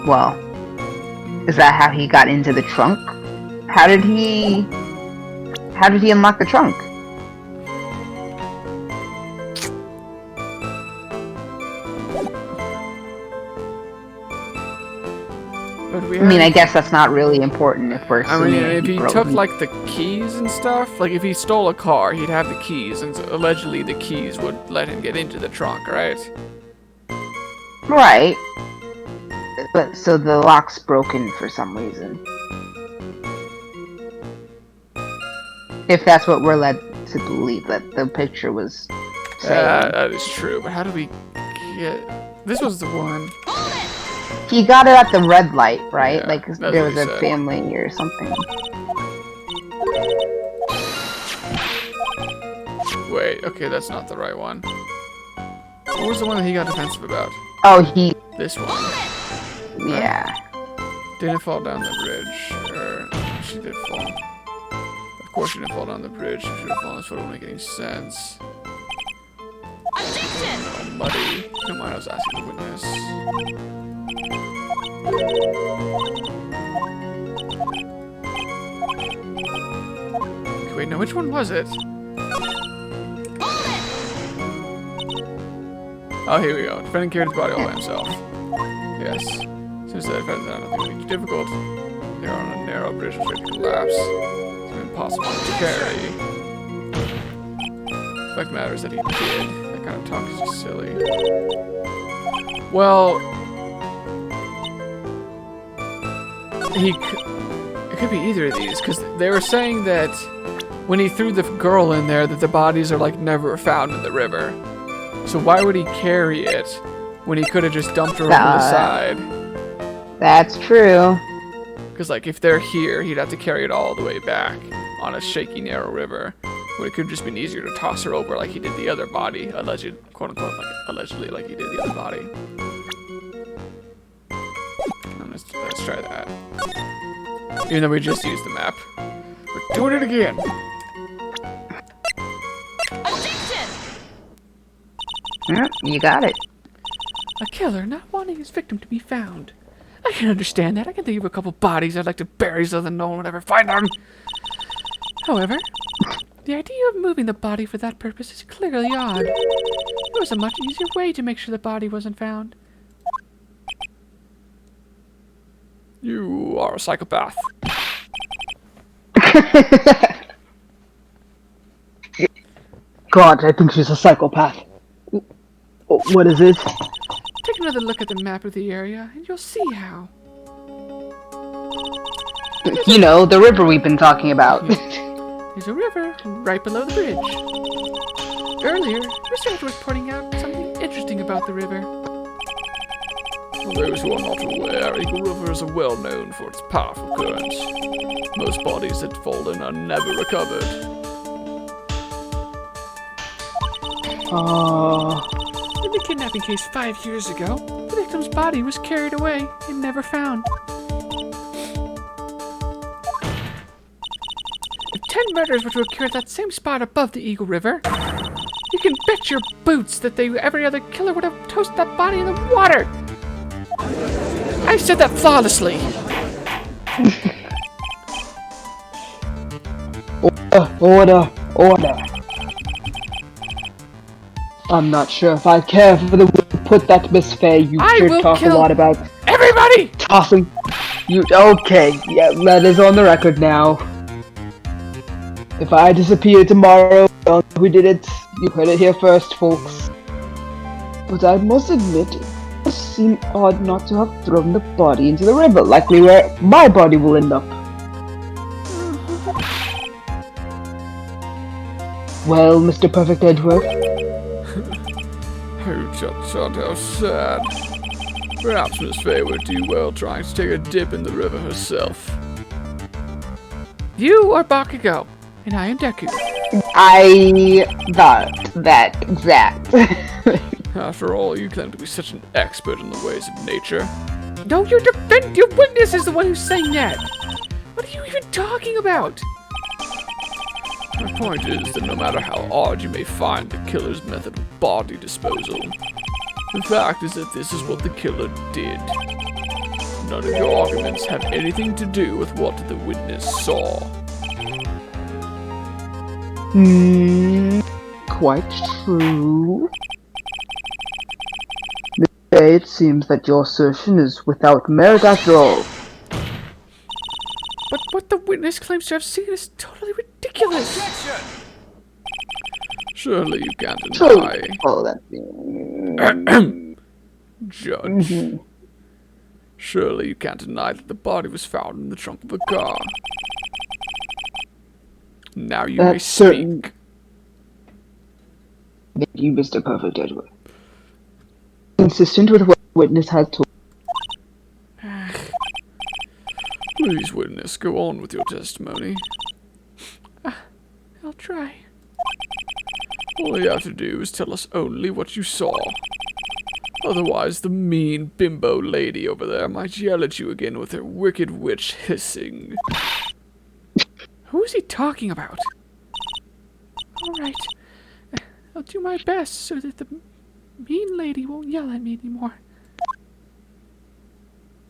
Well, is that how he got into the trunk? How did he unlock the trunk? But I mean, I guess that's not really important if we're I assuming mean, if he broke took, them. like, the keys and stuff, like, if he stole a car, he'd have the keys, and allegedly the keys would let him get into the trunk, right? Right. But so the lock's broken for some reason. If that's what we're led to believe, that the picture was saying. That is true, but how do we get... This was the one... He got it at the red light, right? Yeah, like that's there what was he a said. family or something. Wait, okay, that's not the right one. What was the one that he got defensive about? Oh, This one. yeah. Didn't fall down the bridge. Or, she did fall. Of course she didn't fall down the bridge. She should have fallen. This wouldn't make any sense. Oh, muddy. Don't mind, I was asking the witness. Okay, wait, no, which one was it? Oh, here we go. Defendant carried the body all by himself. Yes. Since the defendant had nothing really difficult, they are on a narrow bridge which ready to collapse. It's impossible to carry. The fact matters that he did. That kind of talk is just silly. Well, it could be either of these, because they were saying that when he threw the girl in there, that the bodies are like never found in the river. So why would he carry it when he could have just dumped her over the side? That's true. Because like if they're here, he'd have to carry it all the way back on a shaky, narrow river. Well, it could have just been easier to toss her over like he did the other body. Alleged, quote unquote, like, allegedly like he did the other body. Let's try that. Even though we just used the map. We're doing it again! Yeah, you got it. A killer not wanting his victim to be found. I can understand that. I can think of a couple bodies I'd like to bury so that no one would ever find them. However, the idea of moving the body for that purpose is clearly odd. There was a much easier way to make sure the body wasn't found. You are a psychopath. God, I think she's a psychopath. What is it? Take another look at the map of the area, and you'll see how. You know, the river we've been talking about. There's a river right below the bridge. Earlier, Mr. was pointing out something interesting about the river. For those who are not aware, Eagle River is well known for its powerful currents. Most bodies that fall in are never recovered. In the kidnapping case 5 years ago, the victim's body was carried away and never found. If 10 murders were to occur at that same spot above the Eagle River, you can bet your boots that every other killer would have toasted that body in the water. I said that flawlessly. Order. I'm not sure if I care for the way you put that, Miss Faye. You sure talk a lot about everybody! Tossing. Okay, yeah, that is on the record now. If I disappear tomorrow, I don't know who did it. You heard it here first, folks. But I must admit, it does seem odd not to have thrown the body into the river, likely where my body will end up. Well, Mr. Perfect Edgeworth? Oh, Chut, how sad. Perhaps Miss Faye would do well trying to take a dip in the river herself. You are Bakugo, and I am Deku. I thought that. After all, you claim to be such an expert in the ways of nature. No, your witness is the one who's saying that. What are you even talking about? My point is that no matter how odd you may find the killer's method of body disposal, the fact is that this is what the killer did. None of your arguments have anything to do with what the witness saw. Quite true. Miss Faye, it seems that your assertion is without merit after all. But what the witness claims to have seen is totally ridiculous. Objection! Surely you can't deny. Judge. Surely you can't deny that the body was found in the trunk of a car. Now you may speak. Thank you, Mr. Perfect Edward. Consistent with what the witness has told. Please, witness, go on with your testimony. I'll try. All you have to do is tell us only what you saw. Otherwise, the mean bimbo lady over there might yell at you again with her wicked witch hissing. Who is he talking about? Alright. I'll do my best so that the mean lady won't yell at me anymore.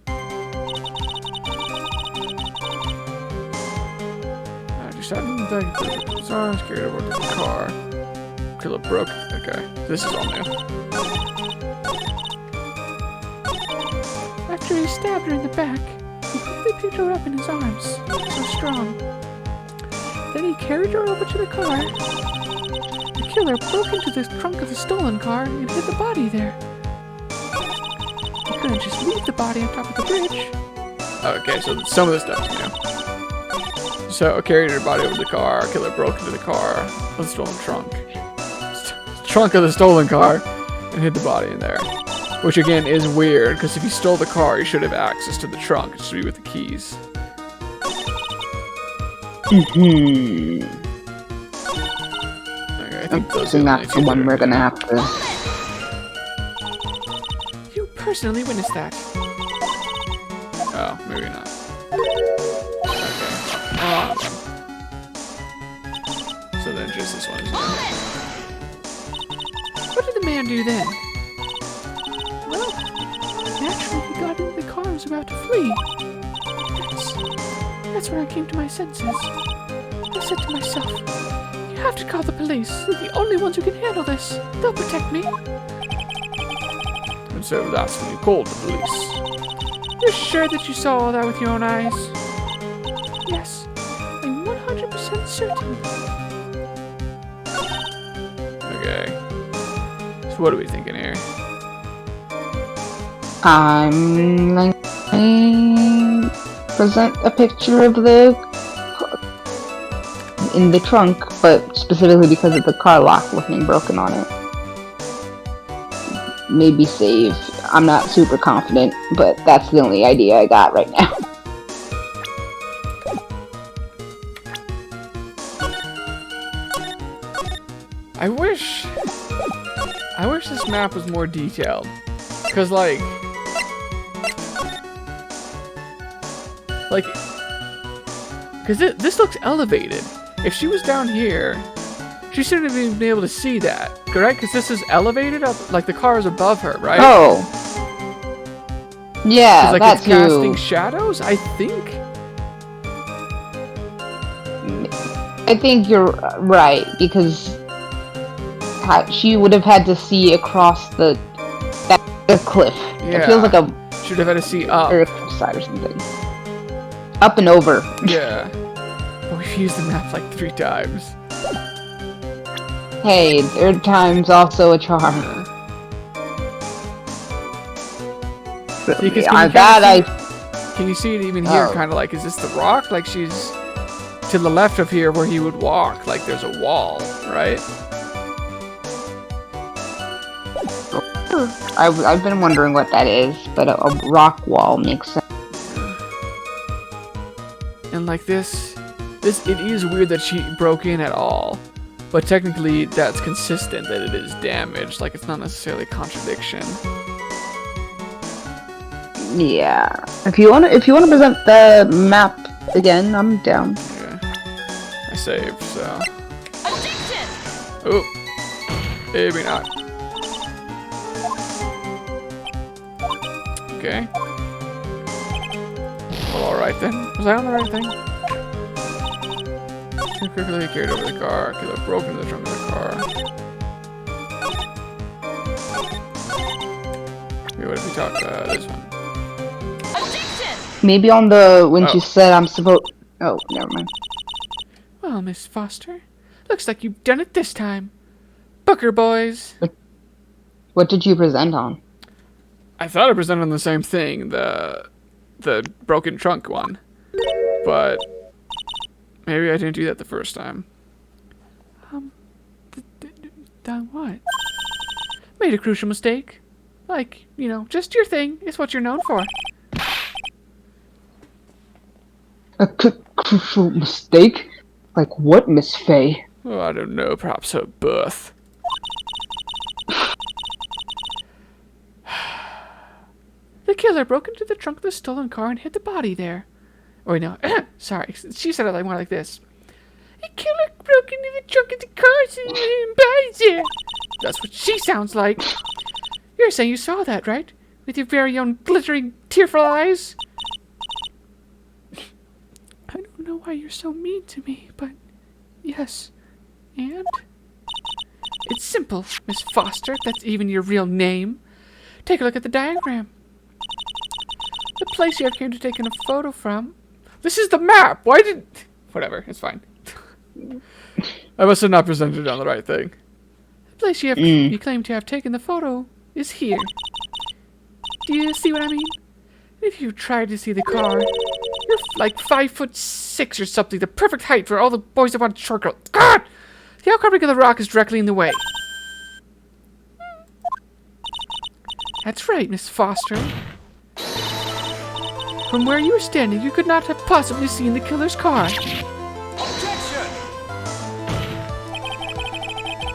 I just hadn't think that I was scared about the car. Killer broke. Okay, this is all new. After he stabbed her in the back, he quickly picked her up in his arms. So strong. Then he carried her over to the car. The killer broke into the trunk of the stolen car and hid the body there. He couldn't just leave the body on top of the bridge. Okay, so some of the stuff is new. So, carried her body over the car, killer broke into the car, the stolen trunk. Trunk of the stolen car, and hid the body in there. Which again is weird, because if you stole the car, you should have access to the trunk. It should be with the keys. think those are guessing the that's the only two one that we're are gonna have to. You personally witnessed that. Oh, maybe not. Okay. So then just this one is What did the man do then? Well, naturally he got into the car and was about to flee. That's when I came to my senses. I said to myself, you have to call the police. They're the only ones who can handle this. They'll protect me. And so that's when you called the police. You're sure that you saw all that with your own eyes? Yes, I'm 100% certain. Okay. So what are we thinking here? I'm like, present a picture of the in the trunk, but specifically because of the car lock looking broken on it. Maybe save. I'm not super confident, but that's the only idea I got right now. I wish this map was more detailed. Cause like cause this looks elevated. If she was down here, she shouldn't have even been able to see that, correct? Cause this is elevated up, like the car is above her, right? Oh, yeah, Like that it's casting too. shadows, I think. I think you're right, because she would have had to see across the cliff. Yeah. It feels like a Should have had to see up. cliffside or something. Up and over. Yeah. But we've used the map like 3 times. Hey, third time's also a charm. See, 'cause can you see it even here? Oh. Kind of like, is this the rock? Like she's to the left of here where he would walk. Like there's a wall, right? I've been wondering what that is, but a rock wall makes sense. And like this, it is weird that she broke in at all. But technically, that's consistent that it is damaged. Like it's not necessarily a contradiction. Yeah. If you wanna present the map again, I'm down. Yeah. I saved, so. Oh, maybe not. Okay. Well, alright then. Was I on the right thing? Too quickly carried over the car. Killer broke into the trunk of the car. Okay, what if we talk this one? Maybe on the when Oh. she said I'm supposed. Oh, never mind. Well, Miss Foster, looks like you've done it this time. Booker boys. What did you present on? I thought I presented on the same thing, the broken trunk one. But maybe I didn't do that the first time. Done what? Made a crucial mistake. Like, you know, just your thing. It's what you're known for. A crucial mistake? Like what, Miss Faye? Oh, I don't know, perhaps her birth. The killer broke into the trunk of the stolen car and hid the body there. Oh, wait, no. Sorry. She said it like more like this. The killer broke into the trunk of the car and hid the body there. That's what she sounds like. You're saying you saw that, right? With your very own glittering, tearful eyes? I don't know why you're so mean to me, but yes. And? It's simple, Miss Foster, if that's even your real name. Take a look at the diagram. The place you have came to take a photo from. This is the map! Why did... Whatever, it's fine. I must have not presented on the right thing. The place you claim to have taken the photo is here. Do you see what I mean? If you tried to see the car, you're like 5'6" or something, the perfect height for all the boys that want short girls. God! The outcropping of the rock is directly in the way. That's right, Miss Foster. From where you were standing, you could not have possibly seen the killer's car.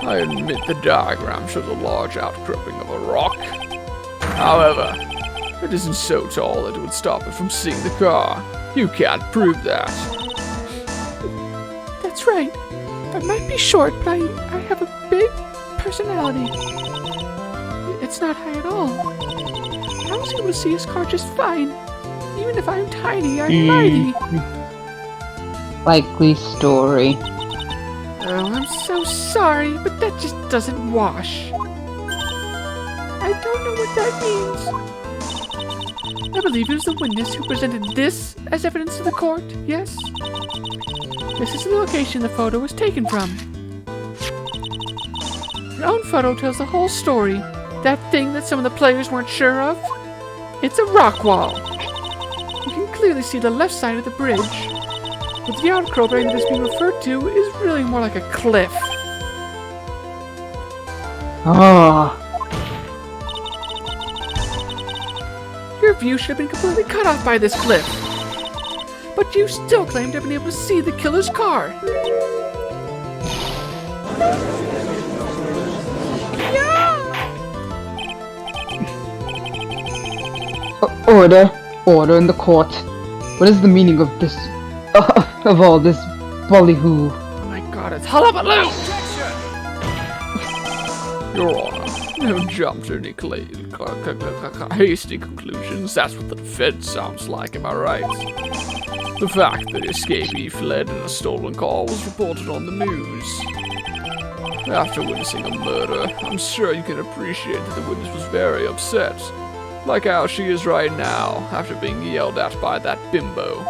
I admit the diagram shows a large outcropping of a rock. However, it isn't so tall that it would stop it from seeing the car. You can't prove that. That's right. I might be short, but I have a big personality. It's not high at all. I was able to see his car just fine. Even if I'm tiny, I'm mighty. Likely story. Oh, I'm so sorry, but that just doesn't wash. I don't know what that means. I believe it was the witness who presented this as evidence to the court, yes? This is the location the photo was taken from. Your own photo tells the whole story. That thing that some of the players weren't sure of? It's a rock wall. You can clearly see the left side of the bridge. But the outcropping that is being referred to is really more like a cliff. Oh. Your view should have been completely cut off by this cliff. But you still claim to have been able to see the killer's car. Order in the court. What is the meaning of this, of all this ballyhoo? Oh my god, it's hullabaloo! Your Honor, don't jump to any hasty conclusions. That's what the defense sounds like, am I right? The fact that the escapee fled in a stolen car was reported on the news. After witnessing a murder, I'm sure you can appreciate that the witness was very upset. Like how she is right now, after being yelled at by that bimbo.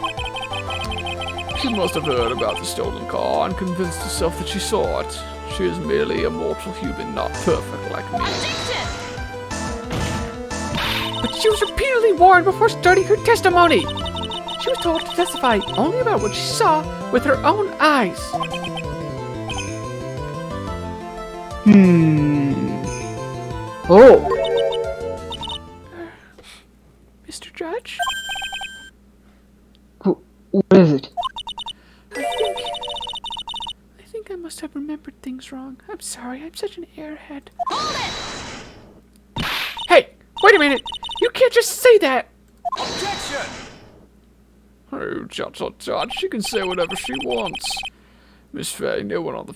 She must have heard about the stolen car and convinced herself that she saw it. She is merely a mortal human, not perfect like me. But she was repeatedly warned before starting her testimony. She was told to testify only about what she saw with her own eyes. Oh. Mr. Judge? What is it? I think I must have remembered things wrong. I'm sorry, I'm such an airhead. Hey, wait a minute! You can't just say that! Objection! Oh, Judge, she can say whatever she wants. Miss Faye, no one on the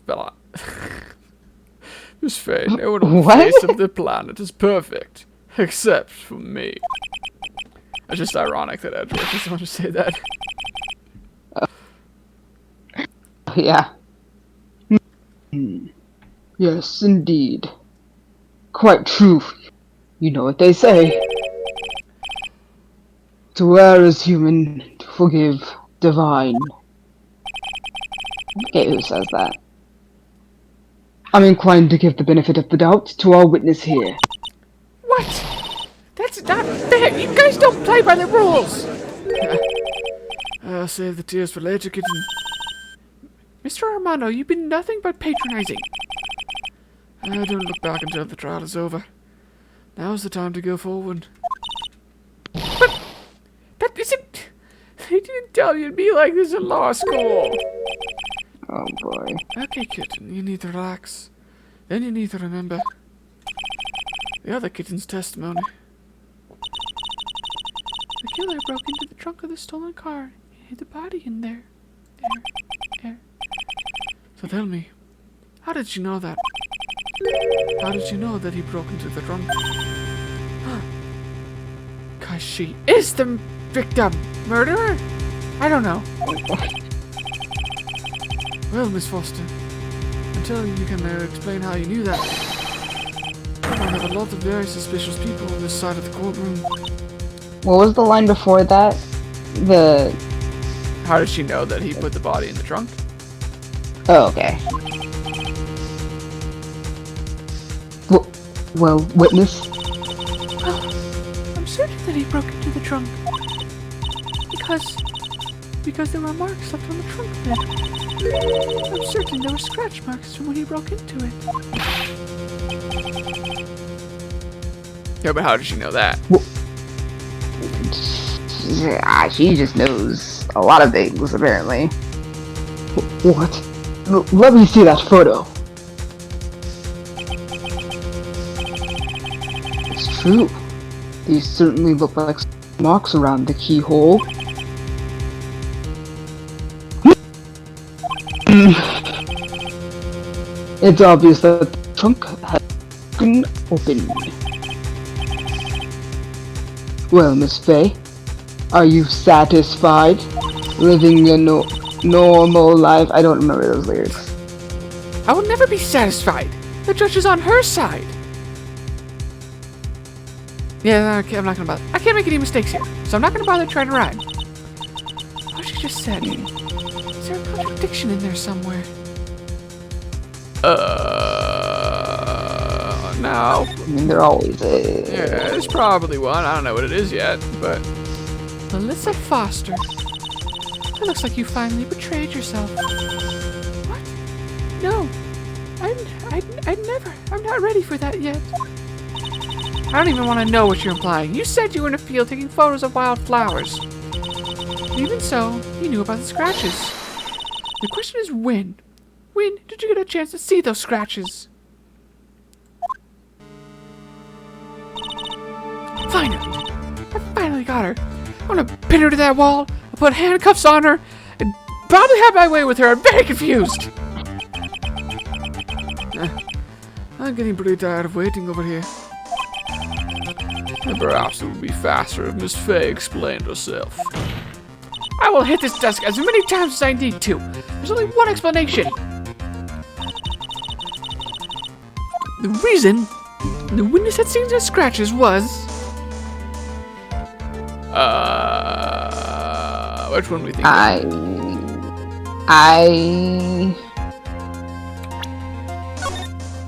Miss Faye, no one on the face of the planet is perfect. Except for me. It's just ironic that Edward doesn't want to say that. Yeah. Yes, indeed. Quite true. You know what they say. To err is human, to forgive divine. Okay, who says that? I'm inclined to give the benefit of the doubt to our witness here. What? That's not fair! You guys don't play by the rules! I'll save the tears for later, kitten. Mr. Armando, you've been nothing but patronizing. I don't look back until the trial is over. Now's the time to go forward. But that isn't... They didn't tell you to be like this in law school. Oh boy. Okay, kitten, you need to relax. Then you need to remember the other kitten's testimony. The killer broke into the trunk of the stolen car and hid the body in there. There. So tell me, how did you know that? How did you know that he broke into the trunk? Cause she is the victim! Murderer? I don't know. Well, Miss Foster, until you can explain how you knew that, I have a lot of very suspicious people on this side of the courtroom. What was the line before that? How did she know that he put the body in the trunk? Oh, okay. Well, witness? I'm certain that he broke into the trunk. Because there were marks left on the trunk lid. I'm certain there were scratch marks from when he broke into it. Yeah, but how did she know that? She just knows a lot of things, apparently. What? Let me see that photo. true. These certainly look like marks around the keyhole. It's obvious that the trunk has been opened. Well, Miss Faye, are you satisfied living a normal life? I don't remember those lyrics. I will never be satisfied. The judge is on her side. Yeah, okay, I'm not gonna bother. I can't make any mistakes here, so I'm not gonna bother trying to rhyme. What she just said. Is there a contradiction in there somewhere? No. I mean, there always is. Yeah, there's probably one. I don't know what it is yet, but... Melissa Foster. It looks like you finally betrayed yourself. What? No. I'm not ready for that yet. I don't even want to know what you're implying. You said you were in a field taking photos of wild flowers. Even so, you knew about the scratches. The question is when? When did you get a chance to see those scratches? Finally! I finally got her. I'm gonna pin her to that wall, I'll put handcuffs on her, and probably have my way with her. I'm very confused! I'm getting pretty tired of waiting over here. And perhaps it would be faster if Miss Faye explained herself. I will hit this desk as many times as I need to. There's only one explanation. The reason the witness had seen the scratches was... Which one do we think?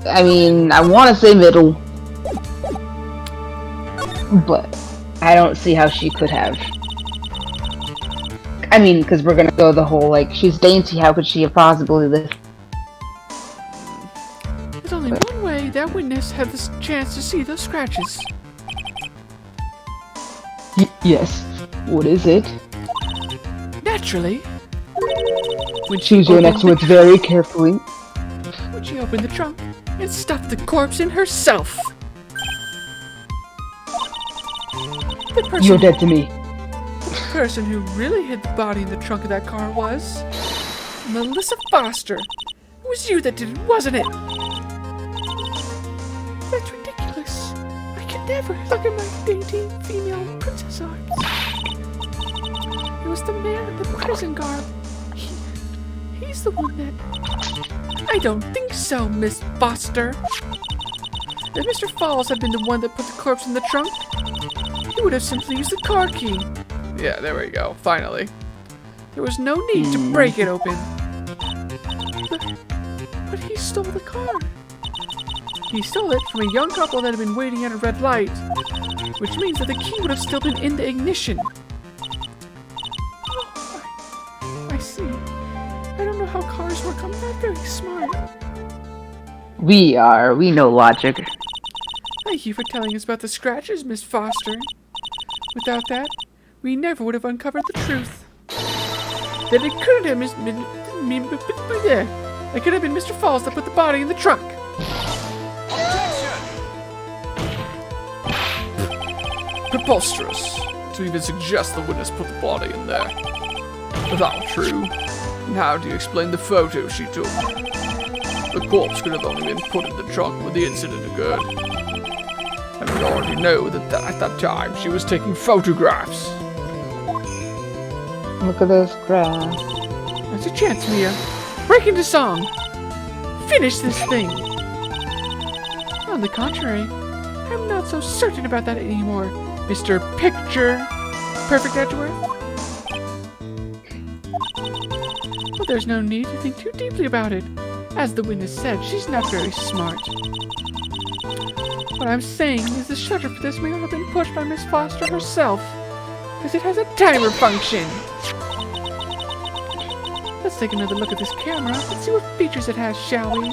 I mean, I want to say middle, but I don't see how she could have. I mean, because we're gonna go the whole, like, she's dainty, how could she have possibly lived? There's only one way that witness had this chance to see those scratches. Yes. What is it? Naturally. When Choose your next words very carefully. When she opened the trunk and stuffed the corpse in herself. You're dead to me. The person who really hid the body in the trunk of that car was... Melissa Foster. It was you that did it, wasn't it? That's ridiculous. I could never look at my dainty female princess arms. It was the man in the prison garb. He's the one that... I don't think so, Miss Foster. If Mr. Falls had been the one that put the corpse in the trunk, he would have simply used the car key. Yeah, there we go. Finally. There was no need to break it open. But he stole the car. He stole it from a young couple that had been waiting at a red light, which means that the key would have still been in the ignition. Oh, I see. I don't know how cars work. I'm not very smart. We know logic. Thank you for telling us about the scratches, Miss Foster. Without that, we never would have uncovered the truth. That it couldn't have it could have been Mr. Falls that put the body in the trunk. Preposterous to even suggest the witness put the body in there. But that's true. And how do you explain the photo she took? The corpse could have only been put in the trunk when the incident occurred. And we already know that at that time she was taking photographs. Look at this graph. That's your chance, Mia. Break into song. Finish this thing. On the contrary, I'm not so certain about that anymore, Mr. Picture Perfect Edgeworth. But there's no need to think too deeply about it. As the witness said, she's not very smart. What I'm saying is the shutter for this may not have been pushed by Miss Foster herself, because it has a timer function. Let's take another look at this camera and see what features it has, shall we?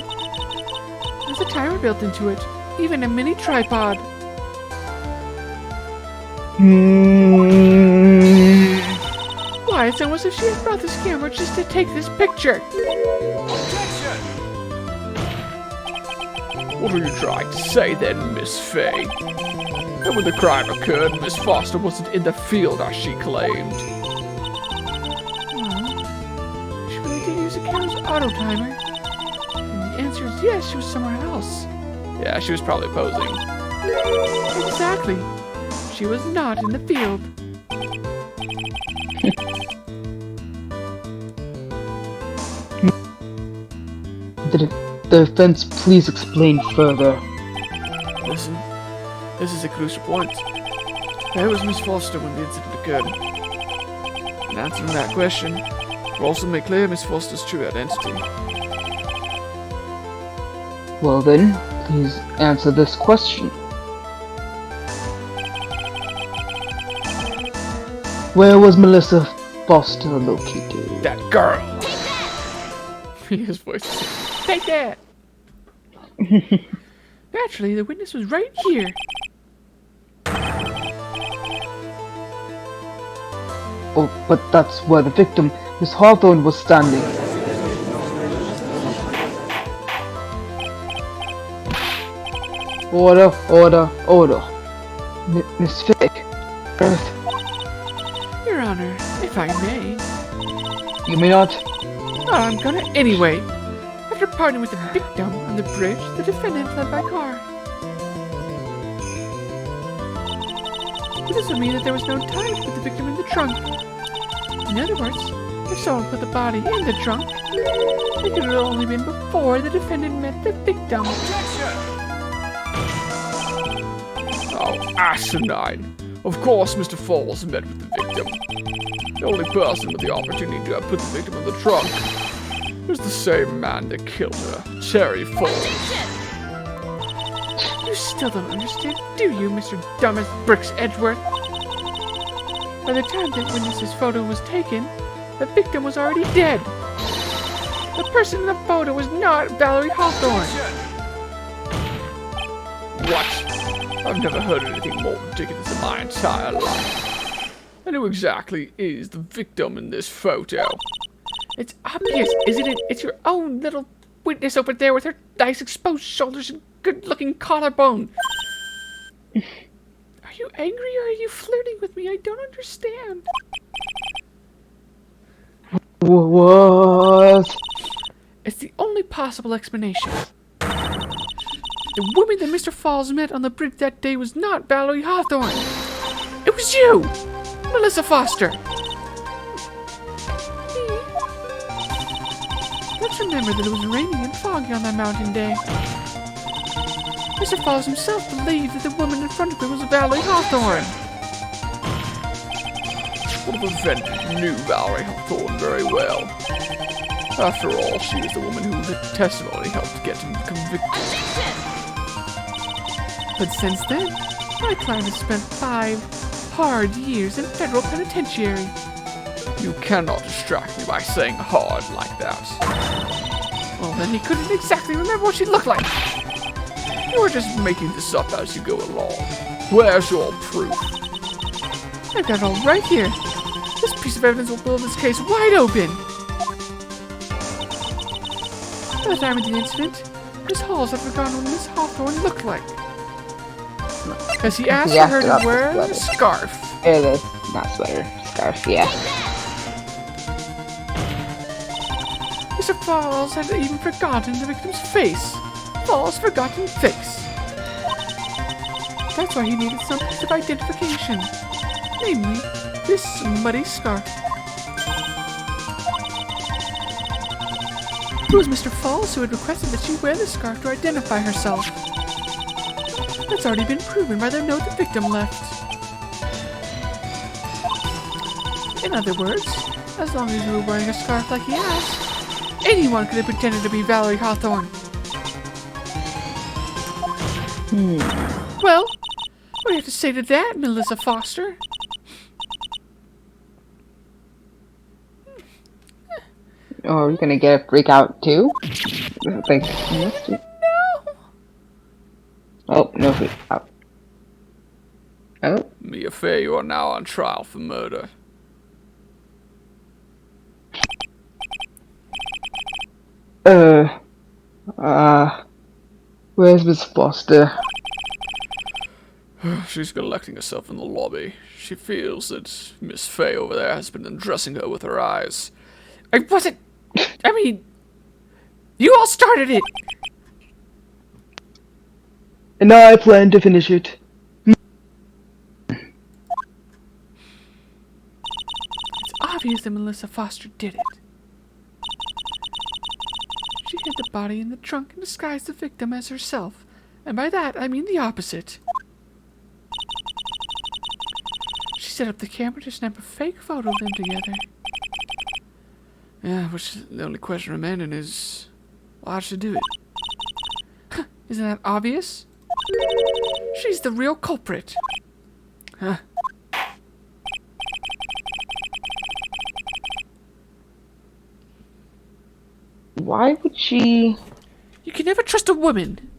There's a timer built into it, even a mini tripod. Why, it's almost as if she had brought this camera just to take this picture. What are you trying to say then, Miss Fay? And when the crime occurred, Miss Foster wasn't in the field as she claimed. She really did use a careless auto timer. And the answer is yes, she was somewhere else. Yeah, she was probably posing. Exactly. She was not in the field. The defense, please explain further. Listen, this is a crucial point. Where was Miss Foster when the incident occurred? In answering that question, we'll also make clear Miss Foster's true identity. Well then, please answer this question. Where was Melissa Foster located? That girl! His voice. Take that! Naturally, the witness was right here. Oh, but that's where the victim, Miss Hawthorne, was standing. Order, order, order. Miss Fick. Earth. Your Honor, if I may. You may not. I'm gonna anyway. After parting with the victim on the bridge, the defendant fled by car. This would mean that there was no time to put the victim in the trunk. In other words, if someone put the body in the trunk, it could have only been before the defendant met the victim. Oh, asinine! Of course Mr. Falls met with the victim. The only person with the opportunity to have put the victim in the trunk was the same man that killed her, Terry Falls. You still don't understand, do you, Mr. Dumb as Bricks Edgeworth? By the time that witness's photo was taken, the victim was already dead. The person in the photo was not Valerie Hawthorne. What? I've never heard anything more ridiculous in my entire life. And who exactly is the victim in this photo? It's obvious, isn't it? It's your own little witness over there with her nice exposed shoulders and good-looking collarbone. Are you angry or are you flirting with me? I don't understand. What? It's the only possible explanation. The woman that Mr. Falls met on the bridge that day was not Valerie Hawthorne. It was you, Melissa Foster. Let's remember that it was raining and foggy on that mountain day. Mr. Falls himself believed that the woman in front of him was Valerie Hawthorne. What if the defendant knew Valerie Hawthorne very well? After all, she was the woman whose testimony helped get him convicted. But since then, my client has spent 5 hard years in federal penitentiary. You cannot distract me by saying hard like that. Well, then he couldn't exactly remember what she looked like. You are just making this up as you go along. Where's your proof? I've got it all right here. This piece of evidence will blow this case wide open. By the time of the incident, Miss Halls had forgotten what Miss Hawthorne looked like. Because he asked her to wear a scarf. Not sweater, scarf, yeah. Mr. Falls had even forgotten the victim's face. Falls' forgotten face. That's why he needed some piece of identification. Namely, this muddy scarf. It was Mr. Falls who had requested that she wear the scarf to identify herself. That's already been proven by the note the victim left. In other words, as long as you were wearing a scarf like he asked, anyone could have pretended to be Valerie Hawthorne. Well, what do you have to say to that, Melissa Foster? Oh, are we gonna get a freak out too? Like, No! oh, no freak out. Oh, Mia Fey, you are now on trial for murder. Where's Miss Foster? She's collecting herself in the lobby. She feels that Miss Fay over there has been undressing her with her eyes. I wasn't. I mean, you all started it. And I plan to finish it. It's obvious that Melissa Foster did it. She hid the body in the trunk and disguised the victim as herself. And by that, I mean the opposite. She set up the camera to snap a fake photo of them together. Yeah, which the only question remaining is, why'd she do it? Isn't that obvious? She's the real culprit. Huh? Why would she... You can never trust a woman.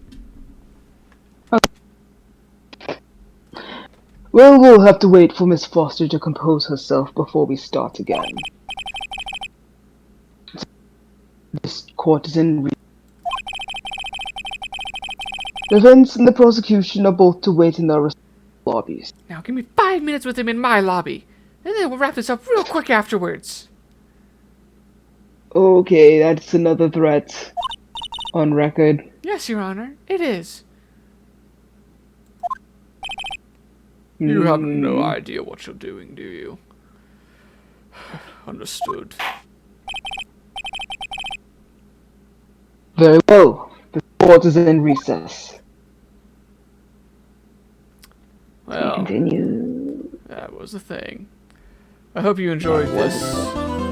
Well, we'll have to wait for Miss Foster to compose herself before we start again. This court is in... Defense and the prosecution are both to wait in their respective lobbies. Now give me 5 minutes with him in my lobby. And then we'll wrap this up real quick afterwards. Okay, that's another threat. On record. Yes, Your Honor, it is. You have no idea what you're doing, do you? Understood. Very well. The court is in recess. Well, Continue. that was the thing. I hope you enjoyed this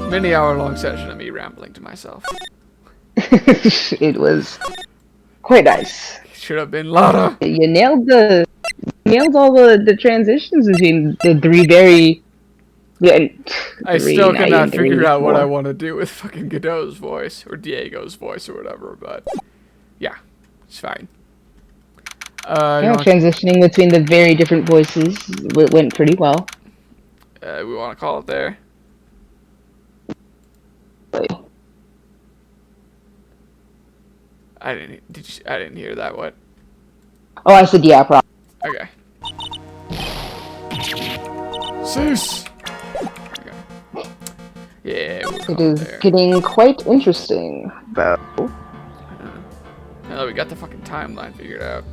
many-hour-long session of me rambling to myself. It was quite nice. Should have been louder. You nailed all the transitions between the three very... I still cannot figure out what I want to do with fucking Godot's voice, or Diego's voice, or whatever, but yeah, it's fine. Transitioning between the very different voices went pretty well. We want to call it there. I didn't hear that. What? Oh, I said yeah, probably. Okay. Zeus. Okay. Yeah, we'll call It is there. getting quite interesting, though. Now that we got the fucking timeline figured out.